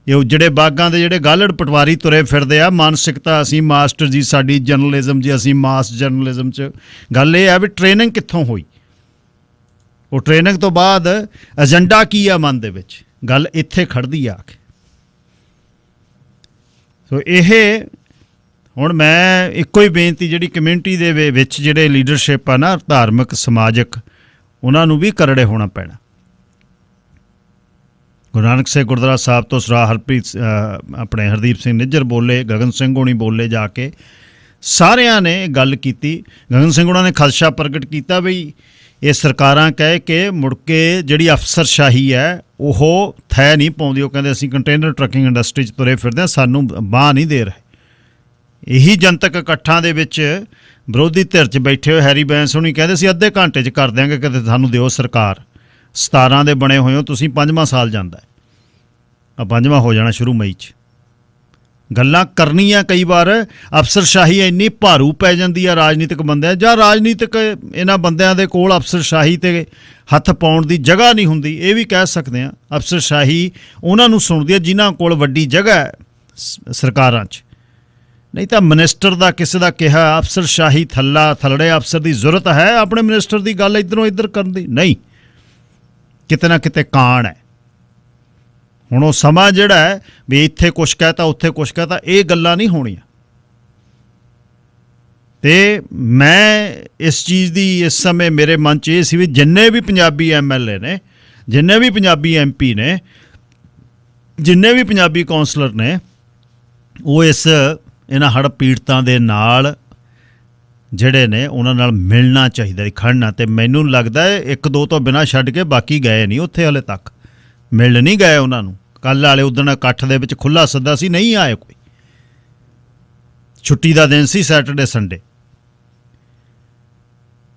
ਇਹ ਉਜੜੇ ਬਾਗਾਂ ਦੇ ਜਿਹੜੇ ਗਾਲੜ ਪਟਵਾਰੀ ਤੁਰੇ ਫਿਰਦੇ ਆ, ਮਾਨਸਿਕਤਾ ਅਸੀਂ ਮਾਸਟਰ ਜੀ, ਸਾਡੀ ਜਰਨਲਿਜ਼ਮ ਜੀ, ਅਸੀਂ ਮਾਸ ਜਰਨਲਿਜ਼ਮ 'ਚ। ਗੱਲ ਇਹ ਹੈ ਵੀ ਟ੍ਰੇਨਿੰਗ ਕਿੱਥੋਂ ਹੋਈ, ਉਹ ਟ੍ਰੇਨਿੰਗ ਤੋਂ ਬਾਅਦ ਏਜੰਡਾ ਕੀ ਆ ਮਨ ਦੇ ਵਿੱਚ, ਗੱਲ ਇੱਥੇ ਖੜਦੀ ਆ ਕੇ। ਸੋ ਇਹ ਹੁਣ ਮੈਂ ਇੱਕੋ ਹੀ ਬੇਨਤੀ ਜਿਹੜੀ ਕਮਿਊਨਿਟੀ ਦੇ ਵਿੱਚ ਜਿਹੜੇ ਲੀਡਰਸ਼ਿਪ ਆ ਨਾ, ਧਾਰਮਿਕ ਸਮਾਜਿਕ, ਉਹਨਾਂ ਨੂੰ ਵੀ ਕਰੜੇ ਹੋਣਾ ਪੈਣਾ। ਗੁਰੂ ਨਾਨਕ ਸਾਹਿਬ ਗੁਰਦੁਆਰਾ ਸਾਹਿਬ ਤੋਂ ਸਰਦਾਰ ਆਪਣੇ ਹਰਦੀਪ ਸਿੰਘ ਨਿੱਜਰ ਬੋਲੇ, ਗਗਨ ਸਿੰਘ ਹੋਣੀ ਬੋਲੇ ਜਾ ਕੇ, ਸਾਰਿਆਂ ਨੇ ਗੱਲ ਕੀਤੀ। ਗਗਨ ਸਿੰਘ ਉਹਨਾਂ ਨੇ ਖਦਸ਼ਾ ਪ੍ਰਗਟ ਕੀਤਾ ਵੀ ਇਹ ਸਰਕਾਰਾਂ ਕਹਿ ਕੇ ਮੁੜ ਕੇ ਜਿਹੜੀ ਅਫਸਰਸ਼ਾਹੀ ਹੈ ਉਹ ਥੈ ਨਹੀਂ ਪਾਉਂਦੀ। ਉਹ ਕਹਿੰਦੇ ਅਸੀਂ ਕੰਟੇਨਰ ਟਰੱਕਿੰਗ ਇੰਡਸਟਰੀ 'ਚ ਤੁਰੇ ਫਿਰਦੇ ਹਾਂ, ਸਾਨੂੰ ਬਾਂਹ ਨਹੀਂ ਦੇ ਰਹੇ। ਇਹੀ ਜਨਤਕ ਇਕੱਠਾਂ ਦੇ ਵਿੱਚ ਵਿਰੋਧੀ ਧਿਰ 'ਚ ਬੈਠੇ ਹੋਏ ਹੈਰੀ ਬੈਂਸ ਹੁਣੀ ਕਹਿੰਦੇ ਸੀ ਅੱਧੇ ਘੰਟੇ 'ਚ ਕਰ ਦਿਆਂਗੇ, ਕਿਤੇ ਸਾਨੂੰ ਦਿਓ ਸਰਕਾਰ। 17 ਦੇ ਬਣੇ ਹੋਏ ਹੋ ਤੁਸੀਂ, 5ਵਾਂ ਸਾਲ ਜਾਂਦਾ, ਆ 5ਵਾਂ ਹੋ ਜਾਣਾ ਸ਼ੁਰੂ ਮਈ 'ਚ। ਗੱਲਾਂ ਕਰਨੀਆਂ ਕਈ ਵਾਰ ਅਫਸਰਸ਼ਾਹੀ ਇੰਨੀ ਭਾਰੂ ਪੈ ਜਾਂਦੀ ਆ ਰਾਜਨੀਤਿਕ ਬੰਦਿਆਂ, ਜਾਂ ਰਾਜਨੀਤਿਕ ਇਹਨਾਂ ਬੰਦਿਆਂ ਦੇ ਕੋਲ ਅਫਸਰਸ਼ਾਹੀ 'ਤੇ ਹੱਥ ਪਾਉਣ ਦੀ ਜਗ੍ਹਾ ਨਹੀਂ ਹੁੰਦੀ। ਇਹ ਵੀ ਕਹਿ ਸਕਦੇ ਹਾਂ ਅਫਸਰਸ਼ਾਹੀ ਉਹਨਾਂ ਨੂੰ ਸੁਣਦੀ ਹੈ ਜਿਨ੍ਹਾਂ ਕੋਲ ਵੱਡੀ ਜਗ੍ਹਾ ਹੈ ਸਰਕਾਰਾਂ 'ਚ। ਨਹੀਂ ਤਾਂ ਮਿਨਿਸਟਰ ਦਾ ਕਿਸੇ ਦਾ ਕਿਹਾ ਅਫਸਰਸ਼ਾਹੀ ਥੱਲੜੇ ਅਫਸਰ ਦੀ ਜ਼ਰੂਰਤ ਹੈ ਆਪਣੇ ਮਿਨਿਸਟਰ ਦੀ ਗੱਲ ਇੱਧਰੋਂ ਇੱਧਰ ਕਰਨ ਦੀ? ਨਹੀਂ, ਕਿਤੇ ਨਾ ਕਿਤੇ ਕਾਣ ਹੈ। ਹੁਣ ਉਹ ਸਮਾਂ ਜਿਹੜਾ ਹੈ ਵੀ ਇੱਥੇ ਕੁਛ ਕਹਿਤਾ ਉੱਥੇ ਕੁਛ ਕਹਿਤਾ, ਇਹ ਗੱਲਾਂ ਨਹੀਂ ਹੋਣੀਆਂ। ਤੇ ਮੈਂ ਇਸ ਚੀਜ਼ ਦੀ ਇਸ ਸਮੇਂ ਮੇਰੇ ਮਨ 'ਚ ਇਹ ਸੀ ਵੀ ਜਿੰਨੇ ਵੀ ਪੰਜਾਬੀ MLA ਨੇ, ਜਿੰਨੇ ਵੀ ਪੰਜਾਬੀ MP ਨੇ, ਜਿੰਨੇ ਵੀ ਪੰਜਾਬੀ ਕੌਂਸਲਰ ਨੇ, ਉਹ ਇਹਨਾਂ ਹੜ੍ਹ ਪੀੜਤਾਂ ਦੇ ਨਾਲ ਜਿਹੜੇ ਨੇ ਉਹਨਾਂ ਨਾਲ ਮਿਲਣਾ ਚਾਹੀਦਾ, ਖੜਨਾ। ਤੇ ਮੈਨੂੰ ਲੱਗਦਾ ਹੈ 1-2 ਤੋਂ ਬਿਨਾਂ ਛੱਡ ਕੇ ਬਾਕੀ ਗਏ ਨਹੀਂ ਉੱਥੇ ਹਾਲੇ ਤੱਕ, ਮਿਲ ਨਹੀਂ ਗਏ ਉਹਨਾਂ ਨੂੰ। ਕੱਲ੍ਹ ਵਾਲੇ ਉਦਣ ਇਕੱਠ ਦੇ ਵਿੱਚ ਖੁੱਲ੍ਹਾ ਸੱਦਾ ਸੀ, ਨਹੀਂ ਆਏ ਕੋਈ। ਛੁੱਟੀ ਦਾ ਦਿਨ ਸੀ, ਸੈਟਰਡੇ ਸੰਡੇ।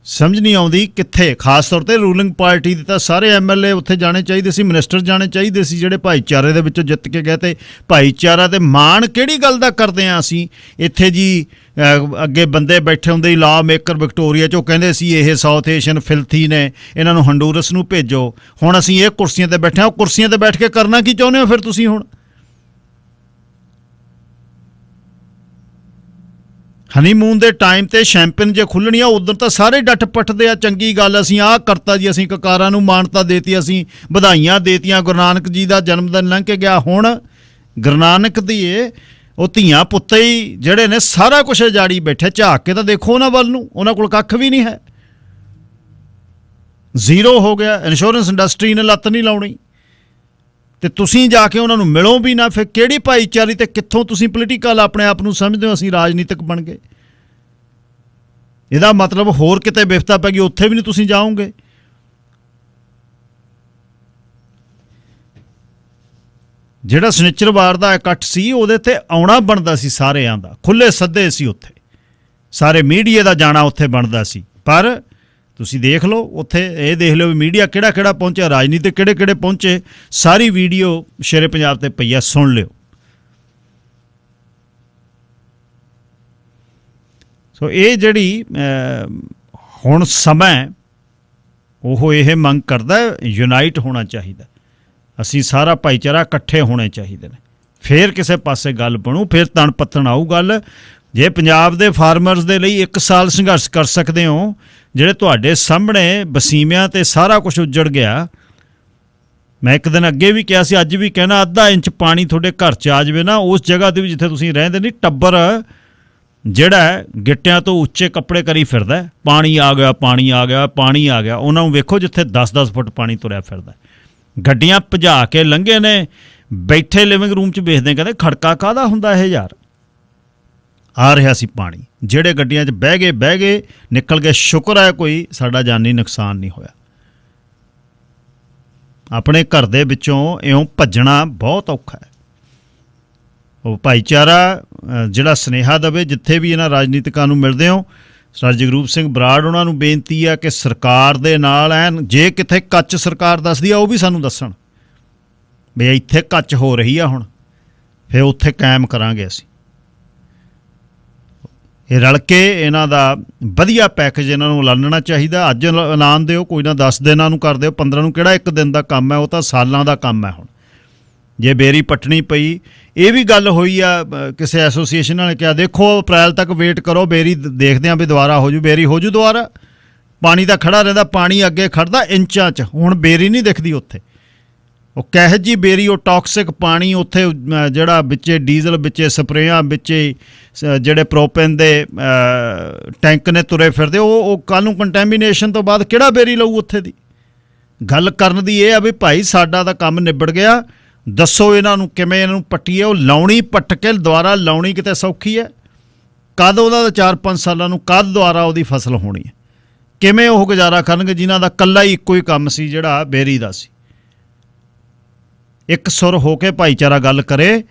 ਸਮਝ ਨਹੀਂ ਆਉਂਦੀ ਕਿੱਥੇ, ਖਾਸ ਤੌਰ 'ਤੇ ਰੂਲਿੰਗ ਪਾਰਟੀ ਦੇ ਤਾਂ ਸਾਰੇ MLA ਉੱਥੇ ਜਾਣੇ ਚਾਹੀਦੇ ਸੀ, ਮਿਨਿਸਟਰ ਜਾਣੇ ਚਾਹੀਦੇ ਸੀ ਜਿਹੜੇ ਭਾਈਚਾਰੇ ਦੇ ਵਿੱਚੋਂ ਜਿੱਤ ਕੇ ਗਏ। ਤੇ ਭਾਈਚਾਰਾ ਤੇ ਮਾਣ ਕਿਹੜੀ ਗੱਲ ਦਾ ਕਰਦੇ ਹਾਂ ਅਸੀਂ? ਇੱਥੇ ਜੀ ਅੱਗੇ ਬੰਦੇ ਬੈਠੇ ਹੁੰਦੇ ਲਾ ਮੇਕਰ ਵਿਕਟੋਰੀਆ 'ਚੋਂ ਕਹਿੰਦੇ ਸੀ ਇਹ ਸਾਊਥ ਏਸ਼ੀਅਨ ਫਿਲਥੀ ਨੇ, ਇਹਨਾਂ ਨੂੰ ਹੰਡੂਰਸ ਨੂੰ ਭੇਜੋ। ਹੁਣ ਅਸੀਂ ਇਹ ਕੁਰਸੀਆਂ 'ਤੇ ਬੈਠੇ ਹਾਂ, ਉਹ ਕੁਰਸੀਆਂ 'ਤੇ ਬੈਠ ਕੇ ਕਰਨਾ ਕੀ ਚਾਹੁੰਦੇ ਹੋ ਫਿਰ ਤੁਸੀਂ? ਹੁਣ ਹਨੀਮੂਨ ਦੇ ਟਾਈਮ ਤੇ ਸ਼ੈਂਪੀਅਨ ਜੇ ਖੁੱਲ੍ਹਣੀਆਂ ਉਦੋਂ ਤਾਂ ਸਾਰੇ ਡੱਟ ਪੱਟਦੇ ਆ, ਚੰਗੀ ਗੱਲ ਅਸੀਂ ਆਹ ਕਰਤਾ ਜੀ, ਅਸੀਂ ਕਕਾਰਾਂ ਨੂੰ ਮਾਨਤਾ ਦੇਤੀ, ਅਸੀਂ ਵਧਾਈਆਂ ਦੇਤੀਆਂ, ਗੁਰੂ ਨਾਨਕ ਜੀ ਦਾ ਜਨਮ ਦਿਨ ਲੰਘ ਕੇ ਗਿਆ। ਹੁਣ ਗੁਰੂ ਨਾਨਕ ਦੀ ਉਹ ਧੀਆਂ ਪੁੱਤੇ ਹੀ ਜਿਹੜੇ ਨੇ ਸਾਰਾ ਕੁਛ ਉਜਾੜੀ ਬੈਠੇ। ਝਾਕ ਕੇ ਤਾਂ ਦੇਖੋ ਉਹਨਾਂ ਵੱਲ ਨੂੰ, ਉਹਨਾਂ ਕੋਲ ਕੱਖ ਵੀ ਨਹੀਂ ਹੈ, ਜ਼ੀਰੋ ਹੋ ਗਿਆ। ਇੰਸ਼ੋਰੈਂਸ ਇੰਡਸਟਰੀ ਨੇ ਲੱਤ ਨਹੀਂ ਲਾਉਣੀ ਤੇ ਤੁਸੀਂ ਜਾ ਕੇ ਉਹਨਾਂ ਨੂੰ ਮਿਲੋ ਵੀ ਨਾ। ਫਿਰ ਕਿਹੜੀ ਭਾਈਚਾਰੀ ਤੇ ਕਿੱਥੋਂ ਤੁਸੀਂ ਪੋਲੀਟੀਕਲ ਆਪਣੇ ਆਪ ਨੂੰ ਸਮਝਦੇ ਹੋ ਅਸੀਂ ਰਾਜਨੀਤਿਕ ਬਣ ਗਏ? ਇਹਦਾ ਮਤਲਬ ਹੋਰ ਕਿਤੇ ਵਿਫਤਾ ਪੈ ਗਈ, ਉੱਥੇ ਵੀ ਨਹੀਂ ਤੁਸੀਂ ਜਾਓਗੇ। ਜਿਹੜਾ ਸ਼ਨਿਚਰਵਾਰ ਦਾ ਇਕੱਠ ਸੀ ਉਹਦੇ ਤੇ ਆਉਣਾ ਬਣਦਾ ਸੀ ਸਾਰਿਆਂ ਦਾ, ਖੁੱਲ੍ਹੇ ਸੱਦੇ ਸੀ ਉੱਥੇ, ਸਾਰੇ ਮੀਡੀਆ ਦਾ ਜਾਣਾ ਉੱਥੇ ਬਣਦਾ ਸੀ। ਪਰ ਤੁਸੀਂ ਦੇਖ ਲਓ ਉੱਥੇ, ਇਹ ਦੇਖ ਲਓ ਵੀ ਮੀਡੀਆ ਕਿਹੜਾ ਕਿਹੜਾ ਪਹੁੰਚਿਆ, ਰਾਜਨੀਤਿਕ ਕਿਹੜੇ ਕਿਹੜੇ ਪਹੁੰਚੇ, ਸਾਰੀ ਵੀਡੀਓ ਸ਼ੇਰੇ ਪੰਜਾਬ 'ਤੇ ਪਈ ਆ, ਸੁਣ ਲਿਓ। ਸੋ ਇਹ ਜਿਹੜੀ ਹੁਣ ਸਮਾਂ ਉਹ ਇਹ ਮੰਗ ਕਰਦਾ ਯੂਨਾਈਟ ਹੋਣਾ ਚਾਹੀਦਾ, ਅਸੀਂ ਸਾਰਾ ਭਾਈਚਾਰਾ ਇਕੱਠੇ ਹੋਣੇ ਚਾਹੀਦੇ ਨੇ, ਫਿਰ ਕਿਸੇ ਪਾਸੇ ਗੱਲ ਬਣੂ, ਫਿਰ ਤਣ ਪੱਤਣ ਆਊ ਗੱਲ। ਜੇ ਪੰਜਾਬ ਦੇ ਫਾਰਮਰਸ ਦੇ ਲਈ 1 ਸਾਲ ਸੰਘਰਸ਼ ਕਰ ਸਕਦੇ ਹੋ, ਜਿਹੜੇ ਤੁਹਾਡੇ ਸਾਹਮਣੇ ਵਸੀਮਿਆਂ 'ਤੇ ਸਾਰਾ ਕੁਝ ਉੱਜੜ ਗਿਆ। ਮੈਂ ਇੱਕ ਦਿਨ ਅੱਗੇ ਵੀ ਕਿਹਾ ਸੀ, ਅੱਜ ਵੀ ਕਹਿਣਾ, ਅੱਧਾ ਇੰਚ ਪਾਣੀ ਤੁਹਾਡੇ ਘਰ 'ਚ ਆ ਜਾਵੇ ਨਾ, ਉਸ ਜਗ੍ਹਾ 'ਤੇ ਵੀ ਜਿੱਥੇ ਤੁਸੀਂ ਰਹਿੰਦੇ ਨਹੀਂ, ਟੱਬਰ ਜਿਹੜਾ ਗਿੱਟਿਆਂ ਤੋਂ ਉੱਚੇ ਕੱਪੜੇ ਕਰੀ ਫਿਰਦਾ, ਪਾਣੀ ਆ ਗਿਆ, ਪਾਣੀ ਆ ਗਿਆ, ਪਾਣੀ ਆ ਗਿਆ। ਉਹਨਾਂ ਨੂੰ ਵੇਖੋ ਜਿੱਥੇ 10-10 ਫੁੱਟ ਪਾਣੀ ਤੁਰਿਆ ਫਿਰਦਾ, ਗੱਡੀਆਂ ਭਜਾ ਕੇ ਲੰਘੇ ਨੇ, ਬੈਠੇ ਲਿਵਿੰਗ ਰੂਮ 'ਚ ਵੇਖਦੇ, ਕਹਿੰਦੇ ਖੜਕਾ ਕਾਹਦਾ ਹੁੰਦਾ ਇਹ ਯਾਰ? ਆ ਰਿਹਾ ਸੀ ਪਾਣੀ, ਜਿਹੜੇ ਗੱਡੀਆਂ 'ਚ ਬਹਿ ਗਏ ਨਿਕਲ ਗਏ। ਸ਼ੁਕਰ ਹੈ ਕੋਈ ਸਾਡਾ ਜਾਨੀ ਨੁਕਸਾਨ ਨਹੀਂ ਹੋਇਆ। ਆਪਣੇ ਘਰ ਦੇ ਵਿੱਚੋਂ ਇਉਂ ਭੱਜਣਾ ਬਹੁਤ ਔਖਾ ਹੈ। ਉਹ ਭਾਈਚਾਰਾ ਜਿਹੜਾ ਸੁਨੇਹਾ ਦੇਵੇ, ਜਿੱਥੇ ਵੀ ਇਹਨਾਂ ਰਾਜਨੀਤਿਕਾਂ ਨੂੰ ਮਿਲਦੇ ਹੋ, ਸਰ ਜਗਰੂਪ ਸਿੰਘ ਬਰਾੜ ਉਹਨਾਂ ਨੂੰ ਬੇਨਤੀ ਆ ਕਿ ਸਰਕਾਰ ਦੇ ਨਾਲ ਐਨ, ਜੇ ਕਿਤੇ ਕੱਚ ਸਰਕਾਰ ਦੱਸਦੀ ਆ ਉਹ ਵੀ ਸਾਨੂੰ ਦੱਸਣ ਵੀ ਇੱਥੇ ਕੱਚ ਹੋ ਰਹੀ ਆ, ਹੁਣ ਫਿਰ ਉੱਥੇ ਕਾਇਮ ਕਰਾਂਗੇ ਅਸੀਂ। ਇਹ ਰਲ ਕੇ ਇਹਨਾਂ ਦਾ ਵਧੀਆ ਪੈਕੇਜ ਇਹਨਾਂ ਨੂੰ ਐਲਾਨਣਾ ਚਾਹੀਦਾ। ਅੱਜ ਐਲਾਨ ਦਿਓ, ਕੋਈ ਨਾ 10 ਦਿਨਾਂ ਨੂੰ ਕਰ ਦਿਓ, 15 ਨੂੰ, ਕਿਹੜਾ 1 ਦਿਨ ਦਾ ਕੰਮ ਹੈ, ਉਹ ਤਾਂ ਸਾਲਾਂ ਦਾ ਕੰਮ ਹੈ। ਹੁਣ ਜੇ ਬੇਰੀ ਪੱਟਣੀ ਪਈ, ਇਹ ਵੀ ਗੱਲ ਹੋਈ ਆ ਕਿਸੇ ਐਸੋਸੀਏਸ਼ਨ ਨੇ ਕਿਹਾ ਦੇਖੋ ਅਪ੍ਰੈਲ ਤੱਕ ਵੇਟ ਕਰੋ, ਬੇਰੀ ਦੇਖਦੇ ਹਾਂ ਵੀ ਦੁਬਾਰਾ ਹੋ ਜੂ, ਬੇਰੀ ਹੋ ਜੂ ਦੁਬਾਰਾ। ਪਾਣੀ ਤਾਂ ਖੜਾ ਰਹਿੰਦਾ, ਪਾਣੀ ਅੱਗੇ ਖੜਦਾ ਇੰਚਾਂ 'ਚ, ਹੁਣ ਬੇਰੀ ਨਹੀਂ ਦਿਖਦੀ ਉੱਥੇ। ਉਹ ਕਿਹੋ ਜਿਹੀ ਬੇਰੀ, ਉਹ ਟੌਕਸਿਕ ਪਾਣੀ ਉੱਥੇ, ਜਿਹੜਾ ਵਿੱਚੇ ਡੀਜ਼ਲ, ਵਿੱਚੇ ਸਪਰੇਆਂ, ਵਿੱਚੇ ਜਿਹੜੇ ਪ੍ਰੋਪੇਨ ਦੇ ਟੈਂਕ ਨੇ ਤੁਰੇ ਫਿਰਦੇ, ਉਹ ਕੱਲ੍ਹ ਨੂੰ ਕੰਟੈਮੀਨੇਸ਼ਨ ਤੋਂ ਬਾਅਦ ਕਿਹੜਾ ਬੇਰੀ ਲਊ ਉੱਥੇ ਦੀ? ਗੱਲ ਕਰਨ ਦੀ ਇਹ ਆ ਵੀ ਭਾਈ ਸਾਡਾ ਤਾਂ ਕੰਮ ਨਿਬੜ ਗਿਆ, ਦੱਸੋ ਇਹਨਾਂ ਨੂੰ ਕਿਵੇਂ ਇਹਨਾਂ ਨੂੰ ਪੱਟੀਏ। ਉਹ ਲਾਉਣੀ ਪੱਟ ਕੇ ਦੁਬਾਰਾ ਲਾਉਣੀ ਕਿਤੇ ਸੌਖੀ ਹੈ? ਕਦ ਉਹਦਾ 4-5 ਸਾਲਾਂ ਨੂੰ ਕਦ ਦੁਬਾਰਾ ਉਹਦੀ ਫਸਲ ਹੋਣੀ ਹੈ? ਕਿਵੇਂ ਉਹ ਗੁਜ਼ਾਰਾ ਕਰਨਗੇ ਜਿਨ੍ਹਾਂ ਦਾ ਇਕੱਲਾ ਹੀ ਇੱਕੋ ਹੀ ਕੰਮ ਸੀ ਜਿਹੜਾ ਬੇਰੀ ਦਾ ਸੀ? ਇੱਕ ਸੁਰ ਹੋ ਕੇ ਭਾਈਚਾਰਾ ਗੱਲ ਕਰੇ,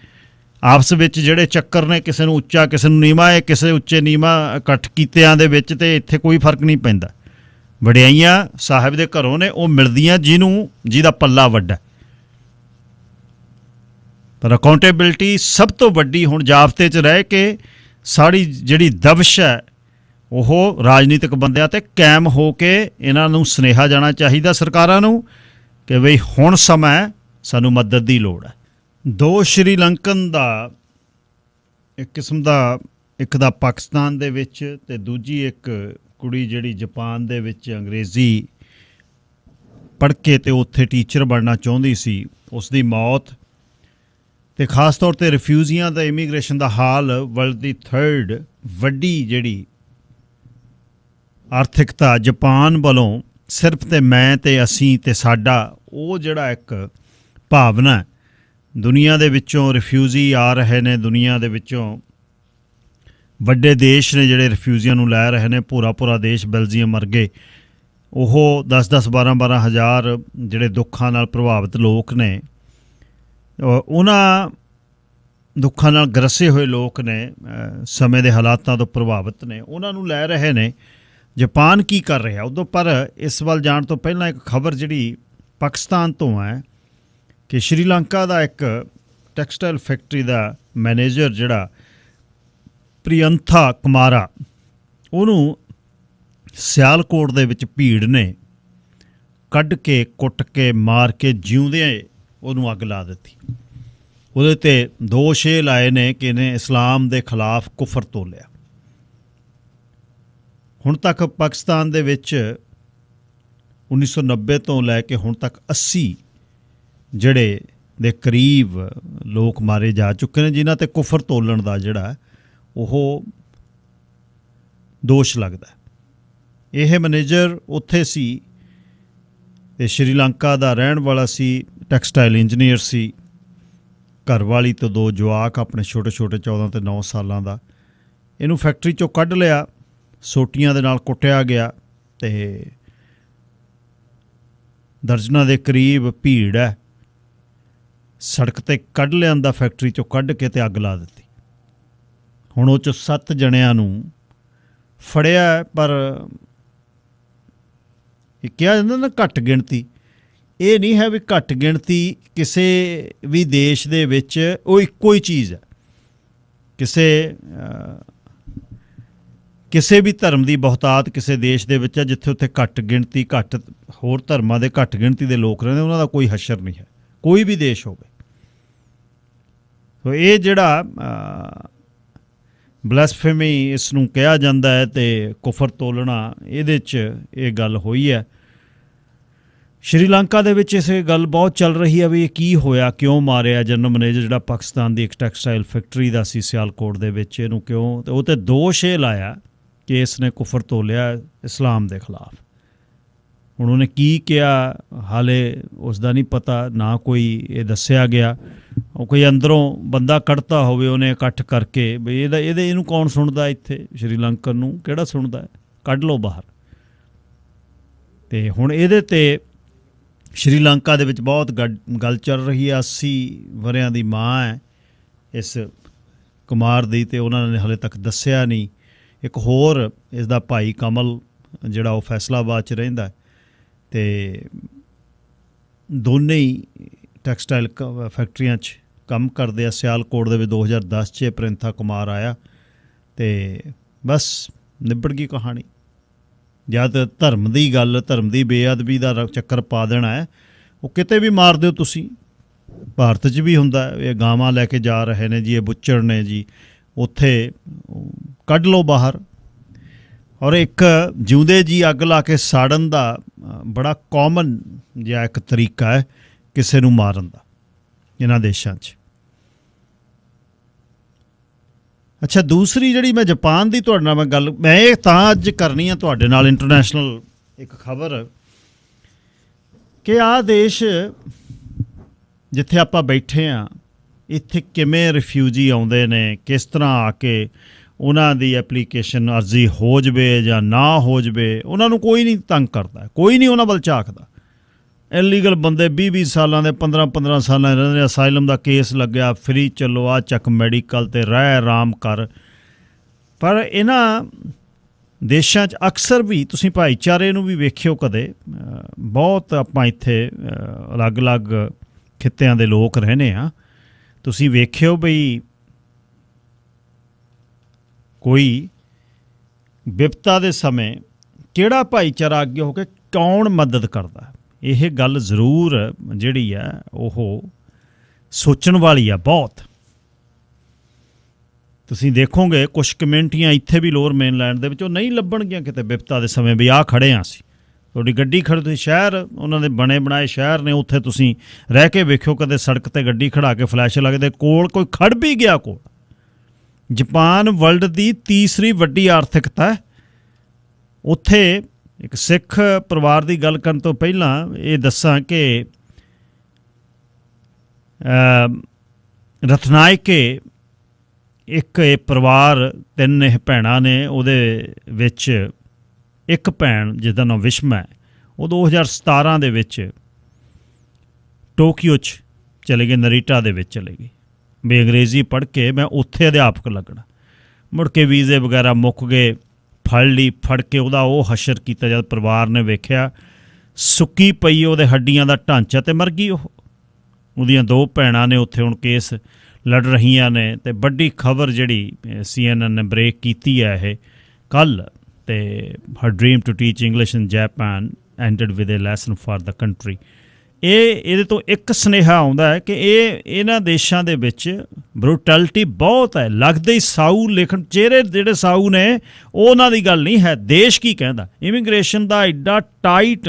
ਆਪਸ ਵਿੱਚ ਜਿਹੜੇ ਚੱਕਰ ਨੇ, ਕਿਸੇ ਨੂੰ ਉੱਚਾ ਕਿਸੇ ਨੂੰ ਨੀਵਾਂ, ਇਹ ਕਿਸੇ ਉੱਚੇ ਨੀਵਾਂ ਇਕੱਠ ਕੀਤਿਆਂ ਦੇ ਵਿੱਚ ਤੇ ਇੱਥੇ ਕੋਈ ਫਰਕ ਨਹੀਂ ਪੈਂਦਾ। ਵਡਿਆਈਆਂ ਸਾਹਿਬ ਦੇ ਘਰੋਂ ਨੇ, ਉਹ ਮਿਲਦੀਆਂ ਜਿਹਦਾ ਪੱਲਾ ਵੱਡਾ। ਪਰ ਅਕਾਊਂਟੇਬਿਲਟੀ ਸਭ ਤੋਂ ਵੱਡੀ ਹੁਣ ਜਾਬਤੇ 'ਚ ਰਹਿ ਕੇ ਸਾਡੀ ਜਿਹੜੀ ਦਬਸ਼ ਹੈ ਉਹ ਰਾਜਨੀਤਿਕ ਬੰਦਿਆਂ 'ਤੇ ਕਾਇਮ ਹੋ ਕੇ ਇਹਨਾਂ ਨੂੰ ਸੁਨੇਹਾ ਜਾਣਾ ਚਾਹੀਦਾ ਸਰਕਾਰਾਂ ਨੂੰ ਕਿ ਬਈ ਹੁਣ ਸਮਾਂ ਹੈ, ਸਾਨੂੰ ਮਦਦ ਦੀ ਲੋੜ ਹੈ। ਦੋ ਸ਼੍ਰੀਲੰਕਨ ਦਾ ਇੱਕ ਕਿਸਮ ਦਾ, ਇੱਕ ਦਾ ਪਾਕਿਸਤਾਨ ਦੇ ਵਿੱਚ ਅਤੇ ਦੂਜੀ ਇੱਕ ਕੁੜੀ ਜਿਹੜੀ ਜਾਪਾਨ ਦੇ ਵਿੱਚ ਅੰਗਰੇਜ਼ੀ ਪੜ੍ਹ ਕੇ ਅਤੇ ਉੱਥੇ ਟੀਚਰ ਬਣਨਾ ਚਾਹੁੰਦੀ ਸੀ, ਉਸ ਦੀ ਮੌਤ। ਅਤੇ ਖਾਸ ਤੌਰ 'ਤੇ ਰਿਫਿਊਜ਼ੀਆਂ ਦਾ ਇਮੀਗ੍ਰੇਸ਼ਨ ਦਾ ਹਾਲ ਵਰਲਡ ਦੀ 3rd ਵੱਡੀ ਜਿਹੜੀ ਆਰਥਿਕਤਾ ਜਾਪਾਨ ਵੱਲੋਂ ਸਿਰਫ ਤੇ ਮੈਂ ਤੇ ਅਸੀਂ ਤੇ ਸਾਡਾ, ਉਹ ਜਿਹੜਾ ਇੱਕ ਭਾਵਨਾ ਦੁਨੀਆ ਦੇ ਵਿੱਚੋਂ ਰਿਫਿਊਜੀ ਆ ਰਹੇ ਨੇ, ਦੁਨੀਆ ਦੇ ਵਿੱਚੋਂ ਵੱਡੇ ਦੇਸ਼ ਨੇ ਜਿਹੜੇ ਰਿਫਿਊਜ਼ੀਆਂ ਨੂੰ ਲੈ ਰਹੇ ਨੇ, ਪੂਰਾ ਦੇਸ਼ ਬੈਲਜੀਅਮ ਵਰਗੇ, ਉਹ 10-10 12-12 ਹਜ਼ਾਰ ਜਿਹੜੇ ਦੁੱਖਾਂ ਨਾਲ ਪ੍ਰਭਾਵਿਤ ਲੋਕ ਨੇ, ਉਹਨਾਂ ਦੁੱਖਾਂ ਨਾਲ ਗਰਸੇ ਹੋਏ ਲੋਕ ਨੇ, ਸਮੇਂ ਦੇ ਹਾਲਾਤਾਂ ਤੋਂ ਪ੍ਰਭਾਵਿਤ ਨੇ, ਉਹਨਾਂ ਨੂੰ ਲੈ ਰਹੇ ਨੇ। ਜਾਪਾਨ ਕੀ ਕਰ ਰਿਹਾ ਉਦੋਂ? ਪਰ ਇਸ ਵੱਲ ਜਾਣ ਤੋਂ ਪਹਿਲਾਂ ਇੱਕ ਖਬਰ ਜਿਹੜੀ ਪਾਕਿਸਤਾਨ ਤੋਂ ਹੈ ਕਿ ਸ਼੍ਰੀਲੰਕਾ ਦਾ ਇੱਕ ਟੈਕਸਟਾਈਲ ਫੈਕਟਰੀ ਦਾ ਮੈਨੇਜਰ ਜਿਹੜਾ ਪ੍ਰਿਯੰਥਾ ਕੁਮਾਰਾ, ਉਹਨੂੰ ਸਿਆਲਕੋਟ ਦੇ ਵਿੱਚ ਭੀੜ ਨੇ ਕੱਢ ਕੇ, ਕੁੱਟ ਕੇ, ਮਾਰ ਕੇ ਜਿਉਂਦਿਆਂ ਉਹਨੂੰ ਅੱਗ ਲਾ ਦਿੱਤੀ। ਉਹਦੇ 'ਤੇ ਦੋਸ਼ ਇਹ ਲਾਏ ਨੇ ਕਿ ਇਹਨੇ ਇਸਲਾਮ ਦੇ ਖਿਲਾਫ ਕੁਫਰ ਤੋਲਿਆ। ਹੁਣ ਤੱਕ ਪਾਕਿਸਤਾਨ ਦੇ ਵਿੱਚ 1990 ਤੋਂ ਲੈ ਕੇ ਹੁਣ ਤੱਕ 80 ਜਿਹੜੇ ਦੇ ਕਰੀਬ ਲੋਕ ਮਾਰੇ ਜਾ ਚੁੱਕੇ ਨੇ, ਜਿਨ੍ਹਾਂ 'ਤੇ ਕੁਫਰ ਤੋਲਣ ਦਾ ਜਿਹੜਾ ਉਹ ਦੋਸ਼ ਲੱਗਦਾ। ਇਹ ਮੈਨੇਜਰ ਉੱਥੇ ਸੀ ਅਤੇ ਸ਼੍ਰੀਲੰਕਾ ਦਾ ਰਹਿਣ ਵਾਲਾ ਸੀ, ਟੈਕਸਟਾਈਲ ਇੰਜੀਨੀਅਰ ਸੀ, ਘਰਵਾਲੀ ਤੋਂ 2 ਜਵਾਕ ਆਪਣੇ ਛੋਟੇ 14 ਤੇ 9 ਸਾਲਾਂ ਦਾ। ਇਹਨੂੰ ਫੈਕਟਰੀ 'ਚੋਂ ਕੱਢ ਲਿਆ, ਸੋਟੀਆਂ ਦੇ ਨਾਲ ਕੁੱਟਿਆ ਗਿਆ ਅਤੇ ਦਰਜਨਾਂ ਦੇ ਕਰੀਬ ਭੀੜ ਹੈ, ਸੜਕ 'ਤੇ ਕੱਢ ਲਿਆਂਦਾ, ਫੈਕਟਰੀ 'ਚੋਂ ਕੱਢ ਕੇ ਅਤੇ ਅੱਗ ਲਾ ਦਿੱਤੀ। ਹੁਣ ਉਹ 'ਚੋਂ 7 ਜਣਿਆਂ ਨੂੰ ਫੜਿਆ, ਪਰ ਇਹ ਕਿਹਾ ਜਾਂਦਾ ਨਾ ਘੱਟ ਗਿਣਤੀ, ਇਹ ਨਹੀਂ ਹੈ ਵੀ ਘੱਟ ਗਿਣਤੀ ਕਿਸੇ ਵੀ ਦੇਸ਼ ਦੇ ਵਿੱਚ ਉਹ ਇੱਕੋ ਹੀ ਚੀਜ਼ ਹੈ। ਕਿਸੇ ਵੀ ਧਰਮ ਦੀ ਬਹੁਤਾਤ ਕਿਸੇ ਦੇਸ਼ ਦੇ ਵਿੱਚ ਹੈ, ਜਿੱਥੇ ਉੱਥੇ ਘੱਟ ਗਿਣਤੀ, ਘੱਟ ਹੋਰ ਧਰਮਾਂ ਦੇ ਘੱਟ ਗਿਣਤੀ ਦੇ ਲੋਕ ਰਹਿੰਦੇ, ਉਹਨਾਂ ਦਾ ਕੋਈ ਹਸ਼ਰ ਨਹੀਂ ਹੈ, ਕੋਈ ਵੀ ਦੇਸ਼ ਹੋਵੇ। ਸੋ ਇਹ ਜਿਹੜਾ ਬਲੈਸਫੇਮੀ ਇਸ ਨੂੰ ਕਿਹਾ ਜਾਂਦਾ ਹੈ ਅਤੇ ਕੁਫਰ ਤੋਲਣਾ, ਇਹਦੇ 'ਚ ਇਹ ਗੱਲ ਹੋਈ ਹੈ। ਸ਼੍ਰੀਲੰਕਾ ਦੇ ਵਿੱਚ ਇਸ ਗੱਲ ਬਹੁਤ ਚੱਲ ਰਹੀ ਹੈ ਵੀ ਇਹ ਕੀ ਹੋਇਆ, ਕਿਉਂ ਮਾਰਿਆ ਜਨਰਲ ਮੈਨੇਜਰ ਜਿਹੜਾ ਪਾਕਿਸਤਾਨ ਦੀ ਇੱਕ ਟੈਕਸਟਾਈਲ ਫੈਕਟਰੀ ਦਾ ਸੀ ਸਿਆਲਕੋਟ ਦੇ ਵਿੱਚ, ਇਹਨੂੰ ਕਿਉਂ? ਅਤੇ ਉਹ 'ਤੇ ਦੋਸ਼ ਇਹ ਲਾਇਆ ਕਿ ਇਸ ਨੇ ਕੁਫਰ ਤੋਲਿਆ ਇਸਲਾਮ ਦੇ ਖਿਲਾਫ। ਹੁਣ ਉਹਨੇ ਕੀ ਕਿਹਾ ਹਾਲੇ ਉਸ ਦਾ ਨਹੀਂ ਪਤਾ, ਨਾ ਕੋਈ ਇਹ ਦੱਸਿਆ ਗਿਆ। ਉਹ ਕੋਈ ਅੰਦਰੋਂ ਬੰਦਾ ਕੱਢਤਾ ਹੋਵੇ ਉਹਨੇ ਇਕੱਠ ਕਰਕੇ ਵੀ ਇਹਨੂੰ ਕੌਣ ਸੁਣਦਾ, ਇੱਥੇ ਸ਼੍ਰੀਲੰਕਨ ਨੂੰ ਕਿਹੜਾ ਸੁਣਦਾ, ਕੱਢ ਲਓ ਬਾਹਰ। ਅਤੇ ਹੁਣ ਇਹਦੇ 'ਤੇ ਸ਼੍ਰੀਲੰਕਾ ਦੇ ਵਿੱਚ ਬਹੁਤ ਗੱਲ ਚੱਲ ਰਹੀ ਹੈ। 80 ਵਰ੍ਹਿਆਂ ਦੀ ਮਾਂ ਹੈ ਇਸ ਕੁਮਾਰ ਦੀ, ਅਤੇ ਉਹਨਾਂ ਨੇ ਹਾਲੇ ਤੱਕ ਦੱਸਿਆ ਨਹੀਂ। ਇੱਕ ਹੋਰ ਇਸ ਦਾ ਭਾਈ ਕਮਲ ਜਿਹੜਾ ਉਹ ਫੈਸਲਾਬਾਦ 'ਚ ਰਹਿੰਦਾ, ਅਤੇ ਦੋਨੇ ਹੀ ਟੈਕਸਟਾਈਲ ਫੈਕਟਰੀਆਂ 'ਚ ਕੰਮ ਕਰਦੇ ਆ। ਸਿਆਲਕੋਟ ਦੇ ਵਿੱਚ 2010 'ਚ ਪ੍ਰਿੰਥਾ ਕੁਮਾਰ ਆਇਆ ਅਤੇ ਬਸ ਨਿਬੜ ਗਈ ਕਹਾਣੀ। ਜਦ ਧਰਮ ਦੀ ਗੱਲ, ਧਰਮ ਦੀ ਬੇਅਦਬੀ ਦਾ ਚੱਕਰ ਪਾ ਦੇਣਾ ਹੈ, ਉਹ ਕਿਤੇ ਵੀ ਮਾਰ ਦਿਓ ਤੁਸੀਂ। ਭਾਰਤ 'ਚ ਵੀ ਹੁੰਦਾ, ਇਹ ਗਾਵਾਂ ਲੈ ਕੇ ਜਾ ਰਹੇ ਨੇ ਜੀ, ਇਹ ਬੁੱਚੜ ਨੇ ਜੀ, ਉੱਥੇ ਕੱਢ ਲਓ ਬਾਹਰ। ਔਰ ਇੱਕ ਜਿਉਂਦੇ ਜੀ ਅੱਗ ਲਾ ਕੇ ਸਾੜਨ ਦਾ ਬੜਾ ਕਾਮਨ ਜਿਹਾ ਇੱਕ ਤਰੀਕਾ ਹੈ ਕਿਸੇ ਨੂੰ ਮਾਰਨ ਦਾ ਇਹਨਾਂ ਦੇਸ਼ਾਂ 'ਚ। ਅੱਛਾ, ਦੂਸਰੀ ਜਿਹੜੀ ਮੈਂ ਜਾਪਾਨ ਦੀ ਤੁਹਾਡੇ ਨਾਲ ਮੈਂ ਇਹ ਤਾਂ ਅੱਜ ਕਰਨੀ ਆ ਤੁਹਾਡੇ ਨਾਲ, ਇੰਟਰਨੈਸ਼ਨਲ ਇੱਕ ਖਬਰ ਕਿ ਆਹ ਦੇਸ਼ ਜਿੱਥੇ ਆਪਾਂ ਬੈਠੇ ਹਾਂ, ਇੱਥੇ ਕਿਵੇਂ ਰਿਫਿਊਜੀ ਆਉਂਦੇ ਨੇ, ਕਿਸ ਤਰ੍ਹਾਂ ਆ ਕੇ ਉਹਨਾਂ ਦੀ ਐਪਲੀਕੇਸ਼ਨ ਅਰਜ਼ੀ ਹੋ ਜਾਵੇ ਜਾਂ ਨਾ ਹੋ ਜਾਵੇ, ਉਹਨਾਂ ਨੂੰ ਕੋਈ ਨਹੀਂ ਤੰਗ ਕਰਦਾ, ਕੋਈ ਨਹੀਂ ਉਹਨਾਂ ਵੱਲ ਝਾਕਦਾ। ਇਲੀਗਲ ਬੰਦੇ 20 ਸਾਲਾਂ ਦੇ 15 ਸਾਲਾਂ ਦੇ ਰਹਿੰਦੇ, ਅਸਾਈਲਮ ਦਾ ਕੇਸ ਲੱਗਿਆ, ਫਰੀ ਚੱਲੋ, ਆ ਚੱਕ ਮੈਡੀਕਲ ਤੇ ਰਹਿ ਆਰਾਮ ਕਰ। ਪਰ ਇਹਨਾਂ ਦੇਸ਼ਾਂ 'ਚ ਅਕਸਰ ਵੀ ਤੁਸੀਂ ਭਾਈਚਾਰੇ ਨੂੰ ਵੀ ਵੇਖਿਓ ਕਦੇ, ਬਹੁਤ ਆਪਾਂ ਇੱਥੇ ਅਲੱਗ-ਅਲੱਗ ਖਿੱਤਿਆਂ ਦੇ ਲੋਕ ਰਹਿੰਦੇ ਹਾਂ, ਤੁਸੀਂ ਵੇਖਿਓ ਬਈ ਕੋਈ ਵਿਪਤਾ ਦੇ ਸਮੇਂ ਕਿਹੜਾ ਭਾਈਚਾਰਾ ਅੱਗੇ ਹੋ ਕੇ ਕੌਣ ਮਦਦ ਕਰਦਾ। ਇਹ ਗੱਲ ਜ਼ਰੂਰ ਜਿਹੜੀ ਹੈ ਉਹ ਸੋਚਣ ਵਾਲੀ ਆ ਬਹੁਤ। ਤੁਸੀਂ ਦੇਖੋਗੇ ਕੁਛ ਕਮਿਊਨਿਟੀਆਂ ਇੱਥੇ ਵੀ ਲੋਅਰ ਮੇਨਲੈਂਡ ਦੇ ਵਿੱਚ ਉਹ ਨਹੀਂ ਲੱਭਣਗੀਆਂ ਕਿਤੇ ਵਿਪਤਾ ਦੇ ਸਮੇਂ ਵੀ ਆਹ ਖੜ੍ਹੇ ਹਾਂ ਅਸੀਂ। ਤੁਹਾਡੀ ਗੱਡੀ ਖੜ੍ਹ, ਤੁਸੀਂ ਸ਼ਹਿਰ ਉਹਨਾਂ ਦੇ ਬਣੇ ਬਣਾਏ ਸ਼ਹਿਰ ਨੇ, ਉੱਥੇ ਤੁਸੀਂ ਰਹਿ ਕੇ ਵੇਖਿਓ ਕਦੇ ਸੜਕ 'ਤੇ ਗੱਡੀ ਖੜ੍ਹਾ ਕੇ ਫਲੈਸ਼ ਲੱਗਦੇ, ਕੋਲ ਕੋਈ ਖੜ੍ਹ ਵੀ ਗਿਆ ਕੋਲ। ਜਾਪਾਨ ਵਰਲਡ ਦੀ ਤੀਸਰੀ ਵੱਡੀ ਆਰਥਿਕਤਾ ਹੈ। ਉੱਥੇ ਇੱਕ ਸਿੱਖ ਪਰਿਵਾਰ ਦੀ ਗੱਲ ਕਰਨ ਤੋਂ ਪਹਿਲਾਂ ਇਹ ਦੱਸਾਂ ਕਿ ਰਤਨਾਇਕੇ ਇੱਕ ਇਹ ਪਰਿਵਾਰ, 3 ਇਹ ਭੈਣਾਂ ਨੇ, ਉਹਦੇ ਵਿੱਚ ਇੱਕ ਭੈਣ ਜਿਹਦਾ ਨਾਮ ਵਿਸ਼ਮਾ ਹੈ, ਉਹ 2017 ਦੇ ਵਿੱਚ ਟੋਕੀਓ 'ਚ ਚਲੇ ਗਏ, ਨਰੀਟਾ ਦੇ ਵਿੱਚ ਚਲੇ ਗਏ ਵੀ ਅੰਗਰੇਜ਼ੀ ਪੜ੍ਹ ਕੇ ਮੈਂ ਉੱਥੇ ਅਧਿਆਪਕ ਲੱਗਣਾ। ਮੁੜ ਕੇ ਵੀਜ਼ੇ ਵਗੈਰਾ ਮੁੱਕ ਗਏ, ਫੜ ਕੇ ਉਹਦਾ ਉਹ ਹਸ਼ਰ ਕੀਤਾ ਜਦ ਪਰਿਵਾਰ ਨੇ ਵੇਖਿਆ, ਸੁੱਕੀ ਪਈ ਉਹਦੇ ਹੱਡੀਆਂ ਦਾ ਢਾਂਚਾ, ਤੇ ਮਰ ਗਈ ਉਹ। ਉਹਦੀਆਂ 2 ਭੈਣਾਂ ਨੇ ਉੱਥੇ ਹੁਣ ਕੇਸ ਲੜ ਰਹੀਆਂ ਨੇ। ਅਤੇ ਵੱਡੀ ਖਬਰ ਜਿਹੜੀ CNN ਨੇ ਬ੍ਰੇਕ ਕੀਤੀ ਹੈ ਇਹ ਕੱਲ੍ਹ, ਅਤੇ her dream to teach English in Japan ended with a lesson for the country. ਇਹਦੇ ਤੋਂ ਇੱਕ ਸੁਨੇਹਾ ਆਉਂਦਾ ਹੈ ਕਿ ਇਹਨਾਂ ਦੇਸ਼ਾਂ ਦੇ ਵਿੱਚ ਬਰੂਟੈਲਿਟੀ ਬਹੁਤ ਹੈ। ਲੱਗਦੇ ਹੀ ਸਾਊ ਲਿਖਣ, ਚਿਹਰੇ ਜਿਹੜੇ ਸਾਊ ਨੇ ਉਹਨਾਂ ਦੀ ਗੱਲ ਨਹੀਂ ਹੈ, ਦੇਸ਼ ਕੀ ਕਹਿੰਦਾ। ਇਮੀਗ੍ਰੇਸ਼ਨ ਦਾ ਐਡਾ ਟਾਈਟ,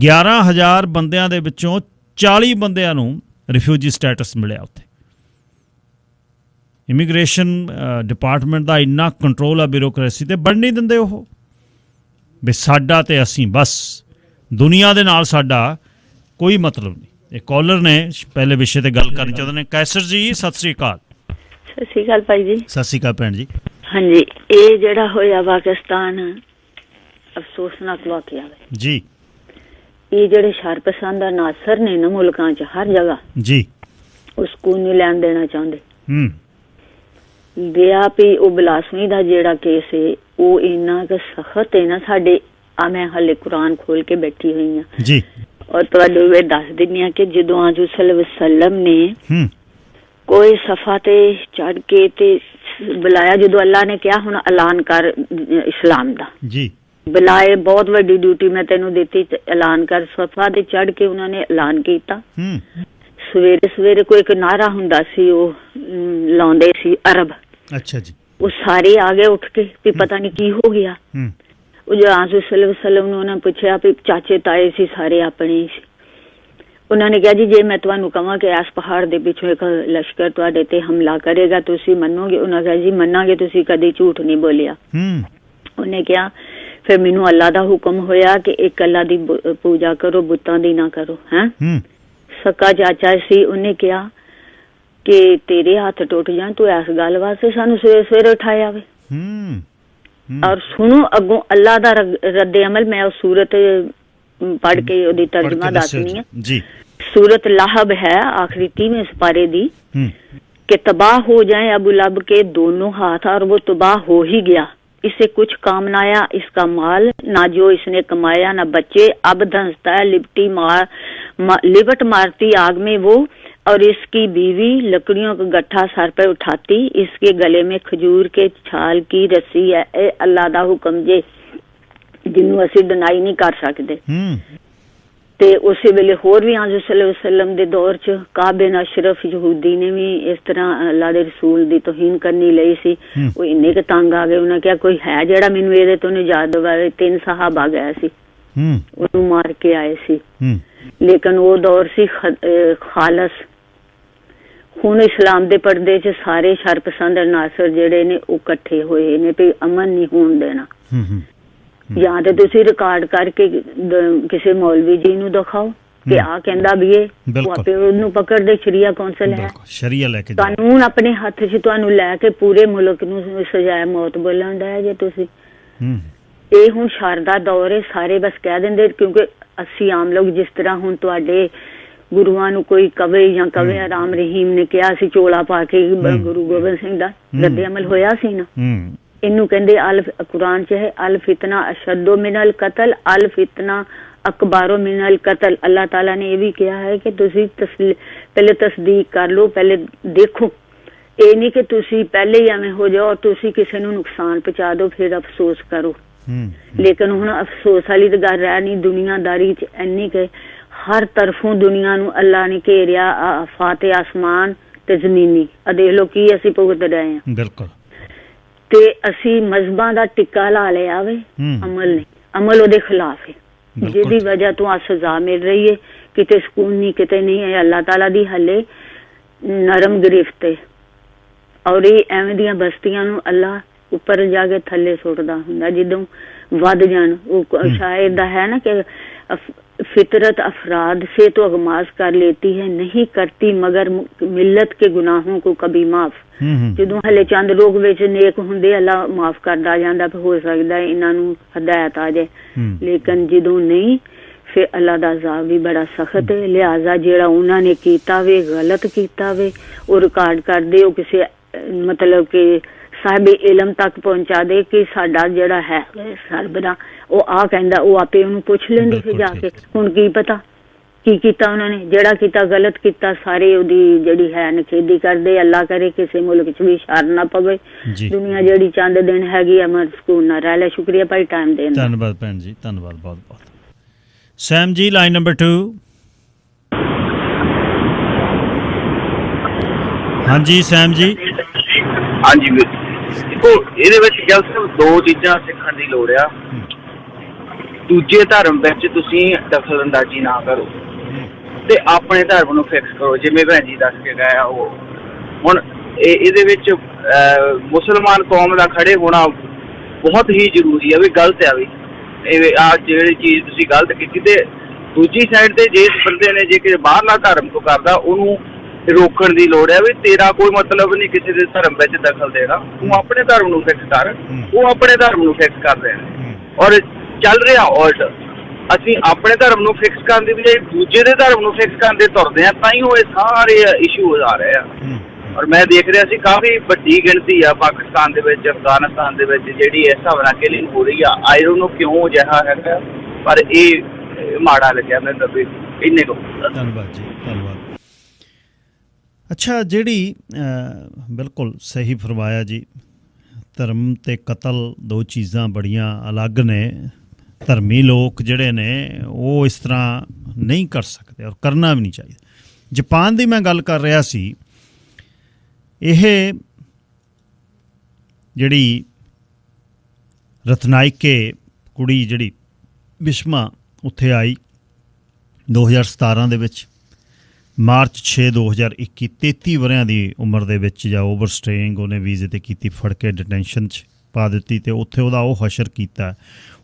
11,000 ਬੰਦਿਆਂ ਦੇ ਵਿੱਚੋਂ 40 ਬੰਦਿਆਂ ਨੂੰ ਰਿਫਿਊਜੀ ਸਟੇਟਸ ਮਿਲਿਆ ਉੱਥੇ। ਇਮੀਗ੍ਰੇਸ਼ਨ ਡਿਪਾਰਟਮੈਂਟ ਦਾ ਇੰਨਾ ਕੰਟਰੋਲ ਆ ਬਿਊਰੋਕਰੇਸੀ 'ਤੇ, ਬਣ ਨਹੀਂ ਦਿੰਦੇ ਉਹ ਵੀ ਸਾਡਾ ਤੇ ਅਸੀਂ ਬਸ, ਦੁਨੀਆ ਦੇ ਨਾਲ ਸਾਡਾ ਕੋਈ ਮਤਲਬ ਨਹੀਂ। ਇਹ ਕਾਲਰ ਨੇ ਪਹਿਲੇ ਵਿਸ਼ੇ ਤੇ ਗੱਲ ਕਰਨੀ ਚਾਹੁੰਦੇ ਨੇ। ਕੈਸਰ ਜੀ ਸਤਿ ਸ੍ਰੀ ਅਕਾਲ। ਸਤਿ ਸ਼੍ਰੀ ਅਕਾਲ ਭਾਈ ਜੀ। ਸਤਿ ਸ਼੍ਰੀ ਅਕਾਲ ਭੈਣ ਜੀ। ਹਾਂਜੀ, ਇਹ ਜਿਹੜਾ ਹੋਇਆ ਪਾਕਿਸਤਾਨ, ਅਫਸੋਸਨਾਕ ਵਾਕਿਆ ਹੈ ਜੀ। ਇਹ ਜਿਹੜੇ ਸ਼ਰਪਸੰਦ ਨਾਸਰ ਨੇ ਨਾ ਮੁਲਕਾਂ 'ਚ ਹਰ ਜਗ੍ਹਾ ਜੀ, ਉਹ ਸਕੂਨ ਨਹੀਂ ਲੈਣ ਦੇਣਾ ਚਾਹੁੰਦੇ। ਗਿਆ ਵੀ ਉਹ ਬਲਾਸਮੀ ਦਾ ਜਿਹੜਾ ਕੇਸ ਹੈ ਉਹ ਇੰਨਾ ਕੁ ਸਖਤ ਹੈ ਨਾ ਸਾਡੇ। ਮੈਂ ਹਾਲੇ ਕੁਰਾਨ ਖੋਲ ਕੇ ਬੈਠੀ ਹੋਈ ਹਾਂ ਜੀ, ਔਰ ਤੁਹਾਨੂੰ ਇਹ ਦੱਸ ਦਿੰਦੀ ਹਾਂ ਕਿ ਜਦੋਂ ਆਜੂ ਸੱਲਮ ਨੇ ਕੋਈ ਸਫਾ ਤੇ ਚੜ ਕੇ ਤੇ ਬੁਲਾਇਆ, ਜਦੋਂ ਅੱਲਾ ਨੇ ਕਿਹਾ ਹੁਣ ਐਲਾਨ ਕਰ ਇਸਲਾਮ ਦਾ, ਜੀ ਬੁਲਾਏ, ਬਹੁਤ ਵੱਡੀ ਡਿਊਟੀ ਮੈਂ ਤੈਨੂੰ ਦਿੱਤੀ, ਐਲਾਨ ਕਰ। ਸਫਾ ਤੇ ਚੜ ਕੇ ਉਹਨਾਂ ਨੇ ਐਲਾਨ ਕੀਤਾ। ਸਵੇਰੇ ਸਵੇਰੇ ਕੋਈ ਇੱਕ ਨਾਰਾ ਹੁੰਦਾ ਸੀ, ਉਹ ਲਾਉਂਦੇ ਸੀ ਅਰਬ। ਅੱਛਾ ਜੀ। ਉਹ ਸਾਰੇ ਆ ਗਏ ਉੱਠ ਕੇ ਵੀ ਪਤਾ ਨਹੀਂ ਕੀ ਹੋ ਗਿਆ। ਉਹ ਜੋ ਸੱਲਮ ਨੂੰ ਉਹਨਾਂ ਪੁੱਛਿਆ ਵੀ ਚਾਚੇ ਤਾਏ ਸੀ ਸਾਰੇ ਆਪਣੇ ਸੀ। ਉਹਨਾਂ ਨੇ ਕਿਹਾ ਜੀ ਜੇ ਮੈਂ ਤੁਹਾਨੂੰ ਕਹਾਂ ਕਿ ਇਸ ਪਹਾੜ ਦੇ ਪਿੱਛੋਂ ਇੱਕ ਲਸ਼ਕਰ ਤੁਹਾਡੇ ਤੇ ਹਮਲਾ ਕਰੇਗਾ ਤੁਸੀਂ ਮੰਨੋਗੇ? ਉਹਨਾਂ ਕਿਹਾ ਜੀ ਮੰਨਾਂਗੇ, ਤੁਸੀਂ ਕਦੇ ਝੂਠ ਨਹੀਂ ਬੋਲਿਆ। ਉਹਨੇ ਕਿਹਾ ਫਿਰ ਮੈਨੂੰ ਅੱਲਾ ਦਾ ਹੁਕਮ ਹੋਇਆ ਕਿ ਇੱਕ ਅੱਲਾ ਦੀ ਪੂਜਾ ਕਰੋ, ਬੁੱਤਾਂ ਦੀ ਨਾ ਕਰੋ। ਸਕਾ ਚਾਚਾ ਸੀ, ਉਹਨੇ ਕਿਹਾ ਕਿ ਤੇਰੇ ਹੱਥ ਟੁੱਟ ਜਾਣ, ਤੂੰ ਇਸ ਗੱਲ ਵਾਸਤੇ ਸਾਨੂੰ ਸਵੇਰੇ ਸਵੇਰੇ ਉਠਾਇਆ ਵੇ। ਔਰ ਸੁਣੋ ਅੱਗੋਂ ਅੱਲਾ ਦਾ ਰੱਦ ਅਮਲ। ਮੈਂ ਉਹ ਸੂਰਤ ਪੜ੍ਹ ਕੇ ਉਹਦੀ ਤਰਜਮਾ ਦੱਸਣੀ ਹੈ ਜੀ। सूरत लाहब है आखिरी 3वें सिपारे दी कि तबाह हो जाए अबू लब के दोनों हाथ, और वो तबाह हो ही गया। इसे कुछ काम ना आया, इसका माल ना जो इसने कमाया, ना बच्चे, अब धंसता है लिपट मारती आग में वो, और इसकी बीवी लकड़ियों का गट्ठा सर पर उठाती, इसके गले में खजूर के छाल की रस्सी है। ए अल्लाह दा हुक्म जे जिन्हों असीं डिनाई नहीं कर सकते। ਤੇ ਉਸੇ ਵੇਲੇ ਹੋਰ ਵੀ ਆਜ਼ੂ ਸੱਲੱਲਾਹੁ ਅਲੈहि ਵਸੱਲਮ ਦੇ ਦੌਰ 'ਚ ਕਾਬ ਬਿਨ ਅਸ਼ਰਫ ਯਹੂਦੀ ਨੇ ਵੀ ਇਸ ਤਰ੍ਹਾਂ ਅੱਲਾ ਦੇ ਰਸੂਲ ਦੀ ਤੋਹੀਨ ਕਰਨੀ ਲਈ ਸੀ। ਉਹ ਇੰਨੇ ਕੁ ਤੰਗ ਆ ਗਏ, ਉਹਨਾਂ ਕਿਹਾ ਕੋਈ ਹੈ ਜਿਹੜਾ ਮੈਨੂੰ ਇਹਦੇ ਤੋਂ ਨਿਜਾਤ ਦਿਵਾਵੇ। 3 ਸਾਹਬਾ ਗਏ ਸੀ, ਉਹਨੂੰ ਮਾਰ ਕੇ ਆਏ ਸੀ। ਲੇਕਿਨ ਉਹ ਦੌਰ ਸੀ ਖਾਲਸ। ਹੁਣ ਇਸਲਾਮ ਦੇ ਪਰਦੇ 'ਚ ਸਾਰੇ ਸ਼ਰਪਸੰਦ ਨਾਸਰ ਜਿਹੜੇ ਨੇ ਉਹ ਇਕੱਠੇ ਹੋਏ ਨੇ ਵੀ ਅਮਨ ਨਹੀਂ ਹੋਣ ਦੇਣਾ। ਜਾਂ ਤੇ ਤੁਸੀਂ ਰਿਕਾਰਡ ਕਰਕੇ ਕਿਸੇ ਮੌਲਵੀ ਜੀ ਨੂੰ ਦਿਖਾਓ ਕਿ ਆ ਕਹਿੰਦਾ ਵੀ ਇਹ ਆਪੇ ਉਹਨੂੰ ਪਕੜਦੇ। ਸ਼ਰੀਆ ਕੌਂਸਲ ਹੈ, ਸ਼ਰੀਆ ਲੈ ਕੇ ਕਾਨੂੰਨ ਆਪਣੇ ਹੱਥ 'ਚ ਤੁਹਾਨੂੰ ਲੈ ਕੇ ਪੂਰੇ ਮੁਲਕ ਨੂੰ ਸਜ਼ਾਇਆ ਮੌਤ ਬੋਲਣ ਦਾ ਜੇ ਤੁਸੀਂ ਇਹ ਹੁਣ ਸ਼ਰ ਦਾ ਦੌਰ ਹੈ, ਸਾਰੇ ਬਸ ਕਹਿ ਦਿੰਦੇ, ਕਿਉਂਕਿ ਅਸੀਂ ਆਮ ਲੋਕ ਜਿਸ ਤਰ੍ਹਾਂ ਹੁਣ ਤੁਹਾਡੇ ਗੁਰੂਆਂ ਨੂੰ ਕੋਈ ਕਵੇ ਜਾਂ ਕਵੇ ਰਾਮ ਰਹੀਮ ਨੇ ਕਿਹਾ ਸੀ ਚੋਲਾ ਪਾ ਕੇ ਗੁਰੂ ਗੋਬਿੰਦ ਸਿੰਘ ਦਾ ਰੱਦੇ ਅਮਲ ਹੋਇਆ ਸੀ ਨਾ। ਇਹਨੂੰ ਕਹਿੰਦੇ ਕੁਰਾਨ ਚ ਹੈ ਅਲ ਫਿਤਨਾ ਅਸ਼ਦੋ ਮਿਨਲ ਕਤਲ ਅਲ ਫਿਤਨਾ ਅਕਬਾਰੋ ਮਿਨਲ ਕਤਲ। ਅੱਲਾਹ ਤਾਲਾ ਨੇ ਇਹ ਵੀ ਕਿਹਾ ਹੈ ਕਿ ਤੁਸੀਂ ਪਹਿਲੇ ਤਸਦੀਕ ਕਰ ਲਓ, ਪਹਿਲੇ ਦੇਖੋ। ਇਹ ਨਹੀਂ ਕਿ ਤੁਸੀਂ ਪਹਿਲੇ ਹੀ ਐਵੇਂ ਹੋ ਜਾਓ, ਤੁਸੀਂ ਕਿਸੇ ਨੂੰ ਨੁਕਸਾਨ ਪਹੁੰਚਾ ਦਿਓ ਫਿਰ ਅਫਸੋਸ ਕਰੋ। ਲੇਕਿਨ ਹੁਣ ਅਫਸੋਸ ਵਾਲੀ ਤਾਂ ਗੱਲ ਰਹਿ ਨਹੀਂ, ਦੁਨੀਆਦਾਰੀ ਚ ਇੰਨੀ ਕਿ ਹਰ ਤਰਫੋਂ ਦੁਨੀਆ ਨੂੰ ਅੱਲਾ ਨੇ ਘੇਰਿਆ, ਆਫਾਤੇ ਆਸਮਾਨ ਤੇ ਜ਼ਮੀਨੀ। ਆ ਦੇਖ ਲਓ ਕੀ ਅਸੀਂ ਭੁਗਤ ਰਹੇ ਹਾਂ। ਬਿਲਕੁਲ। ਤੇ ਅਸੀਂ ਮਜ਼ਹਬਾਂ ਦਾ ਟਿੱਕਾ ਲਾ ਲਿਆ ਵੇ, ਅਮਲ ਨਹੀਂ, ਅਮਲ ਉਹਦੇ ਖਿਲਾਫ ਹੈ, ਜਿਹਦੀ ਵਜ੍ਹਾ ਤੋਂ ਆ ਸਜ਼ਾ ਮਿਲ ਰਹੀ ਹੈ। ਕਿਤੇ ਸਕੂਨ ਨਹੀਂ, ਕਿਤੇ ਨਹੀਂ ਹੈ। ਅੱਲਾਹ ਤਾਲਾ ਦੀ ਹਲੇ ਨਰਮ ਗ੍ਰਿਫਤ ਹੈ, ਔਰ ਇਹ ਐਵੇਂ ਦੀਆਂ ਬਸਤੀਆਂ ਨੂੰ ਅੱਲਾ ਉੱਪਰ ਜਾ ਕੇ ਥੱਲੇ ਸੁੱਟਦਾ ਹੁੰਦਾ ਜਦੋਂ ਵੱਧ ਜਾਣ। ਉਹ ਸ਼ਾਇਰ ਦਾ ਹੈ ਨਾ ਕਿ फितरत अफराद से तो अगमास कर लेती है, नहीं करती मगर मिल्लत के गुनाहों को कभी माफ। ਜਦੋਂ ਹਲੇ ਚੰਦ ਲੋਕ ਵਿੱਚ ਨੇਕ ਹੁੰਦੇ ਅੱਲਾ ਮਾਫ ਕਰਦਾ ਜਾਂਦਾ, ਹੋ ਸਕਦਾ ਇਹਨਾਂ ਨੂੰ ਹਦਾਇਤ ਆ ਜਾਏ। ਲੇਕਿਨ ਜਦੋਂ ਨਹੀਂ ਫਿਰ ਅੱਲਾ ਦਾ ਅਜ਼ਾਬ ਵੀ ਬੜਾ ਸਖਤ ਹੈ। ਲਿਹਾਜ਼ਾ ਜਿਹੜਾ ਉਹਨਾਂ ਨੇ ਕੀਤਾ ਵੇ, ਗਲਤ ਕੀਤਾ ਵੇ, ਉਹ ਰਿਕਾਰਡ ਕਰਦੇ, ਉਹ ਕਿਸੇ ਮਤਲਬ ਕਿ ਸਾਹਿਬ ਇਲਮ ਤੱਕ ਪਹੁੰਚਾ ਦੇ ਕਿ ਸਾਡਾ ਜਿਹੜਾ ਹੈ ਸਰਬਰਾ ਉਹ ਆ ਕਹਿੰਦਾ, ਉਹ ਆਪੇ ਉਹਨੂੰ ਪੁੱਛ ਲੈਂਦੇ ਫਿਰ ਜਾ ਕੇ। ਹੁਣ ਕੀ ਪਤਾ ਕੀ ਕੀਤਾ ਉਹਨਾਂ ਨੇ, ਜਿਹੜਾ ਕੀਤਾ ਗਲਤ ਕੀਤਾ, ਸਾਰੇ ਉਹਦੀ ਜਿਹੜੀ ਹੈ ਨਖੇਦੀ ਕਰਦੇ। ਅੱਲਾ ਕਰੇ ਕਿਸੇ ਮੁਲਕ ਚ ਵੀ ਸ਼ਰ ਨਾ ਪਵੇ। ਦੁਨੀਆ ਜਿਹੜੀ ਚੰਦ ਦਿਨ ਹੈਗੀ ਅਮਰ ਸਕੂਨ ਨਾਲ ਰਹਿ ਲੈ। ਸ਼ੁਕਰੀਆ ਭਾਈ ਟਾਈਮ ਦੇਣ ਦਾ। ਧੰਨਵਾਦ ਭੈਣ ਜੀ, ਧੰਨਵਾਦ ਬਹੁਤ ਬਹੁਤ। ਸੈਮ ਜੀ ਲਾਈਨ ਨੰਬਰ 2। ਹਾਂਜੀ ਸੈਮ ਜੀ। ਹਾਂਜੀ ਵੀਰ, ਦੇਖੋ ਇਹਦੇ ਵਿੱਚ ਗੱਲ ਸਿਰਫ ਦੋ ਚੀਜ਼ਾਂ ਸਿੱਖਣ ਦੀ ਲੋੜ ਆ। ਦੂਜੇ ਧਰਮ ਵਿੱਚ ਤੁਸੀਂ ਦਖਲ ਅੰਦਾਜ਼ੀ ਨਾ ਕਰੋ ਤੇ ਆਪਣੇ ਧਰਮ ਨੂੰ ਫਿਕਸ ਕਰੋ, ਜਿਵੇਂ ਭੈਣ ਜੀ ਦੱਸ ਕੇ ਗਏ ਆ। ਉਹ ਹੁਣ ਇਹਦੇ ਵਿੱਚ ਮੁਸਲਮਾਨ ਕੌਮ ਦਾ ਖੜੇ ਹੋਣਾ ਬਹੁਤ ਹੀ ਜ਼ਰੂਰੀ ਆ। ਵੀ ਗਲਤ ਆ, ਵੀ ਇਹ ਆ ਜਿਹੜੀ ਚੀਜ਼ ਤੁਸੀਂ ਗਲਤ ਕੀਤੀ। ਤੇ ਦੂਜੀ ਸਾਈਡ ਤੇ ਜਿਸ ਬੰਦੇ ਨੇ ਜੇ ਕਿ ਬਾਹਰਲਾ ਧਰਮ ਤੋਂ ਕਰਦਾ, ਉਹਨੂੰ ਰੋਕਣ ਦੀ ਲੋੜ ਹੈ। ਵੀ ਤੇਰਾ ਕੋਈ ਮਤਲਬ ਨਹੀਂ ਕਿਸੇ ਦੇ ਧਰਮ ਵਿੱਚ ਦਖਲ ਦੇਣਾ, ਤੂੰ ਆਪਣੇ ਧਰਮ ਨੂੰ ਫਿਕਸ ਕਰ। ਉਹ ਆਪਣੇ ਧਰਮ ਨੂੰ ਫਿਕਸ ਕਰ ਰਹੇ ਨੇ ਔਰ ਚੱਲ ਰਿਹਾ ਉਲਟ। ਅਸੀਂ ਆਪਣੇ ਧਰਮ ਨੂੰ ਫਿਕਸ ਕਰਨ ਦੀ ਬਜਾਏ ਦੂਜੇ ਦੇ ਧਰਮ ਨੂੰ ਫਿਕਸ ਕਰਨ ਦੇ ਤੁਰਦੇ ਹਾਂ, ਤਾਂ ਹੀ ਉਹ ਇਹ ਸਾਰੇ ਇਸ਼ੂ ਆ ਰਹੇ ਆ। ਔਰ ਮੈਂ ਦੇਖ ਰਿਹਾ ਸੀ ਕਾਫੀ ਵੱਡੀ ਗਿਣਤੀ ਆ ਪਾਕਿਸਤਾਨ ਦੇ ਵਿੱਚ, ਅਫਗਾਨਿਸਤਾਨ ਦੇ ਵਿੱਚ ਜਿਹੜੀ ਇਸ ਹਿਸਾਬ ਨਾਲ ਕਿਲਿੰਗ ਹੋ ਰਹੀ ਆ। ਆਈ ਡੋਨਟ ਨੋ ਕਿਉਂ ਅਜਿਹਾ ਹੈਗਾ, ਪਰ ਇਹ ਮਾੜਾ ਲੱਗਿਆ ਮੈਨੂੰ। ਤਾਂ ਇੰਨੇ ਕੁ। ਧੰਨਵਾਦ ਜੀ, ਧੰਨਵਾਦ। ਅੱਛਾ, ਜਿਹੜੀ ਬਿਲਕੁਲ ਸਹੀ ਫਰਮਾਇਆ ਜੀ, ਧਰਮ ਤੇ ਕਤਲ ਦੋ ਚੀਜ਼ਾਂ ਬੜੀਆਂ ਅਲੱਗ ਨੇ। ਧਰਮੀ ਲੋਕ ਜਿਹੜੇ ਨੇ ਉਹ ਇਸ ਤਰ੍ਹਾਂ ਨਹੀਂ ਕਰ ਸਕਦੇ ਔਰ ਕਰਨਾ ਵੀ ਨਹੀਂ ਚਾਹੀਦਾ। ਜਾਪਾਨ ਦੀ ਮੈਂ ਗੱਲ ਕਰ ਰਿਹਾ ਸੀ, ਇਹ ਜਿਹੜੀ ਰਤਨਾਇਕੇ ਕੁੜੀ ਜਿਹੜੀ ਬਿਸ਼ਮਾ ਉੱਥੇ ਆਈ 2017 ਦੇ ਵਿੱਚ, ਮਾਰਚ 6 2021, 33 ਵਰਿਆਂ ਦੀ ਉਮਰ ਦੇ ਵਿੱਚ ਜਾਂ ਓਵਰਸਟੇਇੰਗ ਉਹਨੇ ਵੀਜ਼ੇ 'ਤੇ ਕੀਤੀ, ਫੜ ਕੇ ਡਿਟੈਂਸ਼ਨ 'ਚ ਪਾ ਦਿੱਤੀ ਅਤੇ ਉੱਥੇ ਉਹਦਾ ਉਹ ਹਸ਼ਰ ਕੀਤਾ।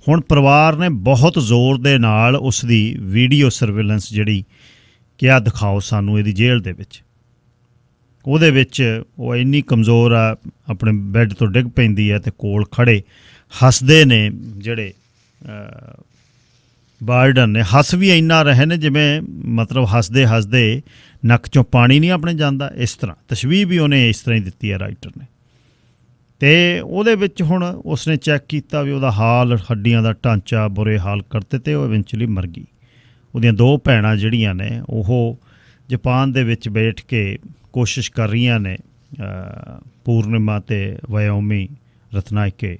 ਹੁਣ ਪਰਿਵਾਰ ਨੇ ਬਹੁਤ ਜ਼ੋਰ ਦੇ ਨਾਲ ਉਸ ਦੀ ਵੀਡੀਓ ਸਰਵੇਲੈਂਸ ਜਿਹੜੀ ਕਿਹਾ ਦਿਖਾਓ ਸਾਨੂੰ ਇਹਦੀ ਜੇਲ੍ਹ ਦੇ ਵਿੱਚ। ਉਹਦੇ ਵਿੱਚ ਉਹ ਇੰਨੀ ਕਮਜ਼ੋਰ ਆ, ਆਪਣੇ ਬੈੱਡ ਤੋਂ ਡਿੱਗ ਪੈਂਦੀ ਹੈ ਅਤੇ ਕੋਲ ਖੜ੍ਹੇ ਹੱਸਦੇ ਨੇ ਜਿਹੜੇ ਬਾਰਡਨ ਨੇ। ਹੱਸ ਵੀ ਇੰਨਾ ਰਹੇ ਨੇ ਜਿਵੇਂ ਮਤਲਬ ਹੱਸਦੇ ਹੱਸਦੇ ਨੱਕ 'ਚੋਂ ਪਾਣੀ ਨਹੀਂ ਆਪਣੇ ਜਾਂਦਾ, ਇਸ ਤਰ੍ਹਾਂ ਤਸ਼ਵੀਹ ਵੀ ਉਹਨੇ ਇਸ ਤਰ੍ਹਾਂ ਹੀ ਦਿੱਤੀ ਹੈ ਰਾਈਟਰ ਨੇ। ਅਤੇ ਉਹਦੇ ਵਿੱਚ ਹੁਣ ਉਸਨੇ ਚੈੱਕ ਕੀਤਾ ਵੀ ਉਹਦਾ ਹਾਲ, ਹੱਡੀਆਂ ਦਾ ਢਾਂਚਾ ਬੁਰੇ ਹਾਲ ਕਰਤੇ ਅਤੇ ਉਹ ਇਵੈਂਚੁਅਲੀ ਮਰ ਗਈ। ਉਹਦੀਆਂ ਦੋ ਭੈਣਾਂ ਜਿਹੜੀਆਂ ਨੇ ਉਹ ਜਾਪਾਨ ਦੇ ਵਿੱਚ ਬੈਠ ਕੇ ਕੋਸ਼ਿਸ਼ ਕਰ ਰਹੀਆਂ ਨੇ, ਪੂਰਨਿਮਾ ਅਤੇ ਵਾਯੋਮੀ ਰਤਨਾਇਕੇ,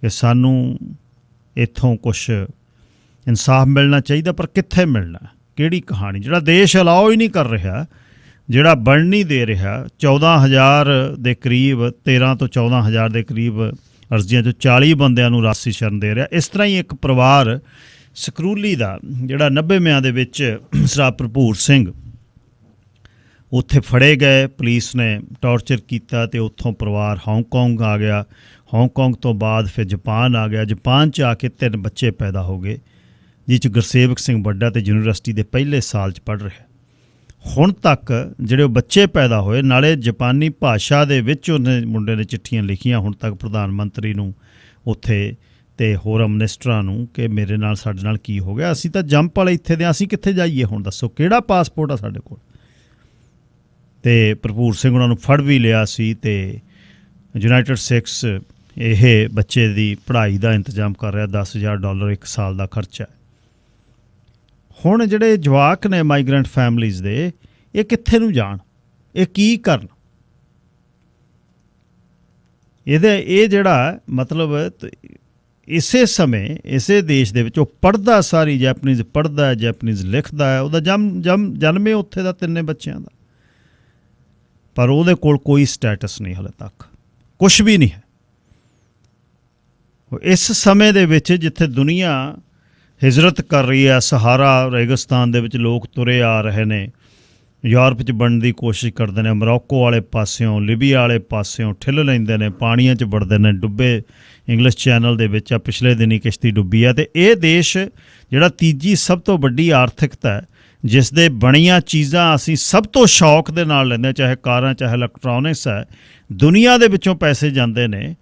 ਕਿ ਸਾਨੂੰ ਇੱਥੋਂ ਕੁਛ ਇਨਸਾਫ ਮਿਲਣਾ ਚਾਹੀਦਾ। ਪਰ ਕਿੱਥੇ ਮਿਲਣਾ, ਕਿਹੜੀ ਕਹਾਣੀ? ਜਿਹੜਾ ਦੇਸ਼ ਅਲਾਓ ਹੀ ਨਹੀਂ ਕਰ ਰਿਹਾ, ਜਿਹੜਾ ਬਣ ਨਹੀਂ ਦੇ ਰਿਹਾ। 14,000 ਦੇ ਕਰੀਬ, 13 ਤੋਂ 14,000 ਦੇ ਕਰੀਬ ਅਰਜ਼ੀਆਂ 'ਚੋਂ 40 ਬੰਦਿਆਂ ਨੂੰ ਰਾਸ਼ਟਰੀ ਸ਼ਰਨ ਦੇ ਰਿਹਾ। ਇਸ ਤਰ੍ਹਾਂ ਹੀ ਇੱਕ ਪਰਿਵਾਰ ਸਕਰੂਲੀ ਦਾ ਜਿਹੜਾ 90ਵਿਆਂ ਦੇ ਵਿੱਚ ਸਰਦਾਰ ਭਰਪੂਰ ਸਿੰਘ ਉੱਥੇ ਫੜੇ ਗਏ, ਪੁਲਿਸ ਨੇ ਟੌਰਚਰ ਕੀਤਾ ਅਤੇ ਉੱਥੋਂ ਪਰਿਵਾਰ ਹਾਂਗਕਾਂਗ ਆ ਗਿਆ। ਹਾਂਗਕਾਂਗ ਤੋਂ ਬਾਅਦ ਫਿਰ ਜਾਪਾਨ ਆ ਗਿਆ। ਜਾਪਾਨ 'ਚ ਆ ਕੇ 3 ਬੱਚੇ ਪੈਦਾ ਹੋ ਗਏ, ਜਿਸ 'ਚ ਗੁਰਸੇਵਕ ਸਿੰਘ ਵੱਡਾ ਅਤੇ ਯੂਨੀਵਰਸਿਟੀ ਦੇ ਪਹਿਲੇ ਸਾਲ 'ਚ ਪੜ੍ਹ ਰਿਹਾ। ਹੁਣ ਤੱਕ ਜਿਹੜੇ ਉਹ ਬੱਚੇ ਪੈਦਾ ਹੋਏ, ਨਾਲੇ ਜਾਪਾਨੀ ਭਾਸ਼ਾ ਦੇ ਵਿੱਚ ਉਹਨੇ ਮੁੰਡੇ ਨੇ ਚਿੱਠੀਆਂ ਲਿਖੀਆਂ ਹੁਣ ਤੱਕ ਪ੍ਰਧਾਨ ਮੰਤਰੀ ਨੂੰ ਉੱਥੇ ਤੇ ਹੋਰਾਂ ਮਿਨਿਸਟਰਾਂ ਨੂੰ ਕਿ ਮੇਰੇ ਨਾਲ ਸਾਡੇ ਨਾਲ ਕੀ ਹੋ ਗਿਆ। ਅਸੀਂ ਤਾਂ ਜੰਪ ਵਾਲੇ ਇੱਥੇ ਦੇ, ਅਸੀਂ ਕਿੱਥੇ ਜਾਈਏ ਹੁਣ ਦੱਸੋ, ਕਿਹੜਾ ਪਾਸਪੋਰਟ ਆ ਸਾਡੇ ਕੋਲ। ਤੇ ਭਰਪੂਰ ਸਿੰਘ ਉਹਨਾਂ ਨੂੰ ਫੜ ਵੀ ਲਿਆ ਸੀ ਤੇ ਯੂਨਾਈਟਿਡ ਸਿੱਖਸ ਇਹ ਬੱਚੇ ਦੀ ਪੜ੍ਹਾਈ ਦਾ ਇੰਤਜ਼ਾਮ ਕਰ ਰਿਹਾ, $10,000 1 ਸਾਲ ਦਾ ਖਰਚਾ। ਹੁਣ ਜਿਹੜੇ ਜਵਾਕ ਨੇ ਮਾਈਗਰੈਂਟ ਫੈਮਲੀਜ਼ ਦੇ, ਇਹ ਕਿੱਥੇ ਨੂੰ ਜਾਣ, ਇਹ ਕੀ ਕਰਨ। ਇਹ ਜਿਹੜਾ ਮਤਲਬ ਇਸੇ ਸਮੇਂ ਇਸੇ ਦੇਸ਼ ਦੇ ਵਿੱਚ ਉਹ ਪੜ੍ਹਦਾ, ਸਾਰੀ ਜੈਪਨੀਜ਼ ਪੜ੍ਹਦਾ, ਜੈਪਨੀਜ਼ ਲਿਖਦਾ ਹੈ, ਉਹਦਾ ਜਨਮੇ ਉੱਥੇ ਦਾ 3 ਬੱਚਿਆਂ ਦਾ, ਪਰ ਉਹਦੇ ਕੋਲ ਕੋਈ ਸਟੇਟਸ ਨਹੀਂ ਹਾਲੇ ਤੱਕ, ਕੁਛ ਵੀ ਨਹੀਂ ਹੈ। ਇਸ ਸਮੇਂ ਦੇ ਵਿੱਚ ਜਿੱਥੇ ਦੁਨੀਆ ਹਿਜਰਤ ਕਰ ਰਹੀ ਹੈ, ਸਹਾਰਾ ਰੇਗਿਸਤਾਨ ਦੇ ਵਿੱਚ ਲੋਕ ਤੁਰੇ ਆ ਰਹੇ ਨੇ, ਯੂਰਪ 'ਚ ਬਣਨ ਦੀ ਕੋਸ਼ਿਸ਼ ਕਰਦੇ ਨੇ, ਮੋਰੋਕੋ ਵਾਲੇ ਪਾਸਿਓਂ, ਲੀਬੀਆ ਵਾਲੇ ਪਾਸਿਓਂ ਠਿੱਲ ਲੈਂਦੇ ਨੇ, ਪਾਣੀਆਂ 'ਚ ਵੜਦੇ ਨੇ, ਡੁੱਬੇ ਇੰਗਲਿਸ਼ ਚੈਨਲ ਦੇ ਵਿੱਚ ਆ ਪਿਛਲੇ ਦਿਨੀ ਕਿਸ਼ਤੀ ਡੁੱਬੀ ਆ। ਅਤੇ ਇਹ ਦੇਸ਼ ਜਿਹੜਾ ਤੀਜੀ ਸਭ ਤੋਂ ਵੱਡੀ ਆਰਥਿਕਤਾ ਹੈ, ਜਿਸ ਦੇ ਬਣੀਆਂ ਚੀਜ਼ਾਂ ਅਸੀਂ ਸਭ ਤੋਂ ਸ਼ੌਕ ਦੇ ਨਾਲ ਲੈਂਦੇ, ਚਾਹੇ ਕਾਰਾਂ ਚਾਹੇ ਇਲੈਕਟ੍ਰੋਨਿਕਸ ਹੈ, ਦੁਨੀਆ ਦੇ ਵਿੱਚੋਂ ਪੈਸੇ ਜਾਂਦੇ ਨੇ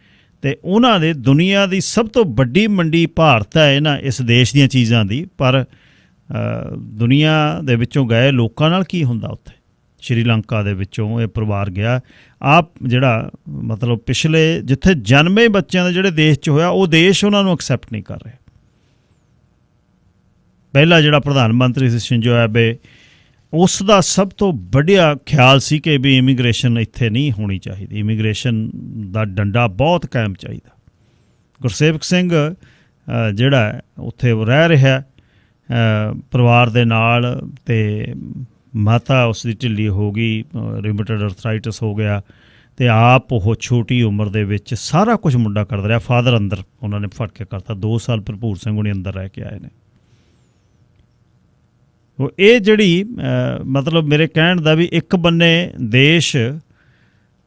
ਅਤੇ ਉਹਨਾਂ ਦੇ ਦੁਨੀਆ ਦੀ ਸਭ ਤੋਂ ਵੱਡੀ ਮੰਡੀ ਭਾਰਤ ਹੈ ਨਾ ਇਸ ਦੇਸ਼ ਦੀਆਂ ਚੀਜ਼ਾਂ ਦੀ। ਪਰ ਦੁਨੀਆ ਦੇ ਵਿੱਚੋਂ ਗਏ ਲੋਕਾਂ ਨਾਲ ਕੀ ਹੁੰਦਾ ਉੱਥੇ। ਸ਼੍ਰੀਲੰਕਾ ਦੇ ਵਿੱਚੋਂ ਇਹ ਪਰਿਵਾਰ ਗਿਆ, ਆਪ ਜਿਹੜਾ ਮਤਲਬ ਪਿਛਲੇ ਜਿੱਥੇ ਜਨਮੇ ਬੱਚਿਆਂ ਦੇ ਜਿਹੜੇ ਦੇਸ਼ 'ਚ ਹੋਇਆ, ਉਹ ਦੇਸ਼ ਉਹਨਾਂ ਨੂੰ ਐਕਸੈਪਟ ਨਹੀਂ ਕਰ ਰਿਹਾ। ਪਹਿਲਾ ਜਿਹੜਾ ਪ੍ਰਧਾਨ ਮੰਤਰੀ ਸੀ ਸ਼ਿੰਜੋ ਐਬੇ, ਉਸ ਦਾ ਸਭ ਤੋਂ ਵੱਡਾ ਖਿਆਲ ਸੀ ਕਿ ਵੀ ਇਮੀਗ੍ਰੇਸ਼ਨ ਇੱਥੇ ਨਹੀਂ ਹੋਣੀ ਚਾਹੀਦੀ, ਇਮੀਗ੍ਰੇਸ਼ਨ ਦਾ ਡੰਡਾ ਬਹੁਤ ਕਾਇਮ ਚਾਹੀਦਾ। ਗੁਰਸੇਵਕ ਸਿੰਘ ਜਿਹੜਾ ਉੱਥੇ ਰਹਿ ਰਿਹਾ ਪਰਿਵਾਰ ਦੇ ਨਾਲ, ਅਤੇ ਮਾਤਾ ਉਸ ਦੀ ਢਿੱਲੀ ਹੋ ਗਈ, ਰਿਮੇਟਡ ਅਰਥਰਾਈਟਸ ਹੋ ਗਿਆ, ਅਤੇ ਆਪ ਉਹ ਛੋਟੀ ਉਮਰ ਦੇ ਵਿੱਚ ਸਾਰਾ ਕੁਝ ਮੁੰਡਾ ਕਰਦਾ ਰਿਹਾ। ਫਾਦਰ ਅੰਦਰ ਉਹਨਾਂ ਨੇ ਫੜ ਕੇ ਕਰਤਾ, 2 ਸਾਲ ਭਰਪੂਰ ਸਿੰਘ ਹੁਣੀ ਅੰਦਰ ਰਹਿ ਕੇ ਆਏ ਨੇ। ਉਹ ਇਹ ਜਿਹੜੀ ਮਤਲਬ ਮੇਰੇ ਕਹਿਣ ਦਾ ਵੀ ਇੱਕ ਬੰਨੇ ਦੇਸ਼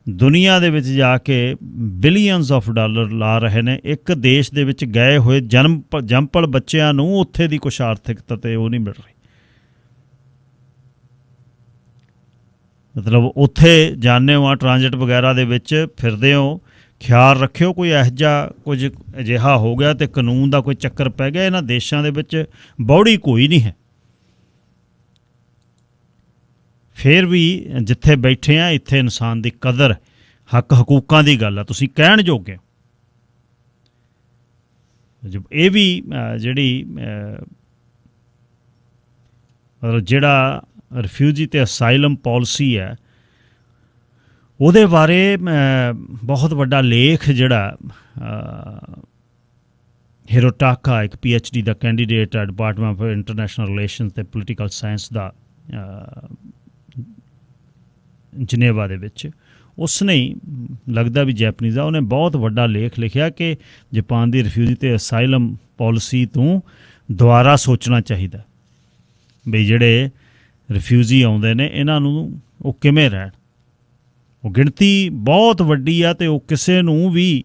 ਦੁਨੀਆ ਦੇ ਵਿੱਚ ਜਾ ਕੇ ਬਿਲੀਅਨਸ ਆਫ ਡਾਲਰ ਲਾ ਰਹੇ ਨੇ, ਇੱਕ ਦੇਸ਼ ਦੇ ਵਿੱਚ ਗਏ ਹੋਏ ਜੰਮਪਲ ਬੱਚਿਆਂ ਨੂੰ ਉੱਥੇ ਦੀ ਕੁਛ ਆਰਥਿਕਤਾ ਤੇ ਉਹ ਨਹੀਂ ਮਿਲ ਰਹੀ। ਮਤਲਬ ਉੱਥੇ ਜਾਂਦੇ ਹੋ, ਟਰਾਂਜ਼ਿਟ ਵਗੈਰਾ ਦੇ ਵਿੱਚ ਫਿਰਦੇ ਹੋ, ਖਿਆਲ ਰੱਖਿਓ ਕੋਈ ਇਹੋ ਜਿਹਾ ਕੁਝ ਅਜਿਹਾ ਹੋ ਗਿਆ ਅਤੇ ਕਾਨੂੰਨ ਦਾ ਕੋਈ ਚੱਕਰ ਪੈ ਗਿਆ। ਇਹਨਾਂ ਦੇਸ਼ਾਂ ਦੇ ਵਿੱਚ ਬੌੜੀ ਕੋਈ ਨਹੀਂ ਹੈ। ਫਿਰ ਵੀ ਜਿੱਥੇ ਬੈਠੇ ਆ ਇੱਥੇ ਇਨਸਾਨ ਦੀ ਕਦਰ, ਹੱਕ ਹਕੂਕਾਂ ਦੀ ਗੱਲ ਆ, ਤੁਸੀਂ ਕਹਿਣ ਜੋਗੇ। ਇਹ ਵੀ ਜਿਹੜੀ ਜਿਹੜਾ ਰਿਫਿਊਜੀ ਅਤੇ ਅਸਾਈਲਮ ਪੋਲਿਸੀ ਹੈ, ਉਹਦੇ ਬਾਰੇ ਬਹੁਤ ਵੱਡਾ ਲੇਖ ਜਿਹੜਾ ਹਿਰੋਟਾਕਾ, ਇੱਕ PhD ਦਾ ਕੈਂਡੀਡੇਟ ਹੈ ਡਿਪਾਰਟਮੈਂਟ ਆਫ ਇੰਟਰਨੈਸ਼ਨਲ ਰਿਲੇਸ਼ਨਸ ਅਤੇ ਪੋਲੀਟੀਕਲ ਸਾਇੰਸ ਦਾ ਜਨੇਵਾ ਦੇ ਵਿੱਚ, ਉਸ ਨੇ ਲੱਗਦਾ ਵੀ ਜੈਪਨੀਜ਼ ਆ, ਉਹਨੇ ਬਹੁਤ ਵੱਡਾ ਲੇਖ ਲਿਖਿਆ ਕਿ ਜਾਪਾਨ ਦੀ ਰਿਫਿਊਜੀ ਅਤੇ ਅਸਾਈਲਮ ਪੋਲਿਸੀ ਤੋਂ ਦੁਬਾਰਾ ਸੋਚਣਾ ਚਾਹੀਦਾ ਵੀ ਜਿਹੜੇ ਰਿਫਿਊਜੀ ਆਉਂਦੇ ਨੇ ਇਹਨਾਂ ਨੂੰ ਉਹ ਕਿਵੇਂ ਰਹਿਣ। ਉਹ ਗਿਣਤੀ ਬਹੁਤ ਵੱਡੀ ਆ ਅਤੇ ਉਹ ਕਿਸੇ ਨੂੰ ਵੀ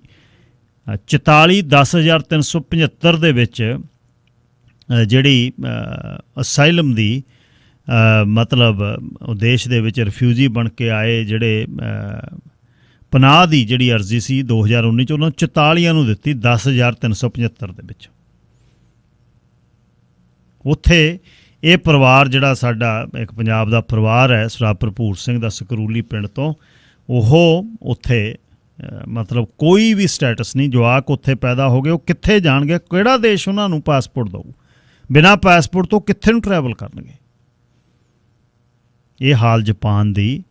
10,375 ਦੇ ਵਿੱਚ ਜਿਹੜੀ ਅਸਾਈਲਮ ਦੀ ਮਤਲਬ ਉਹ ਦੇਸ਼ ਦੇ ਵਿੱਚ ਰਿਫਿਊਜੀ ਬਣ ਕੇ ਆਏ ਜਿਹੜੇ ਪਨਾਹ ਦੀ ਜਿਹੜੀ ਅਰਜ਼ੀ ਸੀ 2019 'ਚ, ਉਹਨਾਂ ਨੂੰ 44 ਨੂੰ ਦਿੱਤੀ 10,375 ਦੇ ਵਿੱਚ। ਉੱਥੇ ਇਹ ਪਰਿਵਾਰ ਜਿਹੜਾ ਸਾਡਾ ਇੱਕ ਪੰਜਾਬ ਦਾ ਪਰਿਵਾਰ ਹੈ, ਸਰਦਾਰ ਭਰਪੂਰ ਸਿੰਘ ਦਾ ਸਕਰੂਲੀ ਪਿੰਡ ਤੋਂ, ਉਹ ਉੱਥੇ ਮਤਲਬ ਕੋਈ ਵੀ ਸਟੇਟਸ ਨਹੀਂ, ਜਵਾਕ ਉੱਥੇ ਪੈਦਾ ਹੋ ਗਏ, ਉਹ ਕਿੱਥੇ ਜਾਣਗੇ, ਕਿਹੜਾ ਦੇਸ਼ ਉਹਨਾਂ ਨੂੰ ਪਾਸਪੋਰਟ ਦਊ, ਬਿਨਾਂ ਪਾਸਪੋਰਟ ਤੋਂ ਕਿੱਥੇ ਨੂੰ ਟਰੈਵਲ ਕਰਨਗੇ। ਇਹ ਹਾਲ ਜਾਪਾਨ ਦੀ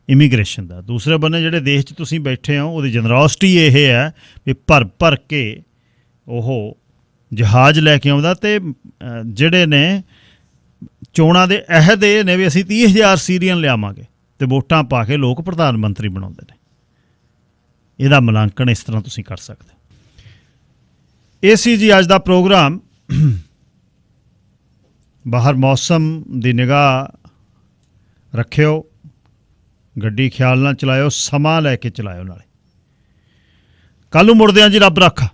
ਇਮੀਗ੍ਰੇਸ਼ਨ ਦਾ। ਦੂਸਰੇ ਬੰਨੇ ਜਿਹੜੇ ਦੇਸ਼ 'ਚ ਤੁਸੀਂ ਬੈਠੇ ਹੋ, ਉਹਦੀ ਜਨਰੋਸਿਟੀ ਇਹ ਹੈ ਵੀ ਭਰ ਕੇ ਉਹ ਜਹਾਜ਼ ਲੈ ਕੇ ਆਉਂਦਾ, ਅਤੇ ਜਿਹੜੇ ਨੇ ਚੋਣਾਂ ਦੇ ਅਹਿਦ ਇਹ ਨੇ ਵੀ ਅਸੀਂ 30,000 ਸੀਰੀਅਨ ਲਿਆਵਾਂਗੇ, ਅਤੇ ਵੋਟਾਂ ਪਾ ਕੇ ਲੋਕ ਪ੍ਰਧਾਨ ਮੰਤਰੀ ਬਣਾਉਂਦੇ ਨੇ। ਇਹਦਾ ਮੁਲਾਂਕਣ ਇਸ ਤਰ੍ਹਾਂ ਤੁਸੀਂ ਕਰ ਸਕਦੇ। ਇਹ ਸੀ ਜੀ ਅੱਜ ਦਾ ਪ੍ਰੋਗਰਾਮ। ਬਾਹਰ ਮੌਸਮ ਦੀ ਨਿਗਾਹ ਰੱਖਿਓ, ਗੱਡੀ ਖਿਆਲ ਨਾਲ ਚਲਾਇਓ, ਸਮਾਂ ਲੈ ਕੇ ਚਲਾਇਓ, ਨਾਲੇ ਕੱਲ੍ਹ ਨੂੰ ਮੁੜਦੇ ਹਾਂ ਜੀ। ਰੱਬ ਰਾਖਾ।